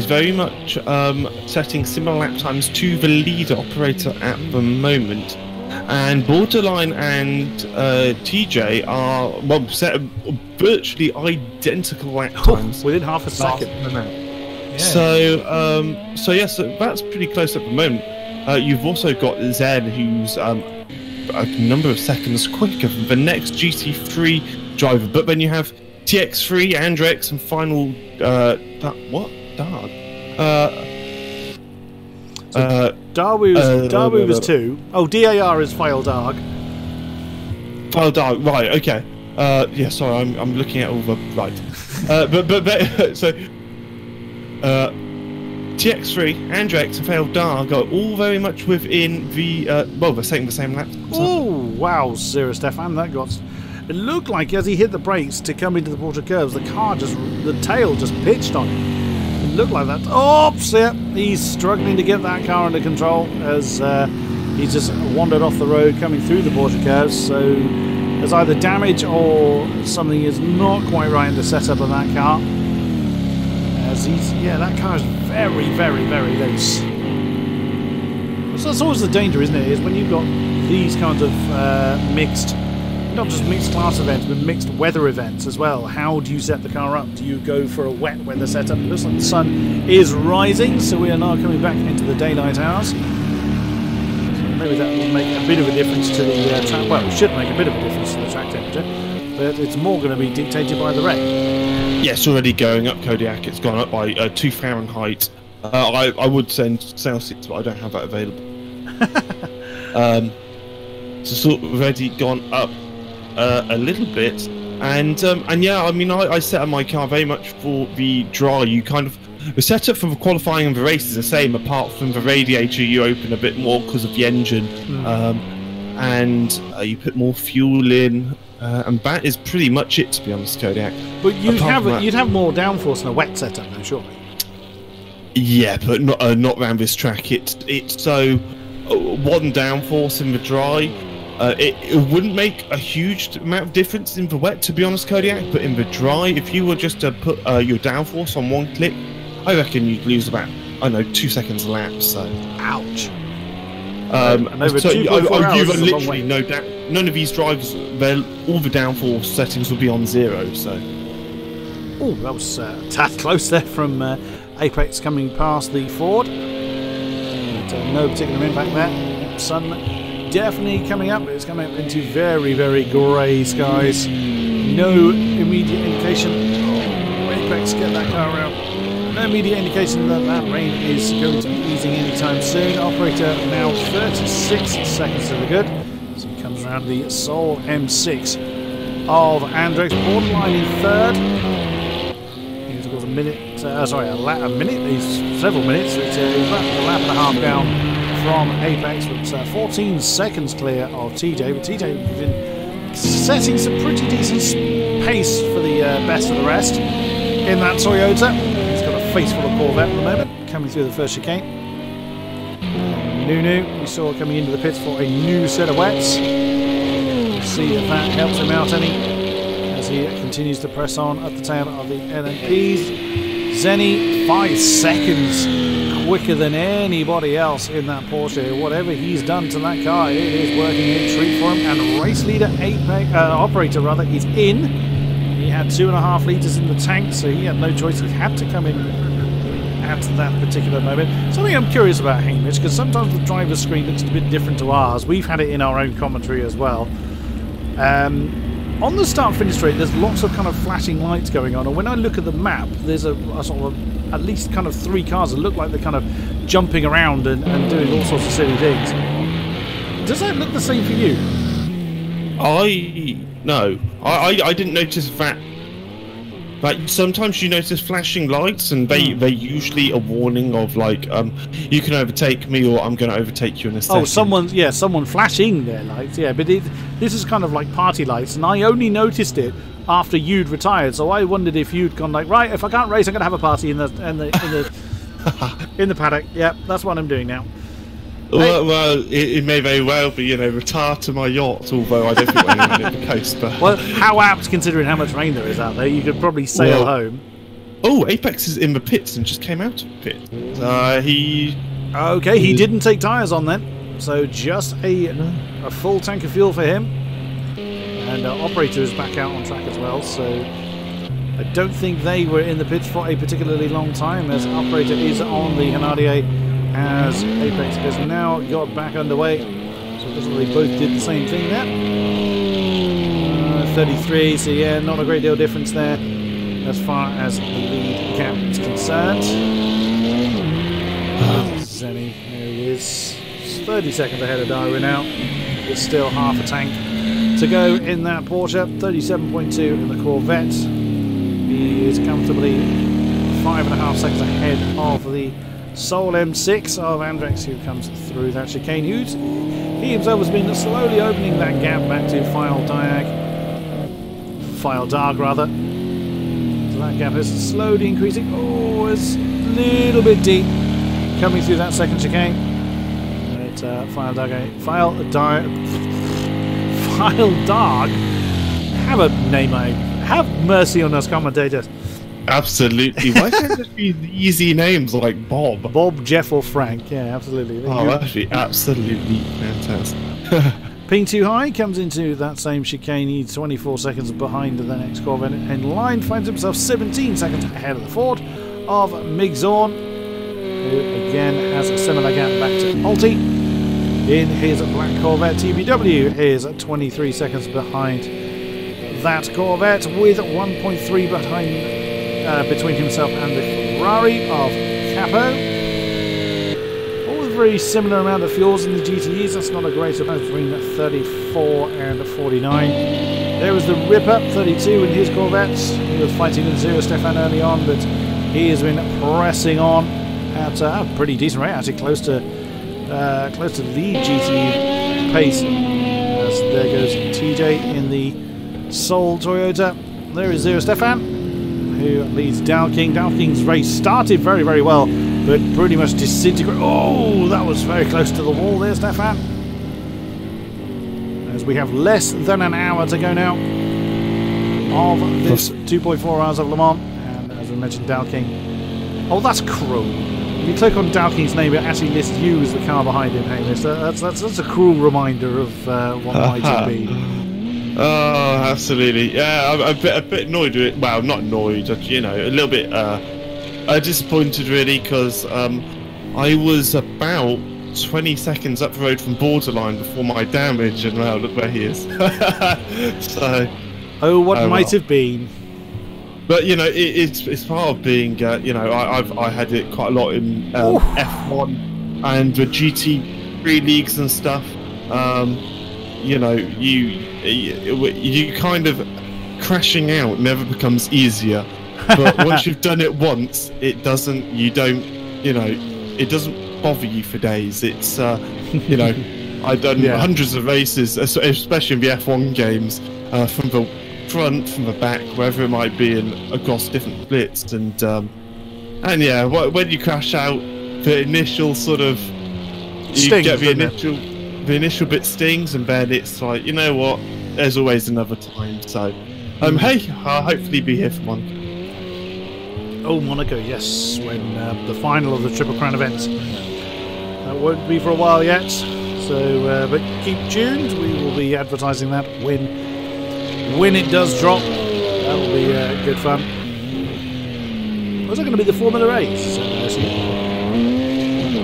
S3: very much setting similar lap times to the leader operator at the moment, and Borderline and TJ are set virtually identical lap times
S2: within half a second.
S3: Yeah. So yes, that's pretty close at the moment. You've also got Zen, who's a number of seconds quicker than the next GT3 driver, but then you have TX3, Andrex, and final
S2: Darwu was 2. Oh, DAR is File Dark.
S3: File Dark, right? Okay. Yeah, sorry, I'm looking at all the right. But so TX3, Andrex, and File Dark are all very much within the they're saying the same lap.
S2: Oh wow, Zero Stefan, that got. It looked like as he hit the brakes to come into the Porsche curves, the tail just pitched on him. It looked like that. Oops, yeah, he's struggling to get that car under control as he's just wandered off the road coming through the Porsche curves. So there's either damage or something is not quite right in the setup of that car. As that car is very, very, very loose. So that's always the danger, isn't it? Is when you've got these kinds of mixed. Not just mixed class events, but mixed weather events as well. How do you set the car up? Do you go for a wet weather setup? It looks like the sun is rising, so we are now coming back into the daylight hours. So maybe that will make a bit of a difference to the track. Well, it should make a bit of a difference to the track temperature, but it's more going to be dictated by the rain.
S3: Yeah, it's already going up, Kodiak. It's gone up by 2 Fahrenheit. I would send Celsius, but I don't have that available. So sort of already gone up a little bit, and yeah, I mean, I set up my car very much for the dry. You kind of the setup for the qualifying and the race is the same, apart from the radiator you open a bit more because of the engine, and you put more fuel in, and that is pretty much it, to be honest, Kodiak. But you'd
S2: have more downforce in a wet setup, though, surely.
S3: Yeah, but not around this track. It's so one downforce in the dry. It wouldn't make a huge amount of difference in the wet, to be honest, Kodiak, but in the dry, if you were just to put your downforce on one click, I reckon you'd lose about, 2 seconds a lap, so...
S2: Ouch.
S3: So you've literally none of these drivers, all the downforce settings will be on 0, so...
S2: Oh, that was a tad close there from Apex coming past the Ford. But, no particular impact there. Sun definitely coming up, but it's coming up into very, very grey skies. No immediate indication. Apex, get that car around. No immediate indication that that rain is going to be easing anytime soon. Operator now 36 seconds to the good. So he comes around the Sol M6 of Andrex. Borderline in third. He's got a minute, a minute, he's several minutes. It's about a lap and a half down from Apex, but 14 seconds clear of TJ. But TJ has been setting some pretty decent pace for the best of the rest in that Toyota. He's got a face full of Corvette at the moment, coming through the first chicane. Nunu, we saw coming into the pits for a new set of wets. We'll see if that helps him out any as he continues to press on at the tail of the LMPs. Zenny, 5 seconds quicker than anybody else in that Porsche. Whatever he's done to that car, it is working a treat for him. And race leader operator is in. He had 2.5 litres in the tank, so he had no choice. He had to come in at that particular moment. Something I'm curious about, Hamish, because sometimes the driver's screen looks a bit different to ours. We've had it in our own commentary as well. On the start-finish straight, there's lots of kind of flashing lights going on, and when I look at the map, there's a sort of at least kind of 3 cars that look like they're kind of jumping around and doing all sorts of silly things. Does that look the same for you?
S3: No, I didn't notice that like sometimes you notice flashing lights, and they're usually a warning of like you can overtake me, or I'm going to overtake you in a second.
S2: Oh, someone flashing their lights. Yeah, but this is kind of like party lights, and I only noticed it after you'd retired. So I wondered if you'd gone like, right, if I can't race, I'm going to have a party in the in the paddock. Yeah, that's what I'm doing now.
S3: Well, it may very well be, you know, retire to my yacht, although I don't think we're even at the coast. But
S2: well, how apt considering how much rain there is out there. You could probably sail home.
S3: Oh, Apex is in the pits and just came out of the pit.
S2: Okay, he didn't take tyres on then, so just a full tank of fuel for him. And operator is back out on track as well, so I don't think they were in the pits for a particularly long time, as operator is on the Hanadier, as Apex has now got back underway. So it looks like they both did the same thing there. 33, so yeah, not a great deal of difference there as far as the lead gap is concerned. Zenny, there he is. 30 seconds ahead of Darwin now. There's still half a tank to go in that Porsche. 37.2 in the Corvette. He is comfortably 5.5 seconds ahead of the Soul M6 of Andrex, who comes through that chicane. He himself has been slowly opening that gap back to File Darg rather. So that gap is slowly increasing. Oh, it's a little bit deep coming through that second chicane. But File Darg, have a name, have mercy on us commentators.
S3: Absolutely. Why can't it just be easy names like Bob?
S2: Bob, Jeff, or Frank? Yeah, absolutely.
S3: Oh, actually, absolutely fantastic.
S2: Ping too high comes into that same chicane. He's 24 seconds behind the next Corvette in line. Finds himself 17 seconds ahead of the Ford of Mig Zorn, who again has a similar gap back to Alti. In his black Corvette, TBW is 23 seconds behind that Corvette, with 1.3 behind. Between himself and the Ferrari of Capo. All with very similar amount of fuels in the GTEs. That's not a great amount between 34 and 49. There was the Ripper, 32 in his Corvette. He was fighting with Zero Stefan early on, but he has been pressing on at a pretty decent rate, actually close to lead GTE pace. As there goes TJ in the Soul Toyota. There is Zero Stefan, who leads Dow King. Dow King's race started very, very well, but pretty much disintegrated. Oh, that was very close to the wall there, Stefan. As we have less than an hour to go now of this 2.4 hours of Le Mans, and as we mentioned, Dow King. Oh, that's cruel. If you click on Dow King's name, it actually lists you as the car behind him, Hamish. That's a cruel reminder of what might have been.
S3: Oh, absolutely. Yeah, I'm a bit annoyed with it. Well, not annoyed, you know, a little bit disappointed really, because I was about 20 seconds up the road from borderline before my damage, and well, look where he is. So,
S2: what might have been.
S3: But you know, it's part of being. You know, I had it quite a lot in F1 and the GT3 leagues and stuff. You know, you kind of crashing out never becomes easier, but once you've done it once, it doesn't bother you for days. It's you know, I've done hundreds of races, especially in the F1 games, from the front, from the back, wherever it might be, and across different splits, and yeah, when you crash out, the initial sort of get the initial bit stings, and then it's like, you know what, there's always another time. So hey, I'll hopefully be here for Monaco.
S2: Oh, Monaco, yes, when the final of the Triple Crown events. That won't be for a while yet, so but keep tuned. We will be advertising that when it does drop. That will be good fun. Was that going to be the Formula A's?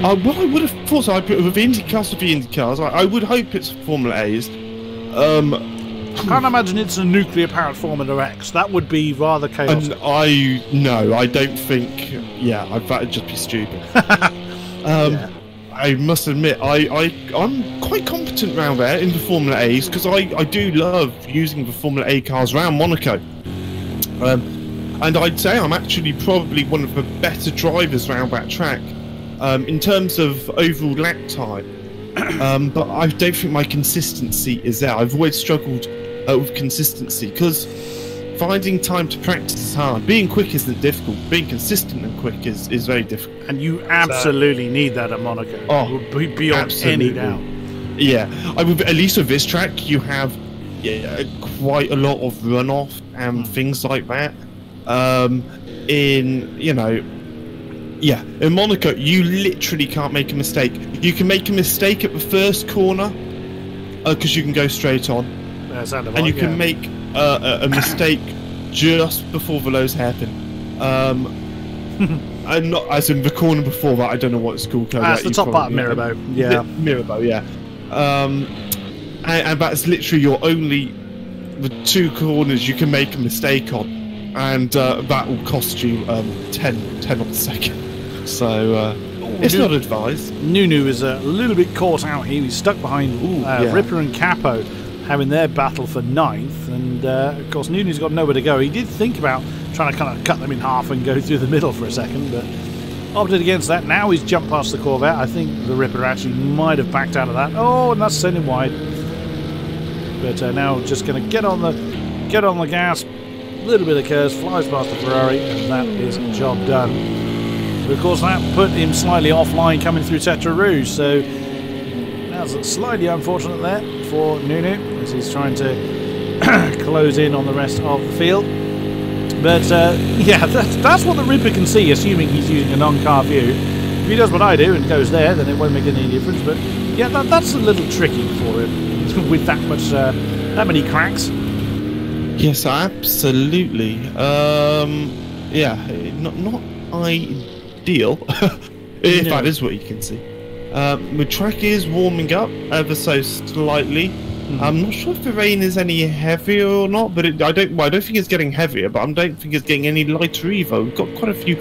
S3: Well, I would have thought so. With the IndyCars, I would hope it's Formula A's.
S2: I can't imagine it's a nuclear-powered Formula X. That would be rather chaotic.
S3: I don't think. Yeah, that'd just be stupid. I must admit, I'm quite competent around there in the Formula A's, because I do love using the Formula A cars around Monaco. and I'd say I'm actually probably one of the better drivers around that track in terms of overall lap time. But I don't think my consistency is there. I've always struggled with consistency because finding time to practice is hard. Being quick isn't difficult. Being consistent and quick is very difficult.
S2: And you absolutely need that at Monaco.
S3: Oh,
S2: beyond
S3: absolutely.
S2: any doubt.
S3: Yeah, at least with this track, you have quite a lot of runoff and things like that. In Monaco, you literally can't make a mistake. You can make a mistake at the first corner because you can go straight on, and you can make a mistake just before the lows happen. And not as in the corner before that. I don't know what it's called.
S2: That's the top part of Mirabeau. Yeah,
S3: Mirabeau. Yeah. And that's literally the 2 corners you can make a mistake on, and that will cost you 10 of a second. So it's not advised.
S2: Nunu is a little bit caught out here. He's stuck behind Ripper and Capo, having their battle for 9th, and of course Nunu's got nowhere to go. He did think about trying to kind of cut them in half and go through the middle for a second, but opted against that. Now he's jumped past the Corvette. I think the Ripper actually might have backed out of that. Oh, and that's sent him wide. But now just going to get on the gas. A little bit of curves, flies past the Ferrari, and that is job done. But of course that put him slightly offline coming through Tetra Rouge. So that's slightly unfortunate there for Nunu as he's trying to close in on the rest of the field. But yeah, that's what the Ripper can see, assuming he's using a non-car view. If he does what I do and goes there, then it won't make any difference. But yeah, that's a little tricky for him with that many cracks.
S3: Yes, absolutely. Yeah, not ideal, if that is what you can see. The track is warming up ever so slightly. I'm not sure if the rain is any heavier or not, but I don't think it's getting heavier, but I don't think it's getting any lighter either. We've got quite a few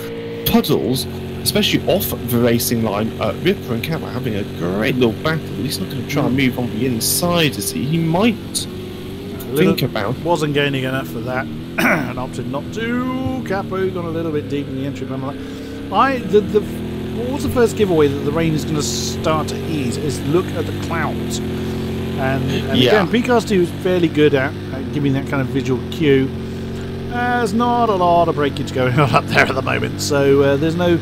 S3: puddles, especially off the racing line. Ripper and Cat are having a great little battle. He's not going to try and move on the inside, is he? He might think about.
S2: Wasn't gaining enough for that and opted not to. Capo got a little bit deep in the entry panel. What was the first giveaway that the rain is going to start to ease is look at the clouds. And again, Picast2 is fairly good at giving that kind of visual cue. There's not a lot of breakage going on up there at the moment, so there's no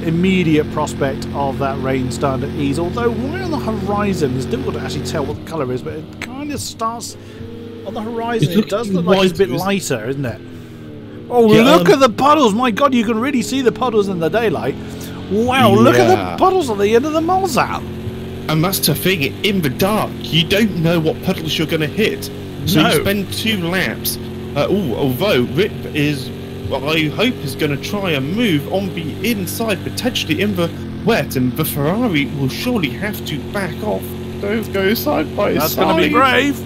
S2: immediate prospect of that rain starting to ease. Although right on the horizon, it's difficult to actually tell what the colour is, but it kind of starts on the horizon. It does look like it's a bit lighter, isn't it? Oh, yeah, look at the puddles! My God, you can really see the puddles in the daylight. Wow, look at the puddles at the end of the Mulsanne.
S3: And that's the thing, in the dark, you don't know what puddles you're going to hit. So you spend 2 laps. Although Rip is, I hope, is going to try and move on the inside, potentially in the wet, and the Ferrari will surely have to back off. Don't go side by side.
S2: That's going to be brave.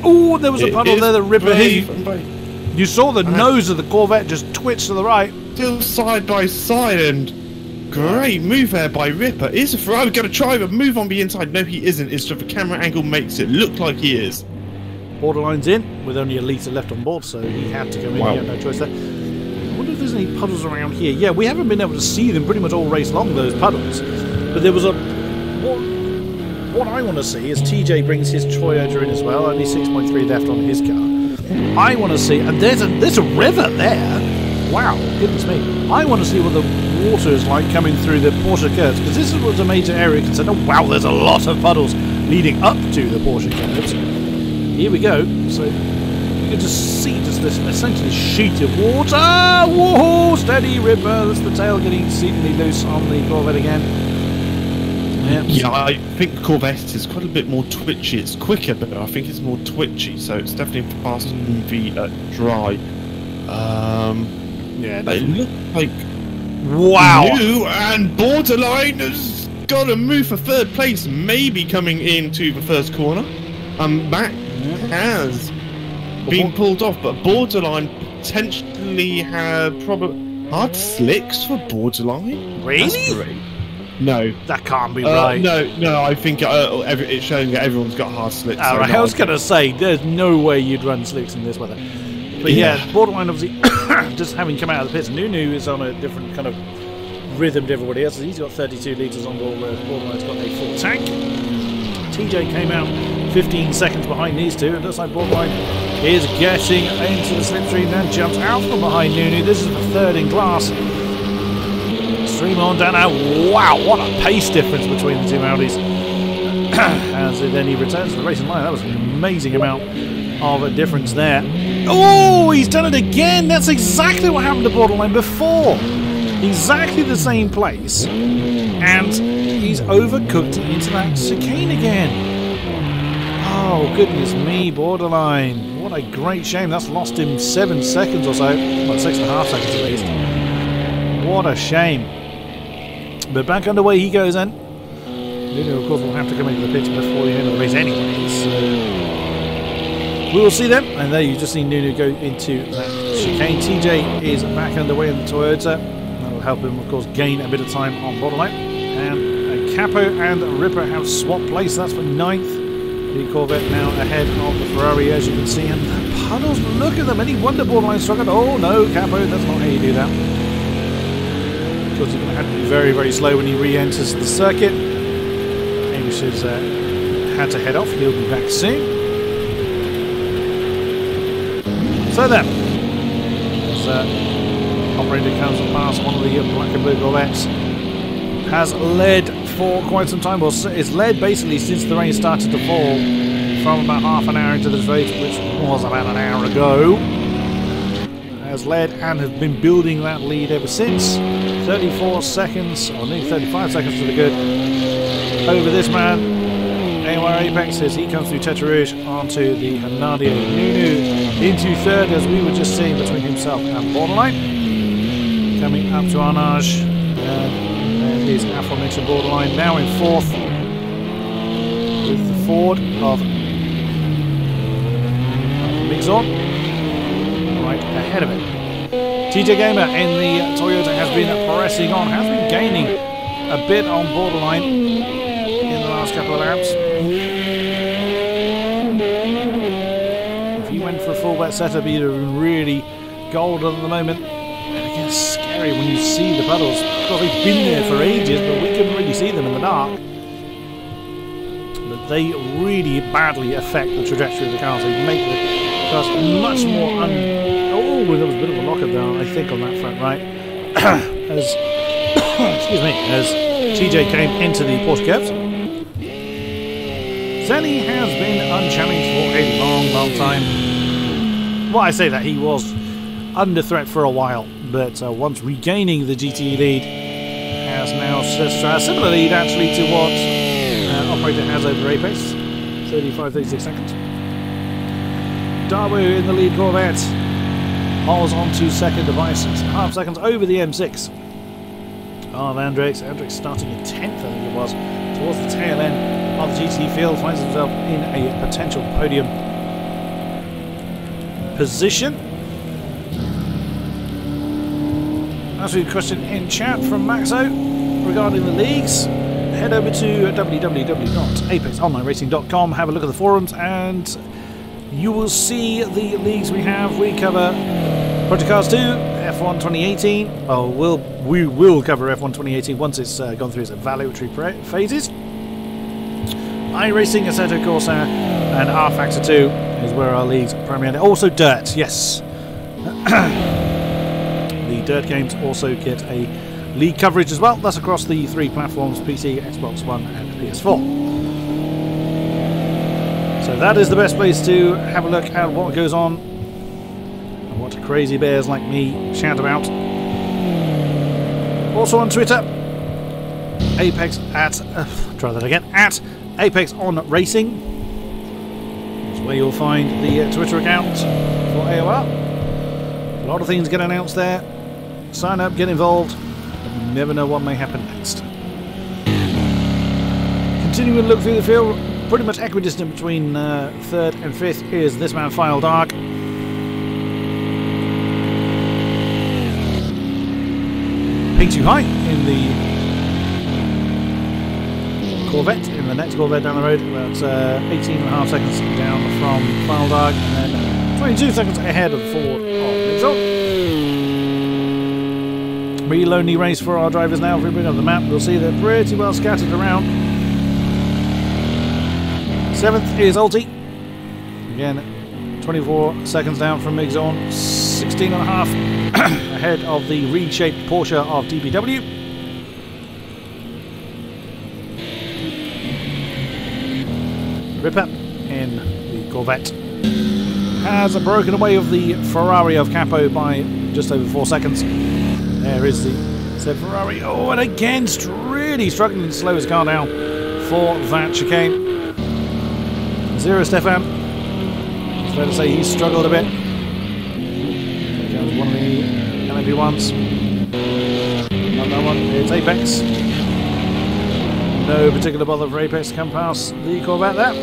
S2: Oh, there was a puddle there that Ripper hit. You saw the nose of the Corvette just twitch to the right.
S3: Still side by side, and great move there by Ripper. Is the Ferrari going to try and move on the inside? No, he isn't. It's just the camera angle makes it look like he is.
S2: Borderline's in with only a litre left on board, so he had to go in. He had no choice there. I wonder if there's any puddles around here. Yeah, we haven't been able to see them pretty much all race long, those puddles. But there was a... What I want to see is TJ brings his Toyota in as well, only 6.3 left on his car. I want to see... And there's a river there. Wow, goodness me. I want to see what the water is like coming through the Porsche curves, because this was a major area concern. Oh wow, there's a lot of puddles leading up to the Porsche curves. Here we go. So you can just see just this essentially sheet of water. Whoa, steady Ripper. That's the tail getting seemingly loose on the Corvette again. Yep.
S3: Yeah, I think the Corvette is quite a bit more twitchy. It's quicker, but I think it's more twitchy, so it's definitely faster than the dry.
S2: Yeah,
S3: they look like
S2: new,
S3: and Borderline has got to move for 3rd place, maybe coming into the first corner. That has been pulled off, but Borderline potentially have probably hard slicks for Borderline.
S2: Really?
S3: That's great. No,
S2: that can't be right.
S3: No, I think it's showing that everyone's got hard slicks.
S2: All right, I was going to say, there's no way you'd run slicks in this weather. But yeah, Borderline obviously just having come out of the pits. Nunu is on a different kind of rhythm to everybody else. He's got 32 litres on board, whereas Borderline's got a full tank. TJ came out 15 seconds behind these two. It looks like Borderline is getting into the slipstream, then jumps out from behind Nunu. This is the third in class. Stream on down now. Wow, what a pace difference between the two Audis. As then he returns to the racing line. That was an amazing amount of a difference there. Oh, he's done it again. That's exactly what happened to Borderline before. Exactly the same place. And he's overcooked into that chicane again. Oh, goodness me, Borderline. What a great shame. That's lost him 7 seconds or so. Well, 6.5 seconds at least. What a shame. But back underway he goes then. Nunu, of course, will have to come into the pit before the end of the race anyway. So we will see them. And there you just see Nunu go into that chicane. TJ is back underway in the Toyota. That will help him, of course, gain a bit of time on Borderline. And Capo and Ripper have swapped place. That's for 9th. The Corvette now ahead of the Ferrari, as you can see. And the puddles, look at them. Any wonder Borderline struggled? Oh no, Capo, that's not how you do that. Of course, you're going to have to be very, very slow when he re-enters the circuit. Hamish has had to head off. He'll be back soon. So then, as operator comes past one of the black and blue Corvettes, has led for quite some time. Well, it's led basically since the rain started to fall, from about half an hour into this race, which was about an hour ago. Has led and has been building that lead ever since. 34 seconds, or nearly 35 seconds to the good, over this man. AOR Apex as he comes through Tetra Rouge onto the Nadia. Nunu into third, as we were just seeing between himself and Borderline. Coming up to Arnage. There is aforementioned Borderline now in fourth, with the Ford of Mixon right ahead of it. TJ Gamer in the Toyota has been pressing on, has been gaining a bit on Borderline in the last couple of laps. If he went for a full wet setup, he'd have been really golden at the moment. And it gets scary when you see the puddles. Of course, they've been there for ages, but we couldn't really see them in the dark. But they really badly affect the trajectory of the cars. They make the cars much more oh, there was a bit of a lock-up there, I think, on that front right. As excuse me, as TJ came into the Porsche curves. Zenny has been unchallenged for a long, long time. Well, I say that he was under threat for a while, but once regaining the GTE lead, has now a similar lead actually to what Operator has over Apex, 35-36 seconds. Darbu in the lead Corvette. Miles on to second by 6.5 seconds over the M6 of Andrix. Andrix starting in 10th, I think it was, towards the tail end of the GT field, finds himself in a potential podium position. Answering a question in chat from Maxo regarding the leagues. Head over to www.apexonlineracing.com, have a look at the forums, and you will see the leagues we have. We cover Project Cars 2, F1 2018. Oh, we will cover F1 2018 once it's gone through its evaluatory phases. iRacing, Assetto Corsa, and rFactor 2 is where our leagues primarily. Also Dirt, yes. The Dirt games also get a league coverage as well. That's across the 3 platforms: PC, Xbox One, and PS4. So that is the best place to have a look at what goes on and what crazy bears like me shout about. Also on Twitter, Apex at Apex on Racing. That's where you'll find the Twitter account for AOR. A lot of things get announced there. Sign up, get involved. You never know what may happen next. Continuing to look through the field. Pretty much equidistant between 3rd and 5th is this man, File Dark. Ping Too High in the Corvette, in the next Corvette down the road, about 18.5 seconds down from File Dark, and then 22 seconds ahead of Ford of Mixon. Really lonely race for our drivers now. If we bring up the map, we'll see they're pretty well scattered around. 7th is Ulti. Again, 24 seconds down from Mixon. 16.5 ahead of the reshaped Porsche of DPW. Ripper in the Corvette has broken away of the Ferrari of Capo by just over 4 seconds. There is the said Ferrari. Oh, and again, really struggling to slow his car down for that chicane. Zero Stefan. It's fair to say he's struggled a bit. Here comes one of the LMP1s. Not that one. It's Apex. No particular bother for Apex to come past the Corvette there.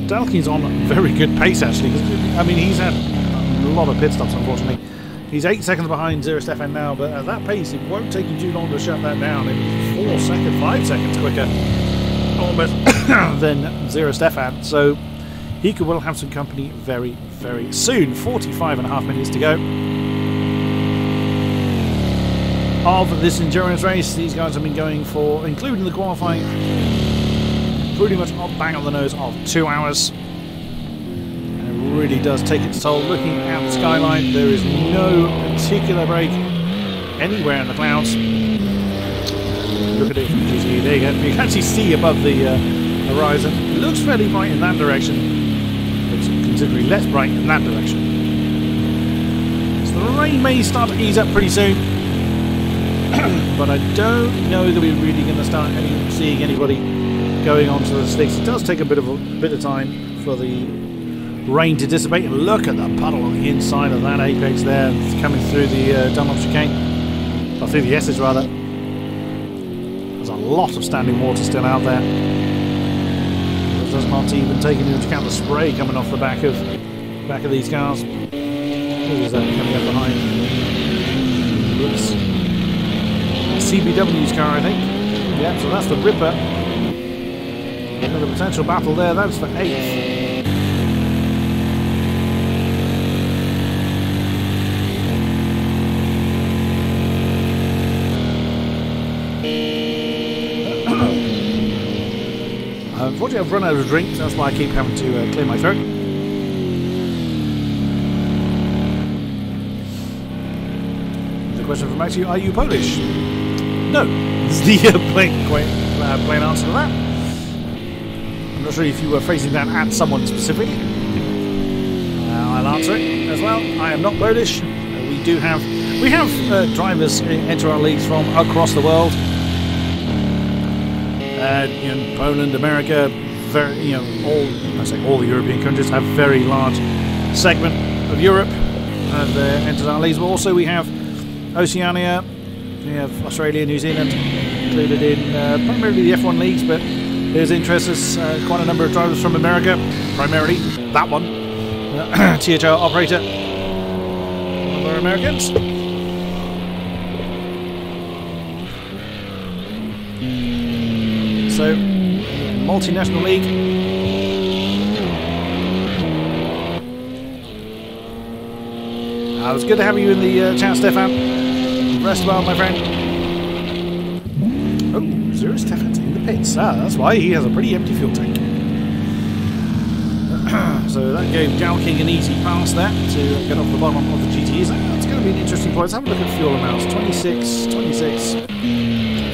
S2: Dalkin's on very good pace actually. I mean, he's had a lot of pit stops unfortunately. He's 8 seconds behind Zero Stefan now, but at that pace it won't take him too long to shut that down. It's 5 seconds quicker almost than Zero Stefan, so he could well have some company very, very soon. 45.5 minutes to go of this endurance race. These guys have been going for, including the qualifying, pretty much bang on the nose of 2 hours. And it really does take its toll. Looking at the skyline, there is no particular break anywhere in the clouds. Look at it from GT. There you go. You can actually see above the horizon. It looks fairly bright in that direction. Looks considerably less bright in that direction. So the rain may start to ease up pretty soon. But I don't know that we're really going to start seeing anybody going onto the sticks. It does take a bit of time for the rain to dissipate. And look at the puddle on the inside of that Apex there. It's coming through the Dunlop chicane. Or through the S's rather. There's a lot of standing water still out there. It does not even take into account the spray coming off the back of these cars. Who is that coming up behind? Whoops. CBW's car, I think. Yeah, so that's the Ripper. Another potential battle there. That's for 8th. Unfortunately, I've run out of drinks. That's why I keep having to clear my throat. The question from Matthew: are you Polish? No. Is the plain answer to that. I'm not sure if you were phrasing that at someone specifically. I'll answer it as well. I am not Polish. We have drivers enter our leagues from across the world. Poland, America, all the European countries have very large segment of Europe and enters our leagues. But also we have Oceania, we have Australia, New Zealand included in primarily the F1 leagues, but there's interest as quite a number of drivers from America, primarily that one, THR operator, other Americans. So, multinational league. It was good to have you in the chat, Stefan. Rest well, my friend. Oh, Zero Stefan's in the pits. That's why he has a pretty empty fuel tank. So that gave King an easy pass there to get off the bottom of the GTs. It's going to be an interesting point. Let's have a look at fuel amounts. 26, 26,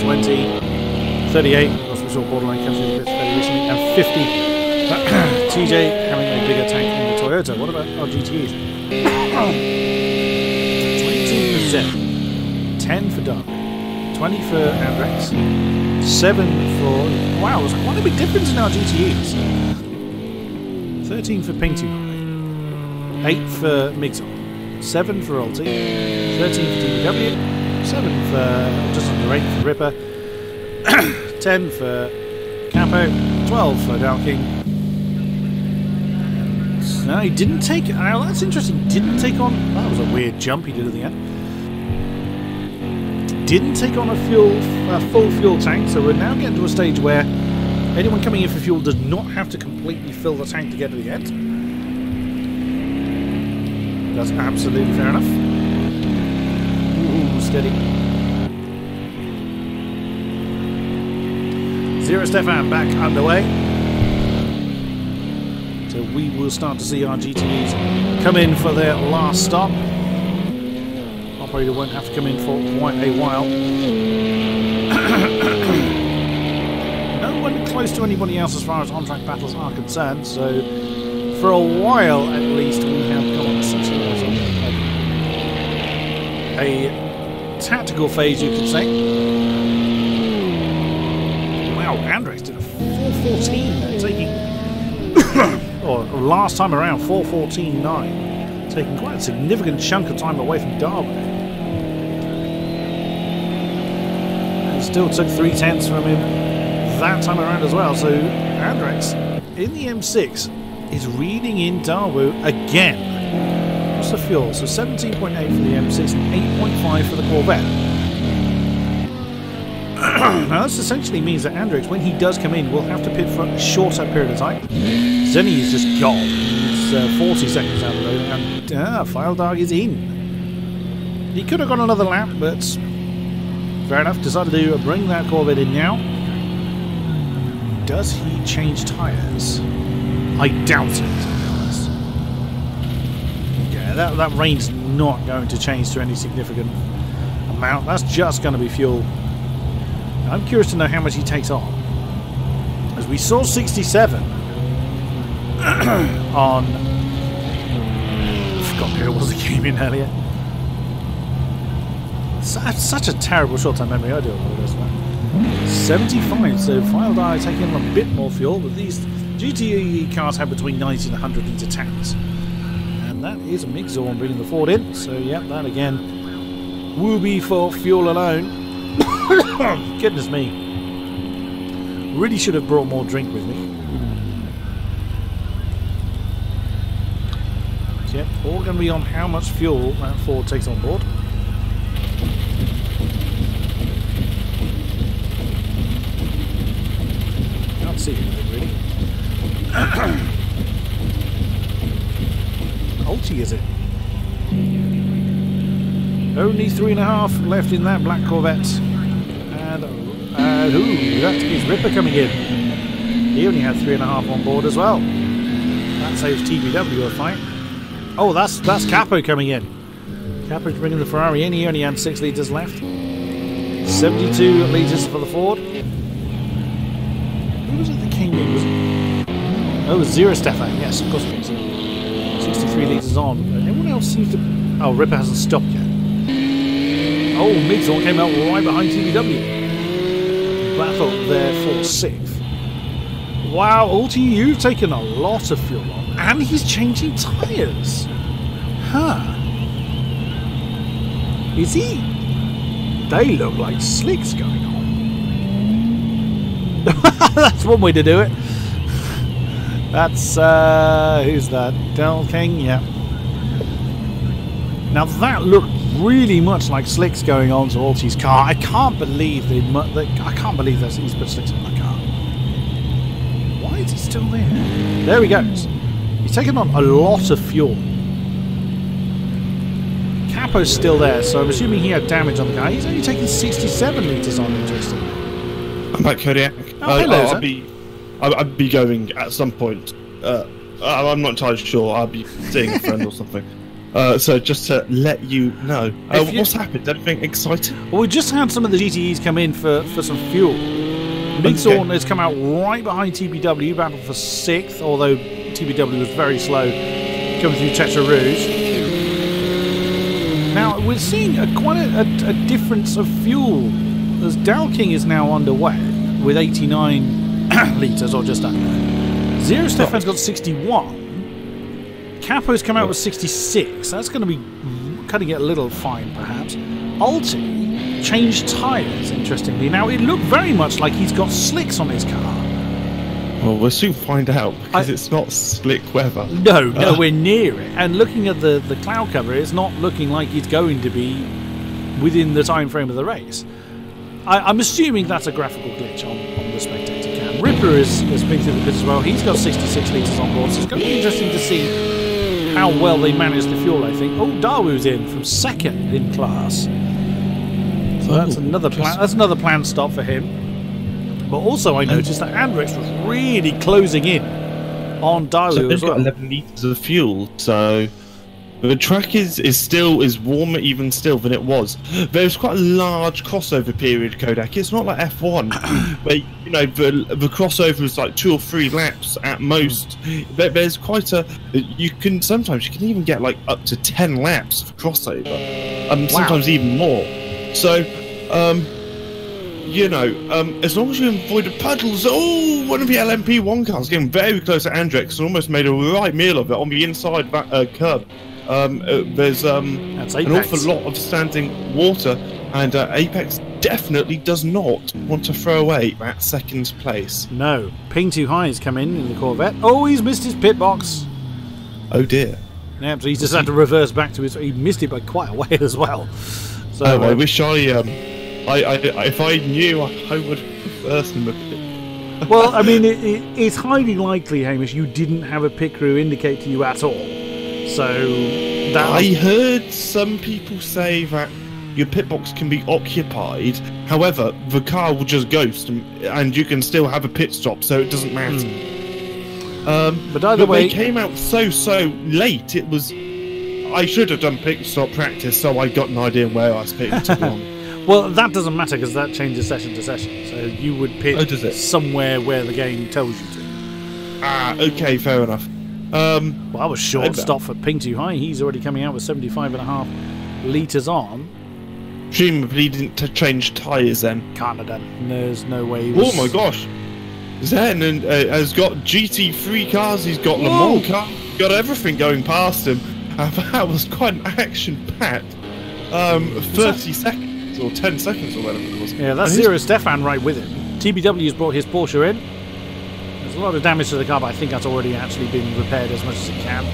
S2: 20, 38. Saw Borderline comes through the pits very recently, and 50. TJ having a bigger tank in the Toyota. What about our GTEs? 22 for Zep, 10 for Doc, 20 for Andrex, 7 for... Wow, there's quite a big difference in our GTEs. 13 for Pinky, 8 for Mixon, 7 for Ulti, 13 for DPW, 7 for just under 8 for Ripper, 10 for Capo, 12 for King. No, he didn't take... Now, that's interesting. He didn't take on... That was a weird jump he did at the end. Didn't take on a full fuel tank, so we're now getting to a stage where anyone coming in for fuel does not have to completely fill the tank to get to the end. That's absolutely fair enough. Ooh, steady. Zero Stefan back underway. So we will start to see our GTEs come in for their last stop. Operator won't have to come in for quite a while. No one close to anybody else as far as on-track battles are concerned, so for a while at least we have got a tactical phase, you could say. Wow, Andrex did a 4:14, taking or last time around 4:14.9, taking quite a significant chunk of time away from Darwin. And still took 3/10 from him that time around as well. So Andrex in the M6 is reading in Dawu again. What's the fuel? So 17.8 for the M6 and 8.5 for the Corvette. Now this essentially means that Andrex, when he does come in, will have to pit for a shorter period of time. Zenny is just gone. It's 40 seconds down the road, and Filedog is in. He could have gone another lap, but fair enough. Decided to bring that Corvette in now. Does he change tyres? I doubt it, to be honest. Yeah, that range's not going to change to any significant amount. That's just going to be fuel. I'm curious to know how much he takes on. As we saw 67 on... I forgot who it was that came in earlier. Such a terrible short-term memory, I do apologize for that. 75, so File Die taking on a bit more fuel, but these GTE cars have between 90 and 100 litre tanks. And that is a Mixor bringing the Ford in, so yeah, that again will be for fuel alone. Goodness me. Really should have brought more drink with me. Yep, all going to be on how much fuel that Ford takes on board. Can't see it really. Ulti is it? Only 3.5 left in that black Corvette. And that is Ripper coming in. He only had 3.5 on board as well. That saves TBW a fight. Oh, that's Capo coming in. Capo's bringing the Ferrari in. He only had 6 litres left. 72 litres for the Ford. Who was it that came in? Oh, it was Zero Stefan. Yes, of course it was. 63 litres on. Everyone else seems to... Oh, Ripper hasn't stopped yet. Oh, Mixor came out right behind TBW. Battle there for 6th. Wow, Ulti, you've taken a lot of fuel on. And he's changing tyres. Huh. Is he? They look like slicks going on. That's one way to do it. That's, who's that? Del King? Yeah. Now that looked really much like slicks going on to Ulti's car. I can't believe he's put slicks on the car. Why is he still there? There he goes. He's taken on a lot of fuel. Capo's still there, so I'm assuming he had damage on the car. He's only taken 67 litres on, interestingly.
S3: I'm back, Kodiak.
S2: Hello,
S3: I'll be going at some point. I'm not entirely sure. I'll be seeing a friend or something. So just to let you know, what's happened? Anything exciting?
S2: Well, we just had some of the GTEs come in for some fuel. Mixor has come out right behind TBW, battled for 6th, although TBW was very slow coming through Tetra Rouge. Now we're seeing quite a difference of fuel, as Dal King is now underway with 89 litres or just under. Zero Stefan's got 61. Capo's come out with 66. That's going to be cutting it a little fine, perhaps. Ulti changed tyres, interestingly. Now, it looked very much like he's got slicks on his car.
S3: Well, we'll soon find out, because it's not slick weather.
S2: No, nowhere near it. And looking at the cloud cover, it's not looking like it's going to be within the time frame of the race. I'm assuming that's a graphical glitch on the spectator cam. Ripper has been through the pit as well. He's got 66 litres on board, so it's going to be interesting to see how well they managed the fuel, I think. Oh, Dawo's in from second in class. So that's another plan. That's another planned stop for him. But also, I noticed that Andrex was really closing in on Dawo
S3: so
S2: as well.
S3: Got 11 litres of fuel, so the track is warmer even still than it was. There's quite a large crossover period, Kodak. It's not like F1, where the crossover is like 2 or 3 laps at most. There's quite a you can even get like up to 10 laps of crossover, sometimes even more. So, as long as you avoid the puddles. Oh, one of the LMP1 cars getting very close to Andrex and almost made a right meal of it on the inside of that curb. There's an awful lot of standing water, and Apex definitely does not want to throw away that second place.
S2: No, Ping Too High has come in the Corvette. Oh, he's missed his pit box.
S3: Oh dear.
S2: Yeah, so he's just had to reverse back to his. He missed it by quite a way as well. So
S3: I wish if I knew, I would have reversed him a bit.
S2: Well, I mean, it's highly likely, Hamish, you didn't have a pit crew indicate to you at all. So
S3: I heard some people say that your pit box can be occupied. However, the car will just ghost, and you can still have a pit stop, so it doesn't matter.
S2: But either way,
S3: they came out so late. It was. I should have done pit stop practice, so I got an idea where I was pitting, to be honest.
S2: Well, that doesn't matter because that changes session to session. So you would pit somewhere where the game tells you to.
S3: Ah, okay, fair enough.
S2: Well, that was short stop for Ping Too High. He's already coming out with 75.5 litres on.
S3: Presumably he didn't change tyres then.
S2: Can't have done. There's no way.
S3: Oh my gosh. Zen has got GT3 cars, he's got Le Mans car, got everything going past him. That was quite an action-packed 30 seconds or 10 seconds or whatever it was.
S2: Yeah, that's Zero Stefan right with him. TBW's brought his Porsche in. There's a lot of damage to the car, but I think that's already actually been repaired as much as it can.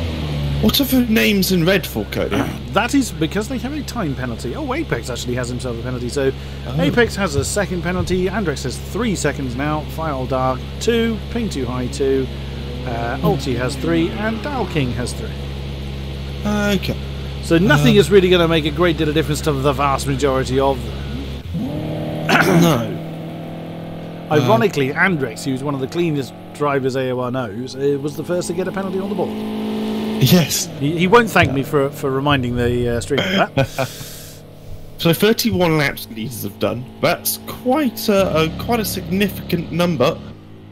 S3: What are the names in red for, Cody?
S2: That is because they have a time penalty. Oh, Apex actually has himself a penalty. So Apex has a second penalty. Andrex has 3 seconds now. File Dark 2. Ping Too High 2. Ulti has 3. And Dow King has 3.
S3: Okay.
S2: So nothing is really going to make a great deal of difference to the vast majority of them.
S3: No.
S2: Ironically, Andrex, who's one of the cleanest drivers AOR knows, was the first to get a penalty on the board.
S3: Yes.
S2: He won't thank me for reminding the stream of that.
S3: So 31 laps leaders have done. That's quite a significant number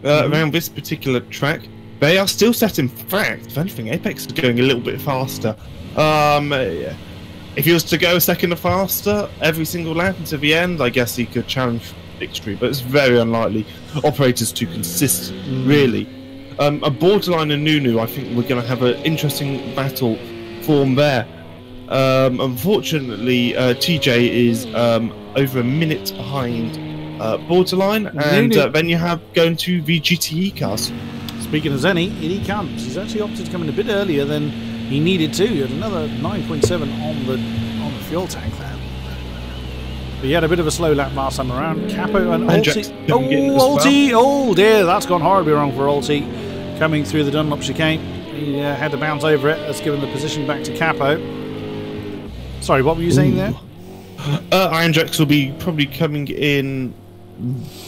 S3: around this particular track. They are still set in fact. If anything, Apex is going a little bit faster. If he was to go a second faster every single lap until the end, I guess he could challenge victory, but it's very unlikely. Operator's too consistent, really. A Borderline and Nunu, I think we're going to have an interesting battle form there. Unfortunately, TJ is over a minute behind Borderline, and then you have going to the GTE cars.
S2: Speaking of Zenny, in he comes. He's actually opted to come in a bit earlier than he needed to. He had another 9.7 on the fuel tank there. But he had a bit of a slow lap last time around. Capo and Ulti. Oh, Ulti! Oh dear, that's gone horribly wrong for Ulti. Coming through the Dunlop chicane. He had to bounce over it. That's given the position back to Capo. Sorry, what were you saying there?
S3: Andrex will be probably coming in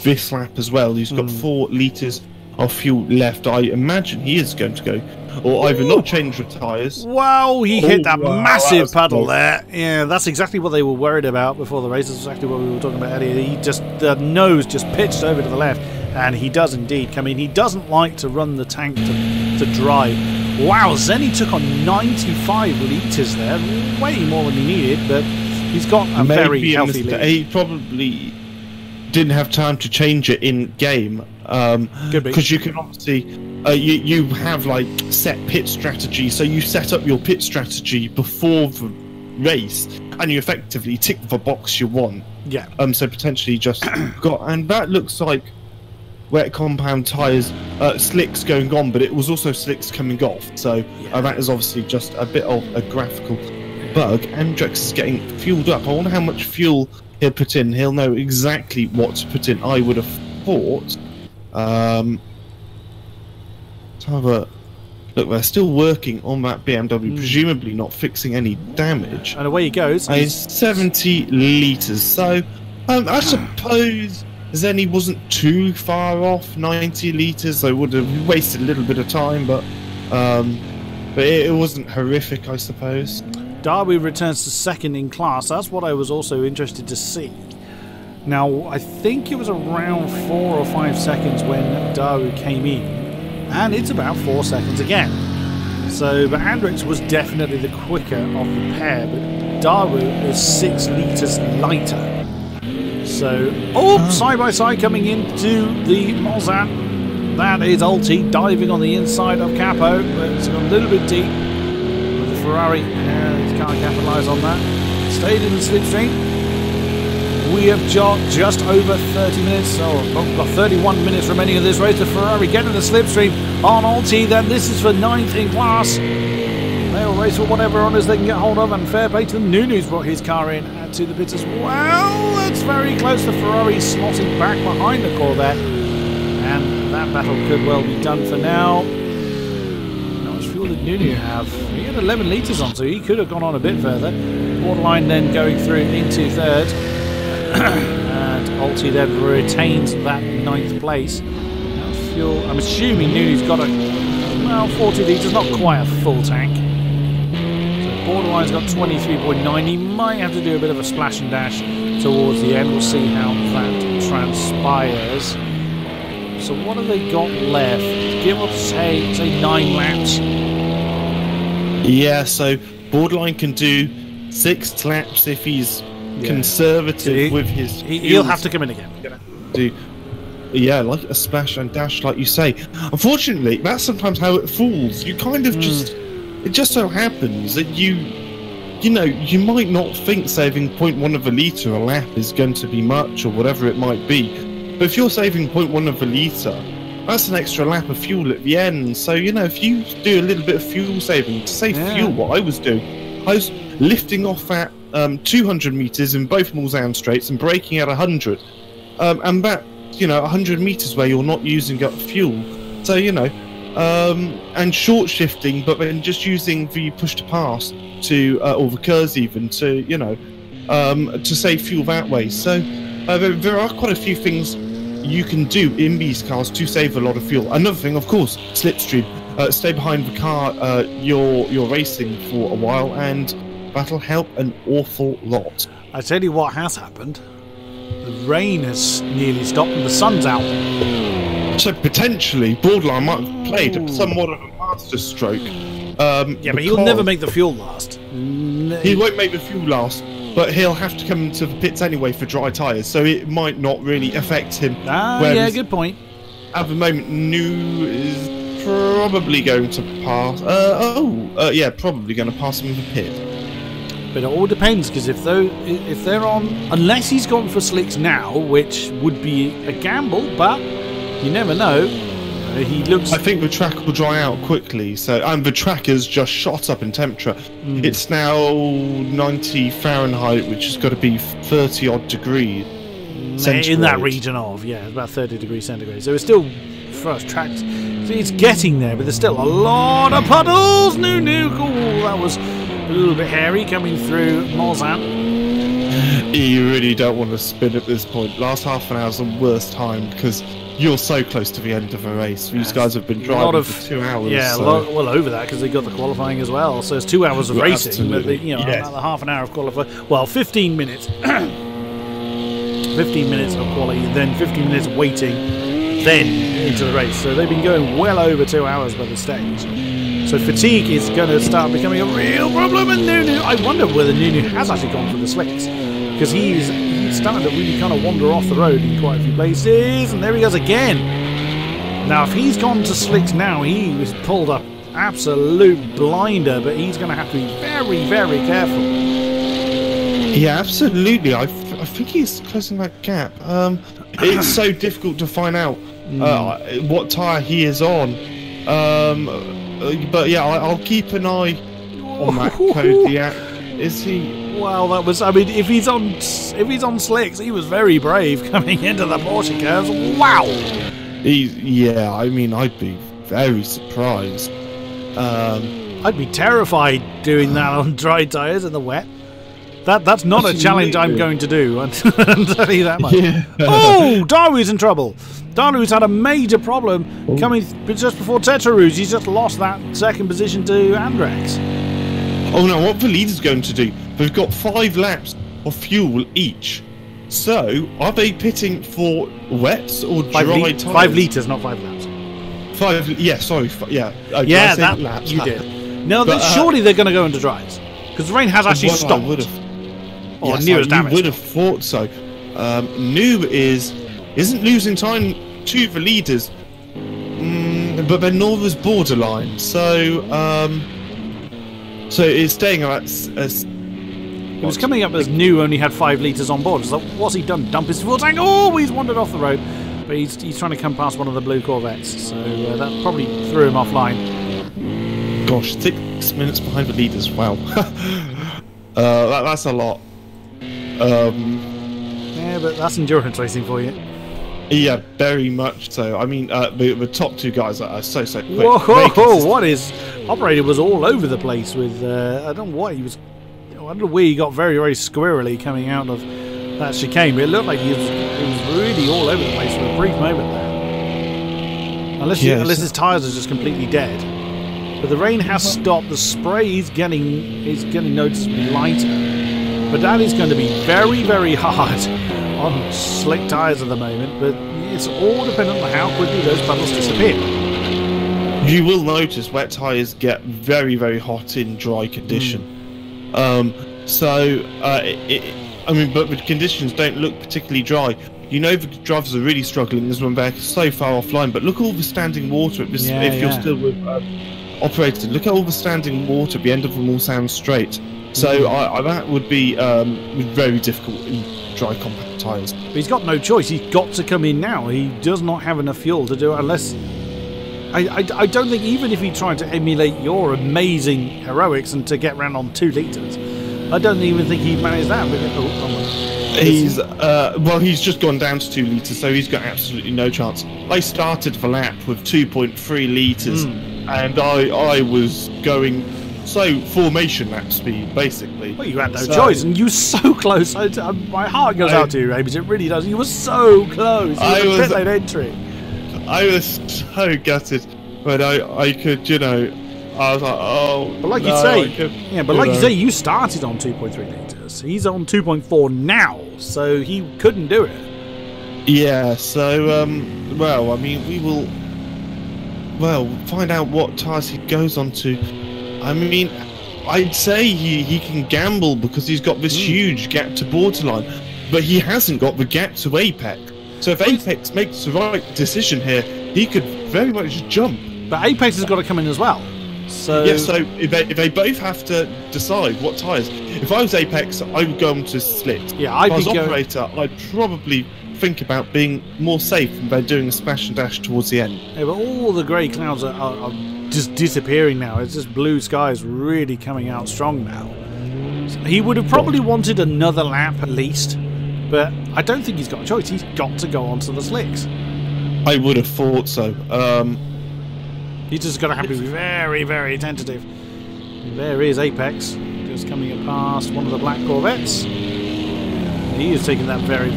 S3: this lap as well. He's got 4 litres of fuel left. I imagine he is going to go, or either not change the tyres.
S2: Wow, he hit that massive puddle there. Yeah, that's exactly what they were worried about before the race. That's exactly what we were talking about earlier. The nose just pitched over to the left, and he does indeed come in. He doesn't like to run the tank to dry. Wow, Zenny took on 95 litres there, way more than he needed, but he's got a very healthy lead.
S3: He probably didn't have time to change it in game, because you can obviously you have like set pit strategy, so you set up your pit strategy before the race and you effectively tick the box you want. So potentially just got, and that looks like wet compound tyres, slicks going on, but it was also slicks coming off, so that is obviously just a bit of a graphical bug. Andrex is getting fueled up. I wonder how much fuel he'll put in. He'll know exactly what to put in, I would have thought. Let's have a look, they're still working on that BMW, presumably not fixing any damage.
S2: And away he goes.
S3: And it's 70 litres. So I suppose Zenny wasn't too far off 90 litres. They would have wasted a little bit of time, but it wasn't horrific, I suppose.
S2: Darby returns to second in class. That's what I was also interested to see. Now, I think it was around 4 or 5 seconds when Daru came in. And it's about 4 seconds again. So, but Andrix was definitely the quicker of the pair, but Daru is 6 litres lighter. So, side by side coming into the Mulsanne. That is Ulti diving on the inside of Capo, but it's gone a little bit deep with the Ferrari. He can't capitalise on that. Stayed in the slipstream. We have just over 30 minutes, we've got 31 minutes remaining of this race. The Ferrari getting the slipstream on Ulti, then this is for 9th in class. They'll race for whatever honours they can get hold of, and fair play to them. Nunu's brought his car in to the pits as well. That's very close. The Ferrari slotting back behind the Corvette, and that battle could well be done for now. How much fuel did Nunu have? He had 11 litres on, so he could have gone on a bit further. Borderline then going through into 3rd. And Ulti then retains that 9th place. Now fuel, I'm assuming Nunu's got 40 litres, not quite a full tank. So Borderline's got 23.9. He might have to do a bit of a splash and dash towards the end. We'll see how that transpires. So what have they got left? Give up, say 9 laps.
S3: Yeah, so Borderline can do 6 laps if he's conservative with his.
S2: He'll have to come in again.
S3: Like a splash and dash, like you say. Unfortunately, that's sometimes how it falls. You kind of it just so happens that you might not think saving 0.1 of a litre a lap is going to be much or whatever it might be. But if you're saving 0.1 of a litre, that's an extra lap of fuel at the end. So, if you do a little bit of fuel saving, to save fuel, what I was doing, I was lifting off at 200 metres in both Mulsanne straights and braking at 100. And that, 100 metres where you're not using up fuel. So, and short shifting, but then just using the push to pass to, or the curves even, to, to save fuel that way. So there are quite a few things you can do in these cars to save a lot of fuel. Another thing, of course, slipstream. Stay behind the car you're racing for a while, and that'll help an awful lot.
S2: I tell you what has happened. The rain has nearly stopped and the sun's out.
S3: So potentially, Borderline might have played somewhat of a master stroke.
S2: But he'll never make the fuel last.
S3: He won't make the fuel last, but he'll have to come to the pits anyway for dry tyres, so it might not really affect him.
S2: Yeah, good point.
S3: At the moment, New is probably going to pass. Probably going to pass him in the pit.
S2: But it all depends, because if they're on, unless he's gone for slicks now, which would be a gamble, but you never know. He looks. I
S3: think the track will dry out quickly. And the track has just shot up in temperature. It's now 90 Fahrenheit, which has got to be 30 odd degrees centigrade.
S2: In that region of about 30 degrees centigrade. So it's still first tracked. It's getting there, but there's still a lot of puddles. New. Cool. That was a little bit hairy coming through Mulsanne.
S3: You really don't want to spin at this point. Last half an hour is the worst time because you're so close to the end of a race. These guys have been driving for 2 hours.
S2: Yeah,
S3: so.
S2: well over that because they got the qualifying as well. So it's 2 hours of racing,
S3: absolutely.
S2: but another half an hour of qualifying. Well, 15 minutes. 15 minutes of quality, then 15 minutes waiting, then into the race. So they've been going well over 2 hours by the stage. So fatigue is going to start becoming a real problem. And Nunu, I wonder whether Nunu has actually gone for the slicks, because he's starting to really kind of wander off the road in quite a few places. And there he goes again. Now, if he's gone to slicks now, he was pulled up absolute blinder, but he's going to have to be very, very careful.
S3: Yeah, absolutely. I think he's closing that gap. It's so difficult to find out what tyre he is on. But yeah, I'll keep an eye on that Kodiak. Is he?
S2: Well, that was. I mean, if he's on slicks, he was very brave coming into the Porsche curves. Wow.
S3: I mean, I'd be very surprised.
S2: I'd be terrified doing that on dry tyres in the wet. That's not a challenge I'm going to do. I'll tell you that much.
S3: Yeah.
S2: Oh, Daru's in trouble. Daru's had a major problem coming just before Tetraroos. He's just lost that second position to Andrex.
S3: Oh no, what the leader's going to do? They've got 5 laps of fuel each. So, are they pitting for wets or dry tyres?
S2: 5 litres, not 5 laps.
S3: 5, yeah, sorry, yeah.
S2: Yeah, that
S3: laps.
S2: you did. No, surely they're going to go into dries. Because the rain has actually stopped. Or
S3: yes,
S2: New is damaged.
S3: You would have thought so. New isn't losing time to the leaders, but then Norva's borderline. So it's staying at.
S2: It was coming up as New only had 5 litres on board. So what's he done? Dump his fuel tank? Oh, he's wandered off the road. But he's trying to come past one of the blue Corvettes. So that probably threw him offline.
S3: Gosh, 6 minutes behind the leaders. Wow. That's a lot.
S2: Yeah, but that's endurance racing for you.
S3: Yeah, very much so. I mean, the top 2 guys are so quick.
S2: Whoa! What is operator was all over the place with. I don't know what he was. I don't know where he got very squirrely coming out of that chicane, but it looked like he was really all over the place for a brief moment there. Unless his tyres are just completely dead. But the rain has stopped. The spray is getting noticeably lighter. But that is going to be very hard on slick tyres at the moment. But it's all dependent on how quickly those puddles disappear.
S3: You will notice wet tyres get very hot in dry condition. I mean, but the conditions don't look particularly dry. You know, the drivers are really struggling is when they're so far offline. But look at all the standing water if you're still with operators. Look at all the standing water at the end of them all sound straight. So that would be very difficult in dry compact tyres.
S2: But he's got no choice. He's got to come in now. He does not have enough fuel to do it unless... I don't think even if he tried to emulate your amazing heroics and to get round on 2 litres, I don't even think he'd manage that.
S3: He's just gone down to 2 litres, so he's got absolutely no chance. I started the lap with 2.3 litres, and I was going formation lap speed basically.
S2: Well, you had no choice, and you were so close. My heart goes out to you, Amos. It really does. You were so close. You were pit lane entry.
S3: I was so gutted when I could, I was like, oh.
S2: But like you say, you started on 2.3 litres. He's on 2.4 now, so he couldn't do it.
S3: Yeah. So, well, I mean, we will. Well, find out what tyres he goes on to. I mean, I'd say he can gamble because he's got this huge gap to borderline, but he hasn't got the gap to Apex. So if Apex makes the right decision here, he could very much jump.
S2: But Apex has got to come in as well. So
S3: yeah, so if they both have to decide what tyres. If I was Apex, I would go on to slick.
S2: Yeah,
S3: if I was operator, I'd probably think about being more safe and by doing a smash and dash towards the end.
S2: Yeah, but all the grey clouds are just disappearing now. It's just blue skies really coming out strong now. So he would have probably wanted another lap at least. But I don't think he's got a choice. He's got to go onto the slicks.
S3: I would have thought so.
S2: He's just got to have to be very tentative. There is Apex, just coming past one of the black Corvettes. He is taking that very.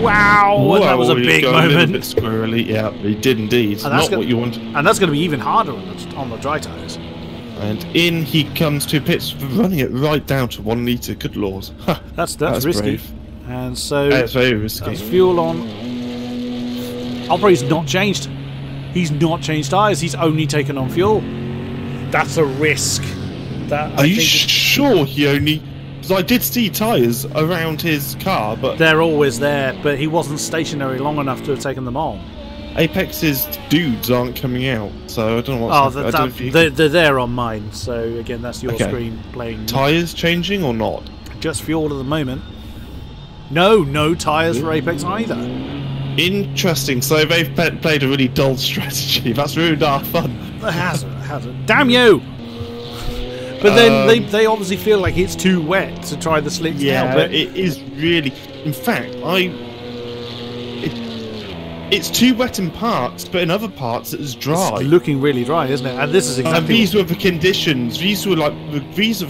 S2: Wow!
S3: Whoa,
S2: that was a big moment.
S3: A little bit squirrely. Yeah, he did indeed. Not what you want.
S2: And that's going to be even harder on the dry tyres.
S3: And in he comes to pits, running it right down to 1 litre. Good lord.
S2: That's risky.
S3: Brave.
S2: And so
S3: that's very risky.
S2: That's fuel on. Operator's not changed. He's not changed tyres. He's only taken on fuel. That's a risk.
S3: Are you sure he only? Because I did see tyres around his car, but
S2: they're always there. But he wasn't stationary long enough to have taken them on.
S3: Apex's dudes aren't coming out, so I don't know what's happening.
S2: They're there on mine. So again, that's your screen playing.
S3: Tyres changing or not?
S2: Just fuel at the moment. No tyres for Apex either.
S3: Interesting. So they've played a really dull strategy. That's ruined our fun.
S2: It hasn't. Damn you! But then they obviously feel like it's too wet to try the slicks now.
S3: Yeah, it is really. In fact, it's too wet in parts, but in other parts it's dry.
S2: It's looking really dry, isn't it? And this is exactly.
S3: And these were the conditions. These were the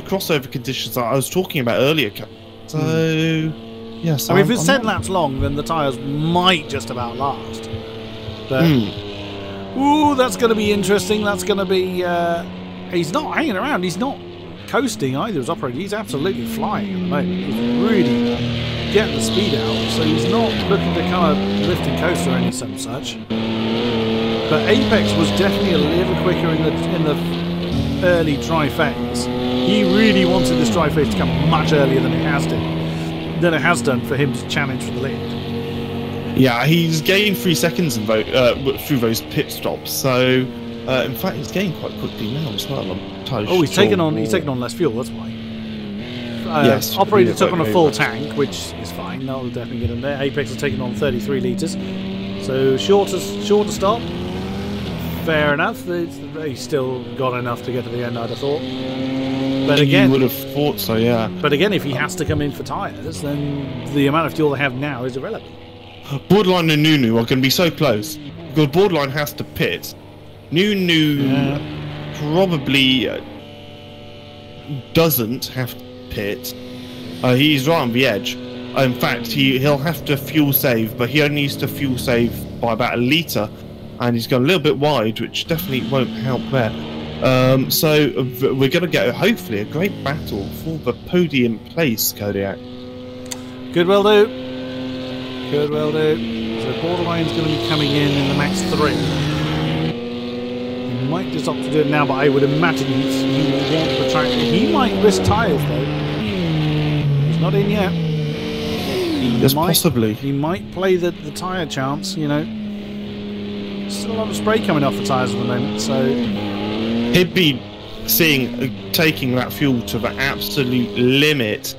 S3: crossover conditions that I was talking about earlier. So, yes.
S2: I mean, if it's 10 laps long, then the tyres might just about last. But, ooh, that's going to be interesting. That's going to be. He's not hanging around. He's not coasting either. His operator. He's absolutely flying at the moment. He's really getting the speed out. So he's not looking to kind of lift and coast or any some such. But Apex was definitely a little quicker in the early dry phase. He really wanted this dry phase to come much earlier than it has done for him to challenge for the lead.
S3: Yeah, he's gained 3 seconds through those pit stops. So. In fact, he's getting quite quickly now as well.
S2: He's taken on less fuel. That's why.
S3: Yes,
S2: operator took on a full tank, which is fine. That'll definitely get him there. Apex has taken on 33 litres, so shorter stop. Fair enough. He's still got enough to get to the end, I'd have thought. But again,
S3: you would have thought so, yeah.
S2: But again, if he has to come in for tyres, then the amount of fuel they have now is irrelevant.
S3: Borderline and Nunu are going to be so close because Borderline has to pit. Nunu probably doesn't have to pit. He's right on the edge. In fact, he'll have to fuel save, but he only needs to fuel save by about 1 litre, and he's gone a little bit wide, which definitely won't help there. So we're going to get hopefully a great battle for the podium place, Kodiak.
S2: Good will do. Good will do. So Borderline's going to be coming in the max 3. Might just opt to do it now, but I would imagine he will want the track. He might risk tyres though. He's not in yet.
S3: Possibly.
S2: He might play the tyre chance, you know. Still a lot of spray coming off the tyres at the moment, so
S3: he'd be taking that fuel to the absolute limit.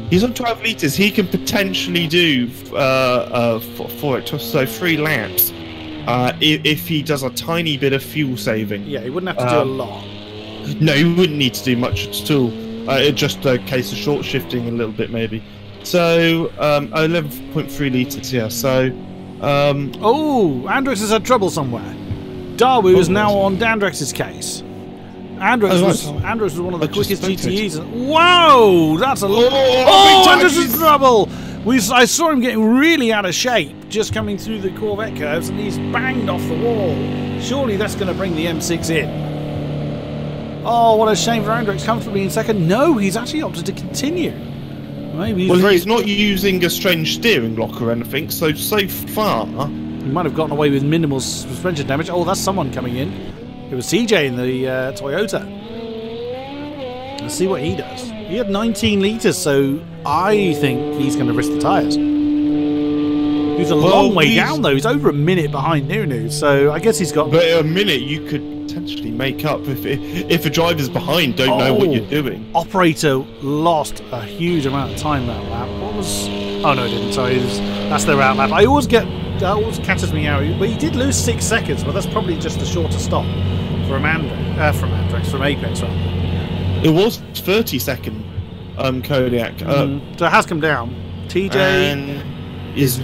S3: He's on 12 litres. He can potentially do for it, so 3 laps. If he does a tiny bit of fuel saving.
S2: Yeah, he wouldn't have to do a lot.
S3: No, he wouldn't need to do much at all. Just a case of short shifting a little bit, maybe. So, 11.3 litres, yeah. So,
S2: Andrex has had trouble somewhere. Dawu is now on Dandrex's case. Andrex was one of the quickest GTEs. Wow, that's a lot. Andrex is in trouble. I saw him getting really out of shape just coming through the Corvette curves, and he's banged off the wall. Surely that's going to bring the M6 in. Oh, what a shame for Andrex comfortably in second. No, he's actually opted to continue. Maybe
S3: he's not using a strange steering lock or anything, so far
S2: he might have gotten away with minimal suspension damage. Oh, that's someone coming in. It was CJ in the Toyota. Let's see what he does. He had 19 litres, so I think he's going to risk the tyres. He's a long way down, though. He's over a minute behind Nunu, so I guess he's got...
S3: But a minute you could potentially make up if a driver's behind don't know what you're doing.
S2: Operator lost a huge amount of time that lap. What was... Oh, no, it didn't. Sorry, that's their out lap. That always catches me out. But he did lose 6 seconds, but that's probably just a shorter stop from Apex, rather.
S3: It was 30-second Kodiak.
S2: So it has come down. TJ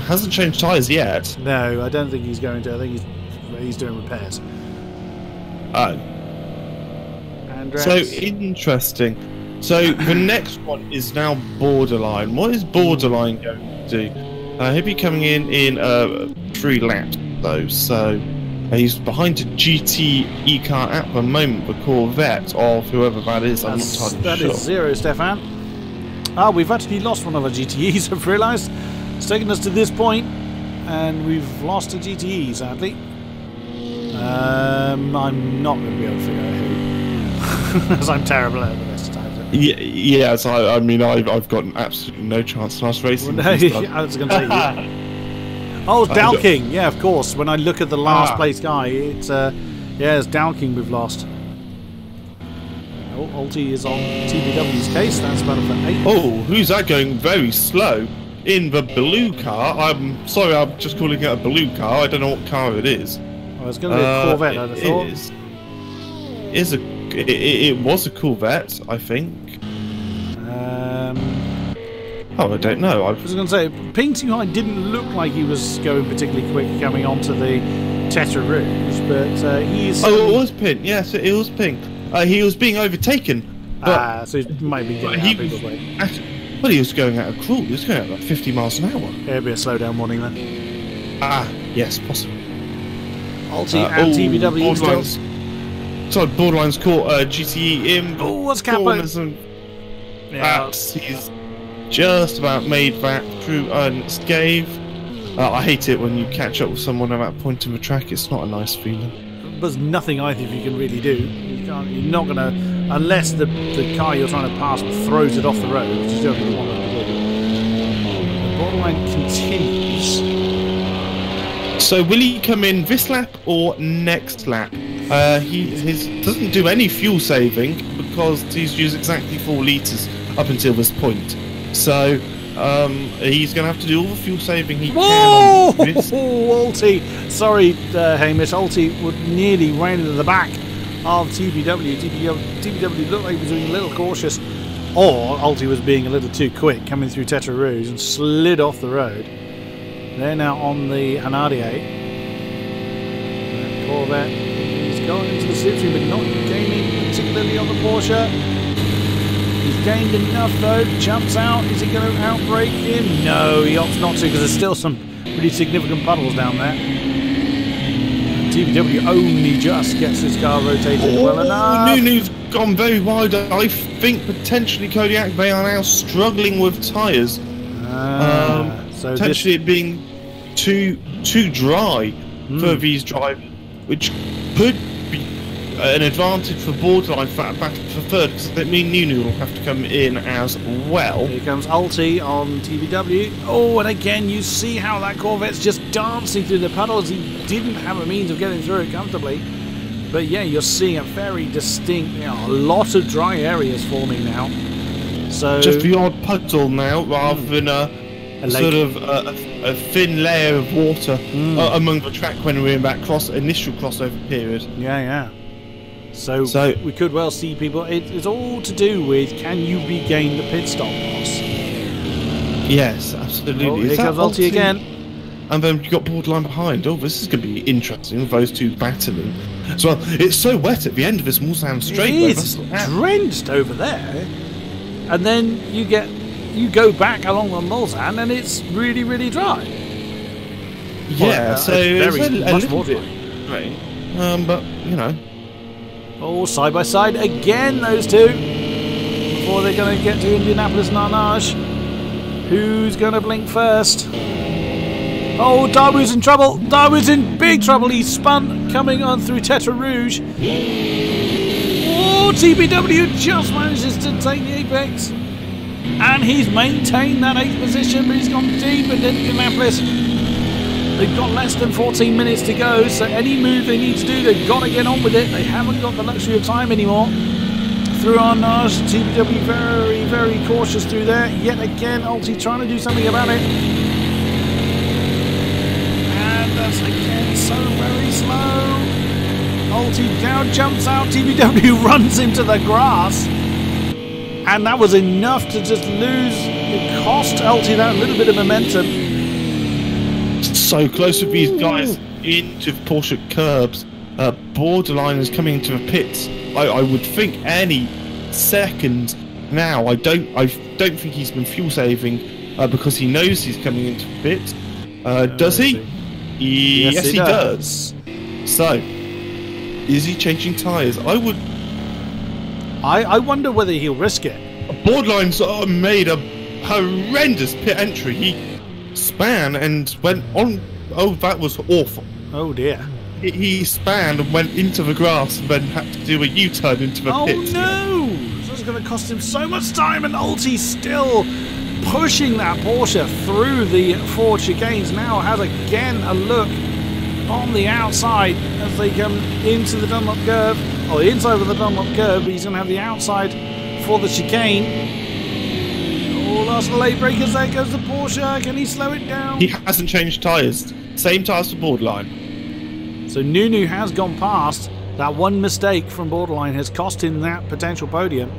S3: hasn't changed tyres yet.
S2: No, I don't think he's going to. I think he's doing repairs.
S3: So interesting. So the next one is now Borderline. What is Borderline going to do? He'll be coming in 3 laps though. So he's behind a GTE car at the moment, the Corvette of whoever that is. I'm not entirely sure.
S2: That is Zero, Stefan. We've actually lost one of our GTEs, I've realised. It's taken us to this point, and we've lost a GTE, sadly. I'm not going to be able to figure out who. Because I'm terrible at the best of times.
S3: Yes, I mean, I've got absolutely no chance in racing.
S2: I was going to say... Oh, it's Dalking. Yeah, of course. When I look at the last place guy, it's Dalking we've lost. Oh, Alti is on TBW's case. That's about for 8.
S3: Oh, who's that going very slow? In the blue car. I'm sorry, I'm just calling it a blue car. I don't know what car it is.
S2: Oh, it's going to be a Corvette, I'd have thought.
S3: It was a Corvette, I think. Oh, I don't know.
S2: I was going to say, Painting High didn't look like he was going particularly quick coming onto the Tete Rouge, but he's...
S3: Oh, it was Pink. Yes, it was Pink. He was being overtaken.
S2: So he might be getting out people's way.
S3: Well, he was going at a crawl. He was going at like 50 miles an hour.
S2: It'll be a slowdown warning then.
S3: Yes, possibly.
S2: Alti and TBW still...
S3: Sorry, Borderline's caught GTE in.
S2: Oh, what's Capo?
S3: Yeah. He's just about made that through unscathed. I hate it when you catch up with someone at that point of the track. It's not a nice feeling.
S2: There's nothing I think you can really do. You're not going to, unless the car you're trying to pass throws it off the road, which is the only one that will do. The Borderline continues.
S3: So will he come in this lap or next lap? He doesn't do any fuel saving because he's used exactly 4 litres up until this point. So he's going to have to do all the fuel saving he can.
S2: Whoa! Alti! Sorry, Hamish. Alti would nearly ran into the back of TBW. TBW looked like he was being a little cautious, or Alti was being a little too quick coming through Tete Rouge and slid off the road. They're now on the Hanadier. Corvette. He's going into the slipstream, but not gaining particularly on the Porsche. He's gained enough though. Jumps out. Is he going to outbrake him? No, he opts not to because there's still some pretty significant puddles down there. TBW only just gets his car rotated well enough.
S3: Nunu's gone very wide. I think potentially Kodiak, they are now struggling with tyres. So potentially it being too dry for these drivers, which could be an advantage for Borderline for third, because that means Nunu will have to come in as well.
S2: Here comes Alti on TBW. Oh, and again you see how that Corvette's just dancing through the puddles. He didn't have a means of getting through it comfortably. But yeah, you're seeing a very distinct, a lot of dry areas forming now. So
S3: just the odd puddle now, rather than a sort of a thin layer of water among the track when we're in that initial crossover period.
S2: Yeah. So we could well see people. It's all to do with, can you regain the pit stop loss?
S3: Yes, absolutely.
S2: Oh, here comes Alti again.
S3: And then you've got Borderline behind. Oh, this is going to be interesting with those two battling. So it's so wet at the end of this Mulsanne straight.
S2: It's drenched over there. And then you go back along the Mulsanne and it's really, really dry.
S3: Yeah, so
S2: it's very much more dry.
S3: Right. But,
S2: Oh, side by side again, those two. Before they're going to get to Indianapolis Narnage. Who's going to blink first? Oh, Dabu's in trouble. Dabu's in big trouble. He's spun coming on through Tete Rouge. Oh, TBW just manages to take the apex. And he's maintained that 8th position, but he's gone deep into Indianapolis. They've got less than 14 minutes to go, so any move they need to do, they've got to get on with it. They haven't got the luxury of time anymore. Through Arnage, TBW very, very cautious through there. Yet again, Alti trying to do something about it. And that's again so very slow. Alti now jumps out, TBW runs into the grass. And that was enough to just lose. It cost Alti that little bit of momentum.
S3: So close with these guys into Porsche curbs. Borderline is coming into the pits. I would think any second now. I don't think he's been fuel saving because he knows he's coming into the pits. Does he? Yes, he does. So, is he changing tyres?
S2: I wonder whether he'll risk it.
S3: Borderline's made a horrendous pit entry. He span and went on. Oh, that was awful.
S2: Oh dear.
S3: He span and went into the grass and then had to do a U-turn into the pit.
S2: Oh no! This is going to cost him so much time, and Alti still pushing that Porsche through the Ford chicanes. Now has again a look on the outside as they come into the Dunlop curve. Oh, the inside of the Dunlop curve, but he's going to have the outside for the chicane. Oh, last of the late breakers, there goes the Porsche. Can he slow it down?
S3: He hasn't changed tyres. Same tyres for Borderline.
S2: So Nunu has gone past. That one mistake from Borderline has cost him that potential podium.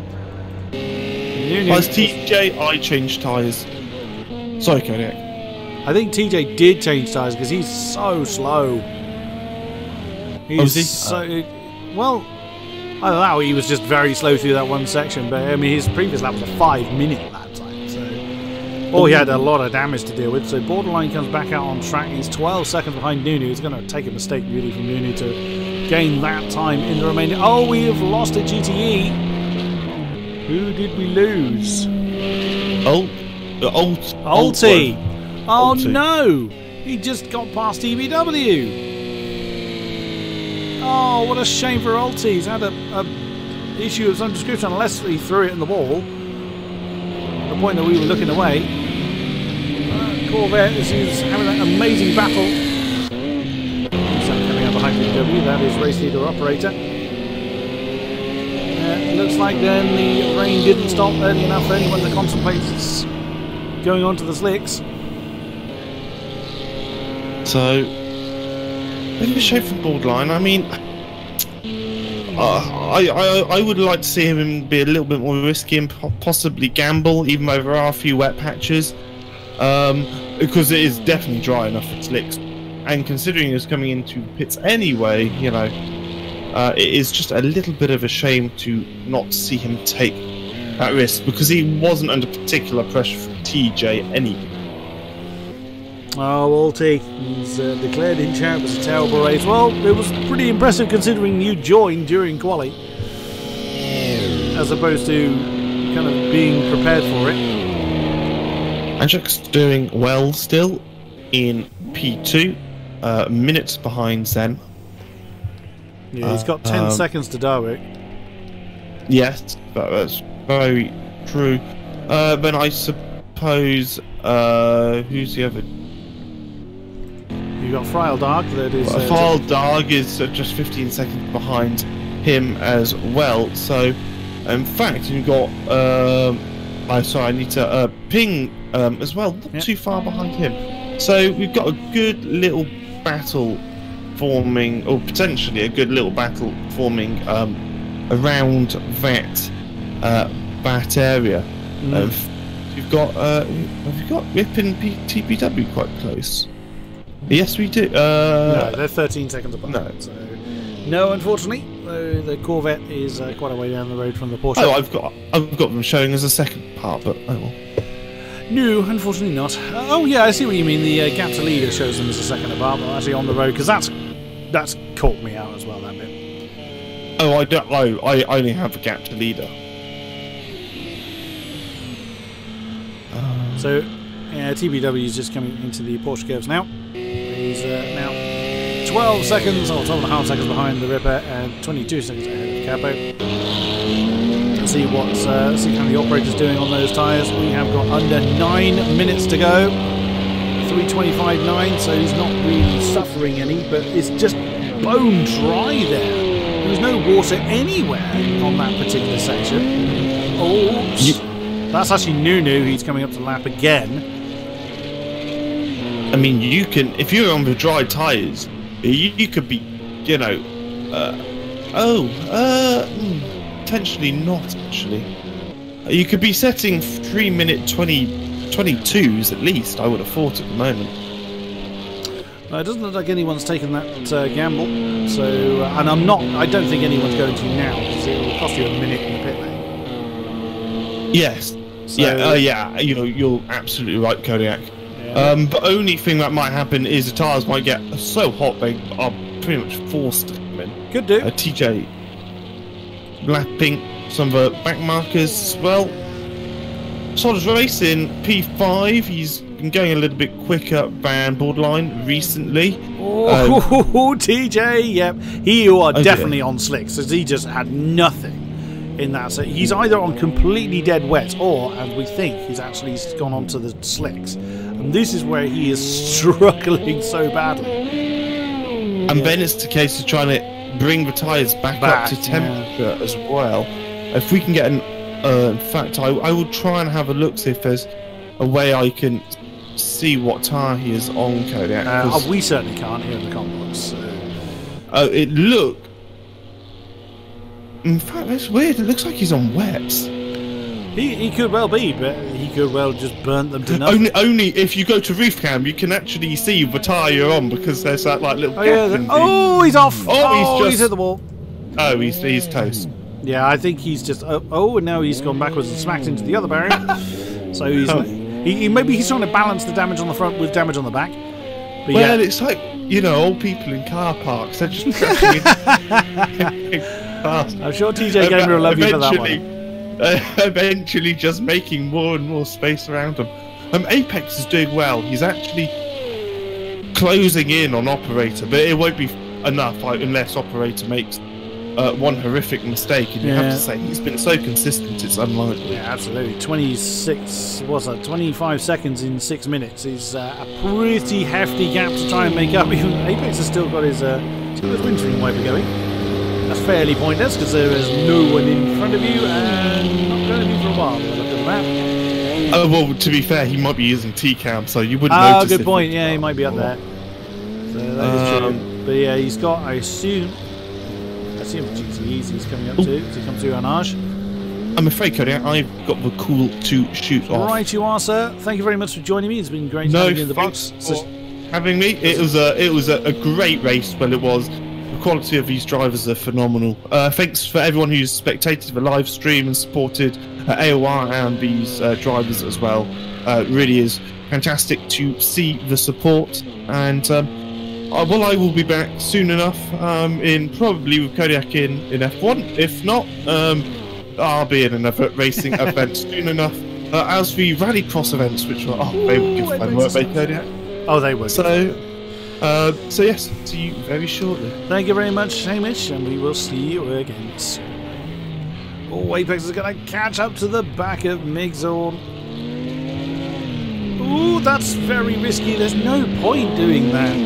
S3: As TJ, I changed tyres. Sorry, Kodiak.
S2: I think TJ did change tyres because he's so slow. He's
S3: he?
S2: so... Well, I don't know, he was just very slow through that one section, but I mean, his previous lap was a 5-minute lap time, so... Oh, he had a lot of damage to deal with, so Borderline comes back out on track. He's 12 seconds behind Nunu. It's going to take a mistake, really, from Nunu to gain that time in the remaining... Oh, we have lost a GTE! Who did we lose? Ulti! Oh no! He just got past EBW! Oh, what a shame for Ulti. He's had a issue of some description, unless he threw it in the wall. The point that we were looking away. Corvette is having that amazing battle. Coming up behind EBW, that is race leader operator. Looks like then the rain didn't stop early enough for anyone to contemplate going on to the slicks.
S3: So, bit of a shame from Borderline. I mean, I would like to see him be a little bit more risky and possibly gamble, even though there are a few wet patches, because it is definitely dry enough for slicks. And considering he's coming into pits anyway, you know, it is just a little bit of a shame to not see him take that risk, because he wasn't under particular pressure from TJ anyway.
S2: Oh, Ulti, he's declared in chat it was a terrible race. Well, it was pretty impressive considering you joined during quali, as opposed to kind of being prepared for it.
S3: Anjak's doing well still in P2, minutes behind Zen.
S2: Yeah, he's got 10 seconds to Darwick.
S3: Yes, that's very true. Then I suppose, who's the other?
S2: You've got Frail Dark, that is...
S3: Frail Dark is just 15 seconds behind him as well. So, in fact, you've got... sorry, I need to... Ping as well, not too far behind him. So, we've got a good little battle forming, or potentially a good little battle forming around that area. You've got have you got Rip and TPW quite close? Yes, we do.
S2: No, they're 13 seconds apart.
S3: No,
S2: so no, unfortunately, the Corvette is quite a way down the road from the Porsche.
S3: Oh, I've got them showing as a second part, but oh well.
S2: No, unfortunately not. Oh yeah, I see what you mean. The gap to leader shows them as a second apart, but actually on the road, because that's caught me out as well, that bit.
S3: Oh, I don't. Oh, I only have a gap to leader.
S2: So, TBW is just coming into the Porsche curves now. He's now 12 seconds, or 12.5 seconds behind the Ripper, and 22 seconds ahead of the Capo. Let's see see how the operator's doing on those tyres. We have got under 9 minutes to go. 3:25.9, so he's not really suffering any, but it's just bone dry there. There's no water anywhere on that particular section. Oh, that's actually Nunu. He's coming up to lap again.
S3: I mean, you can, if you're on the dry tyres, you could be, you know, potentially not actually. You could be setting 3-minute 22s at least, I would have thought at the moment.
S2: It doesn't look like anyone's taken that gamble, so, and I don't think anyone's going to now, because it will cost you a minute in the pit lane.
S3: Yes. So, yeah, you know, you're absolutely right, Kodiak. Yeah. But only thing that might happen is the tyres might get so hot they are pretty much forced to come in.
S2: Could do.
S3: TJ lapping some of the back markers as well. Solid Racing P5, he's been going a little bit quicker than Borderline recently.
S2: TJ, yep. You are definitely on slicks, because he just had nothing in that. So he's either on completely dead wet, or, as we think, he's actually gone onto the slicks. And this is where he is struggling so badly.
S3: And then it's the case of trying to bring the tyres back up to temperature as well. If we can get an... in fact, I will try and have a look, see if there's a way I can see what tyre he is on, Kodiak.
S2: We certainly can't hear the comments. So.
S3: It look... In fact, that's weird. It looks like he's on wets.
S2: He could well be, but he could well just burnt them to nothing.
S3: Only if you go to roof cam, you can actually see the tyre you're on because there's that like little.
S2: He's off! He's hit the wall.
S3: Oh, he's toast.
S2: Yeah, I think he's just. And now he's gone backwards and smacked into the other barrier. So he's maybe he's trying to balance the damage on the front with damage on the back. But
S3: well, it's like old people in car parks. They're just crashing in fast.
S2: I'm sure TJ Gamer will love you for that one.
S3: Eventually just making more and more space around him. Apex is doing well. He's actually closing in on Operator, but it won't be enough unless Operator makes one horrific mistake. And you have to say, he's been so consistent, it's unlikely.
S2: Yeah, absolutely. 25 seconds in 6 minutes is a pretty hefty gap to try and make up. Even Apex has still got his windscreen wiper going. That's fairly pointless because there is no one in front of you and not going to be for a while. Look at the map.
S3: Oh, well, to be fair, he might be using T-Cam, so you wouldn't notice.
S2: Oh, good point. Yeah, he might be up there. So that is true. But yeah, he's got, I assume GTEs he's coming up to. Does he come through Anage?
S3: I'm afraid, Kodiak, I've got the call to shoot off.
S2: Right, you are, sir. Thank you very much for joining me. It's been great having you in the box.
S3: Having me. It was a great race. Well, it was. The quality of these drivers are phenomenal. Thanks for everyone who's spectated the live stream and supported AOR and these drivers as well. It really is fantastic to see the support. And I will be back soon enough. In probably with Kodiak in F1. If not, I'll be in another racing event soon enough. As the Rallycross events, which were they were good fun, weren't they, Kodiak?
S2: Oh, they were.
S3: So yes, see you very shortly.
S2: Thank you very much, Hamish, and we will see you again soon. Oh, Apex is going to catch up to the back of Migzorn. Ooh, that's very risky. There's no point doing that.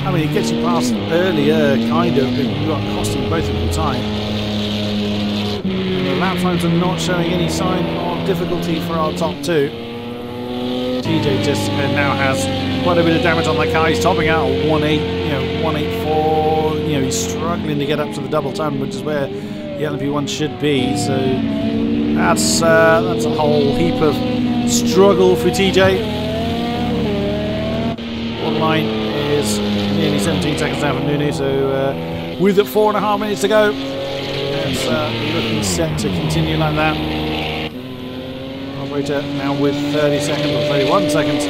S2: I mean, it gets you past earlier, kind of, but you are costing both of them time. The lap times are not showing any sign of difficulty for our top two. TJ just now has quite a bit of damage on the car. He's topping out at 184. He's struggling to get up to the double ton, which is where the LMP1 should be. So that's a whole heap of struggle for TJ. Online is nearly 17 seconds down from Nunu, so with 4.5 minutes to go, it's looking set to continue like that. Operator now with 30 seconds or 31 seconds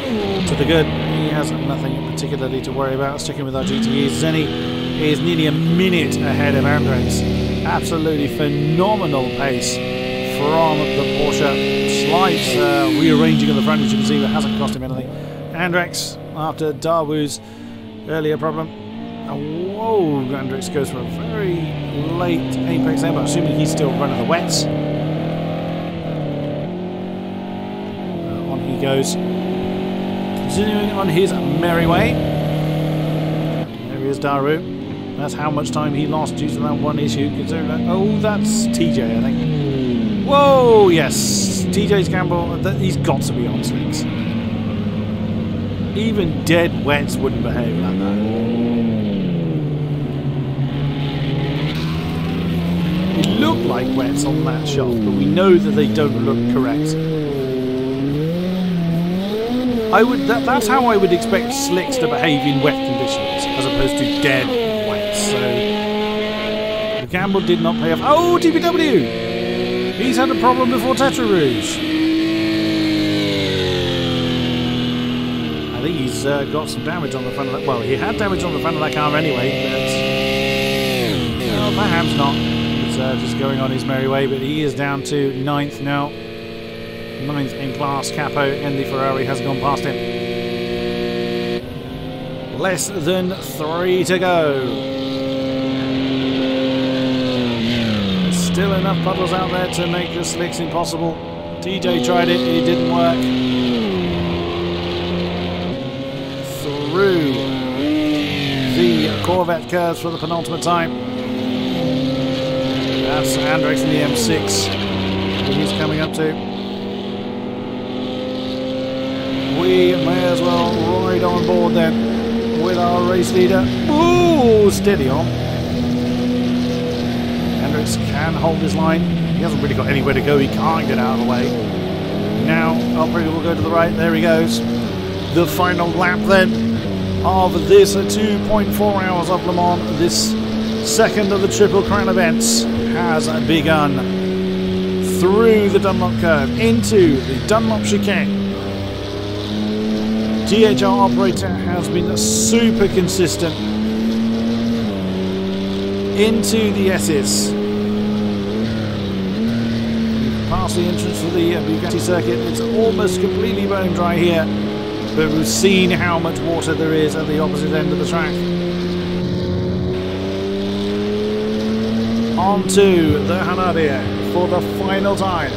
S2: to the good. He has nothing particularly to worry about. Sticking with our GTEs, Zenny is nearly a minute ahead of Andrex. Absolutely phenomenal pace from the Porsche. Slight rearranging of the front, as you can see, that hasn't cost him anything. Andrex, after Darwoo's earlier problem. Whoa, Andrex goes for a very late Apex there, but assuming he's still running the wets. On he goes. Continuing on his merry way. There he is, Daru. That's how much time he lost due to that one issue. Oh, that's TJ, I think. Whoa, yes. TJ's gamble, he's got to be on slicks. Even dead wets wouldn't behave like that. It looked like wets on that shot, but we know that they don't look correct. That's how I would expect slicks to behave in wet conditions, as opposed to dead wets. So the gamble did not pay off. Oh, TPW! He's had a problem before Tetra Rouge. I think he's got some damage on the front of that. Well, he had damage on the front of that car anyway, but perhaps not. He's just going on his merry way, but he is down to 9th now. 9th in class. Capo and the Ferrari has gone past him. Less than 3 to go. There's still enough puddles out there to make the slicks impossible. TJ tried it, it didn't work. Through the Corvette curves for the penultimate time. That's Andrex in the M6 that he's coming up to. We may as well ride on board then with our race leader. Ooh, steady on. Andrex can hold his line. He hasn't really got anywhere to go. He can't get out of the way. Now, operator will go to the right. There he goes. The final lap then of this 2.4 hours of Le Mans. This second of the Triple Crown events has begun. Through the Dunlop curve into the Dunlop chicane. GHR operator has been super consistent into the S's. Past the entrance for the Bugatti circuit. It's almost completely bone dry here, but we've seen how much water there is at the opposite end of the track. Onto the Hanadia for the final time.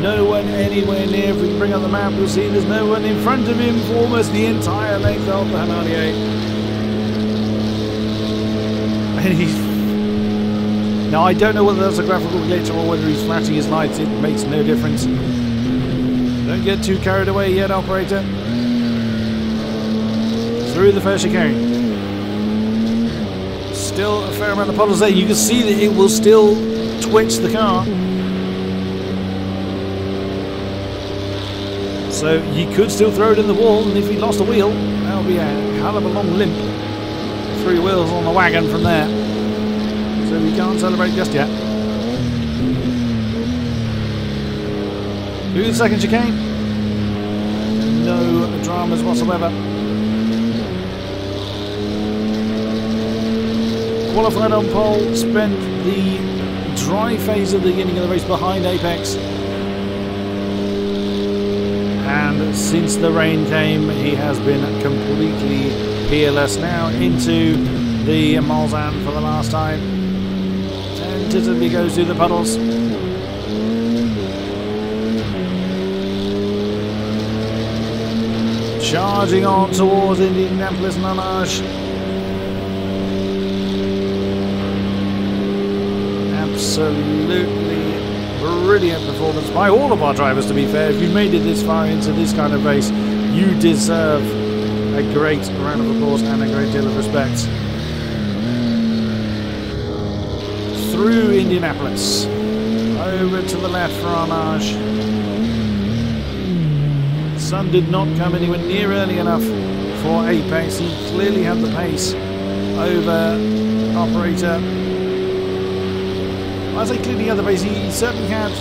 S2: No one anywhere near. If we can bring up the map, we'll see there's no one in front of him for almost the entire length of the Hanadia. And he's... Now, I don't know whether that's a graphical glitch or whether he's flashing his lights. It makes no difference. Don't get too carried away yet, operator. Through the first chicane. Still a fair amount of puddles there. You can see that it will still twitch the car. So you could still throw it in the wall, and if he lost a wheel, that would be a hell of a long limp. 3 wheels on the wagon from there. So we can't celebrate just yet. Through the second chicane. No dramas whatsoever. Qualified on pole, spent the dry phase of the beginning of the race behind Apex. And since the rain came, he has been completely peerless. Now into the Mulsanne for the last time. Tentatively goes through the puddles. Charging on towards Indianapolis Nanage. Absolutely brilliant performance by all of our drivers, to be fair. If you made it this far into this kind of race, you deserve a great round of applause and a great deal of respect. Through Indianapolis, over to the left for Arnage. Sun did not come anywhere near early enough for Apex. He clearly had the pace over operator. I say clearly had the pace. He certainly had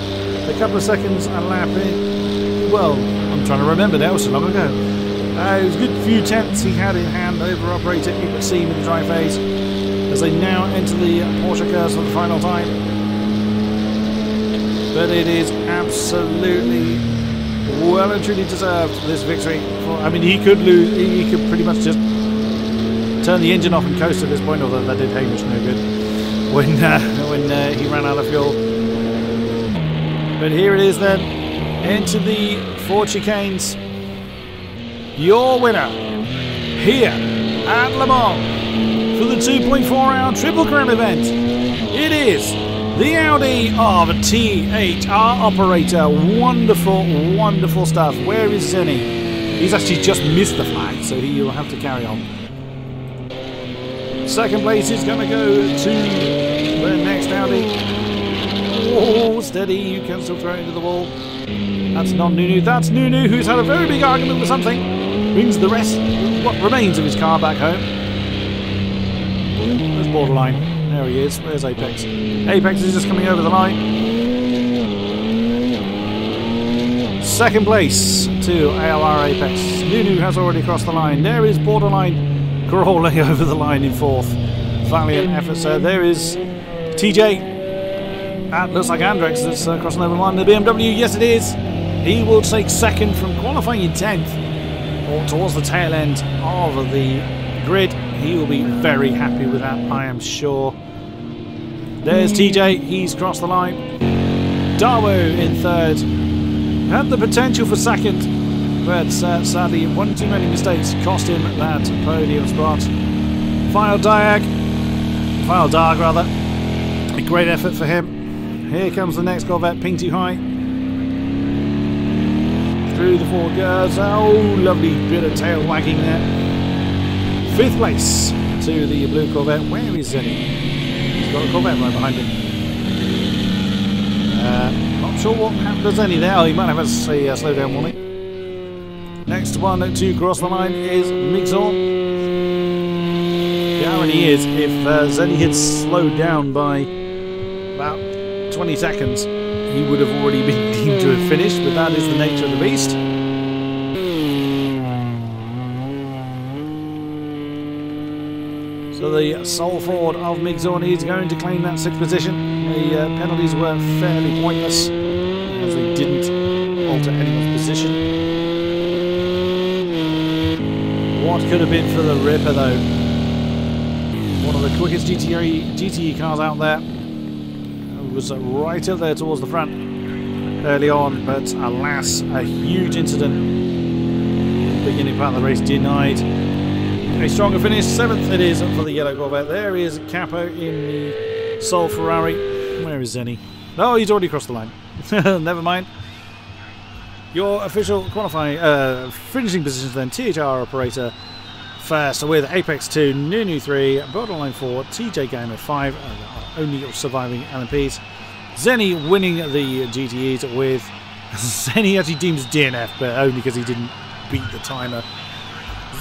S2: a couple of seconds a lap in. Well, I'm trying to remember now, so long ago. It was a good few tenths he had in hand over operator. It would seem in the dry phase as they now enter the Porsche curves for the final time. But it is absolutely well and truly deserved, this victory. I mean, he could lose. He could pretty much just turn the engine off and coast at this point, although that did Hamish no good when he ran out of fuel. But here it is then, into the 4 chicanes. Your winner here at Le Mans for the 2.4-hour Triple Crown event. It is the Audi of THR operator. Wonderful, wonderful stuff. Where is Zenny? He's actually just missed the flag, so he will have to carry on. Second place is going to go to the next Audi. Oh, steady. You can still throw it into the wall. That's not Nunu. That's Nunu, who's had a very big argument with something. Brings the rest, what remains of his car back home. There's Borderline. There he is. Where's Apex? Apex is just coming over the line. Second place to AOR Apex. Nunu has already crossed the line. There is Borderline crawling over the line in 4th. Valiant effort, sir. There is TJ. That looks like Andrex that's crossing over the line. The BMW, yes it is. He will take 2nd from qualifying in 10th. Or towards the tail end of the grid. He will be very happy with that, I am sure. There's TJ. He's crossed the line. Darwo in 3rd. Had the potential for 2nd. But sadly, one too many mistakes cost him that podium spot. Final Dag, rather. A great effort for him. Here comes the next Corvette, ping too high. Through the 4 gears. Oh, lovely bit of tail wagging there. 5th place to the blue Corvette. Where is Zenny? He's got a Corvette right behind him. sure what happened to Zenny there. Oh, he might have a slow down warning. Next one to cross the line is Mixon. The irony is, if Zenny had slowed down by about 20 seconds, he would have already been deemed to have finished, but that is the nature of the beast. So the sole forward of Mixon is going to claim that 6th position. The penalties were fairly pointless, as they didn't alter anyone's position. What could have been for the Ripper, though? One of the quickest GTE cars out there. It was right up there towards the front early on, but alas, a huge incident. The beginning part of the race denied a stronger finish. 7th it is for the yellow Corvette. There is Capo in the Sol Ferrari. Where is Zenny? No, he's already crossed the line. Never mind. Your official qualifying finishing positions then: THR operator first with Apex 2, Nunu 3, Borderline 4, TJ Gamer 5, only surviving LMPs. Zenny winning the GTEs with Zenny actually deems DNF, but only because he didn't beat the timer.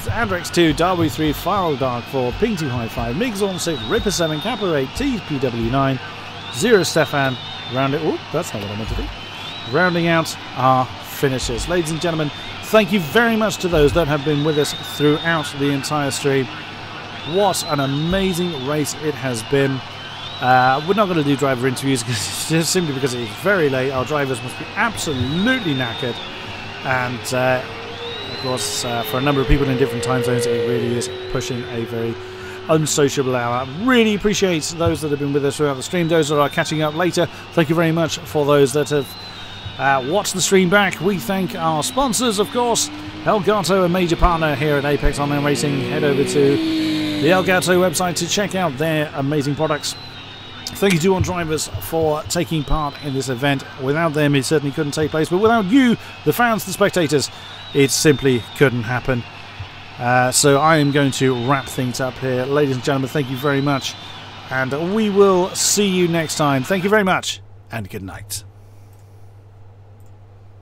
S2: Andrex 2, Darby 3, File Dark 4, Ping 2 High 5, Mixon 6, Ripper 7, Capo 8, TPW 9, Zero Stefan, that's not what I meant to do. Rounding out our finishers. Ladies and gentlemen, thank you very much to those that have been with us throughout the entire stream. What an amazing race it has been. We're not going to do driver interviews simply because it is very late. Our drivers must be absolutely knackered. And of course, for a number of people in different time zones, it really is pushing a very unsociable hour. Really appreciate those that have been with us throughout the stream. Those that are catching up later, thank you very much for those that have watched the stream back. We thank our sponsors, of course. Elgato, a major partner here at Apex Online Racing. Head over to the Elgato website to check out their amazing products. Thank you to all drivers for taking part in this event. Without them, it certainly couldn't take place. But without you, the fans, the spectators, it simply couldn't happen. So I am going to wrap things up here. Ladies and gentlemen, thank you very much. And we will see you next time. Thank you very much, and good night.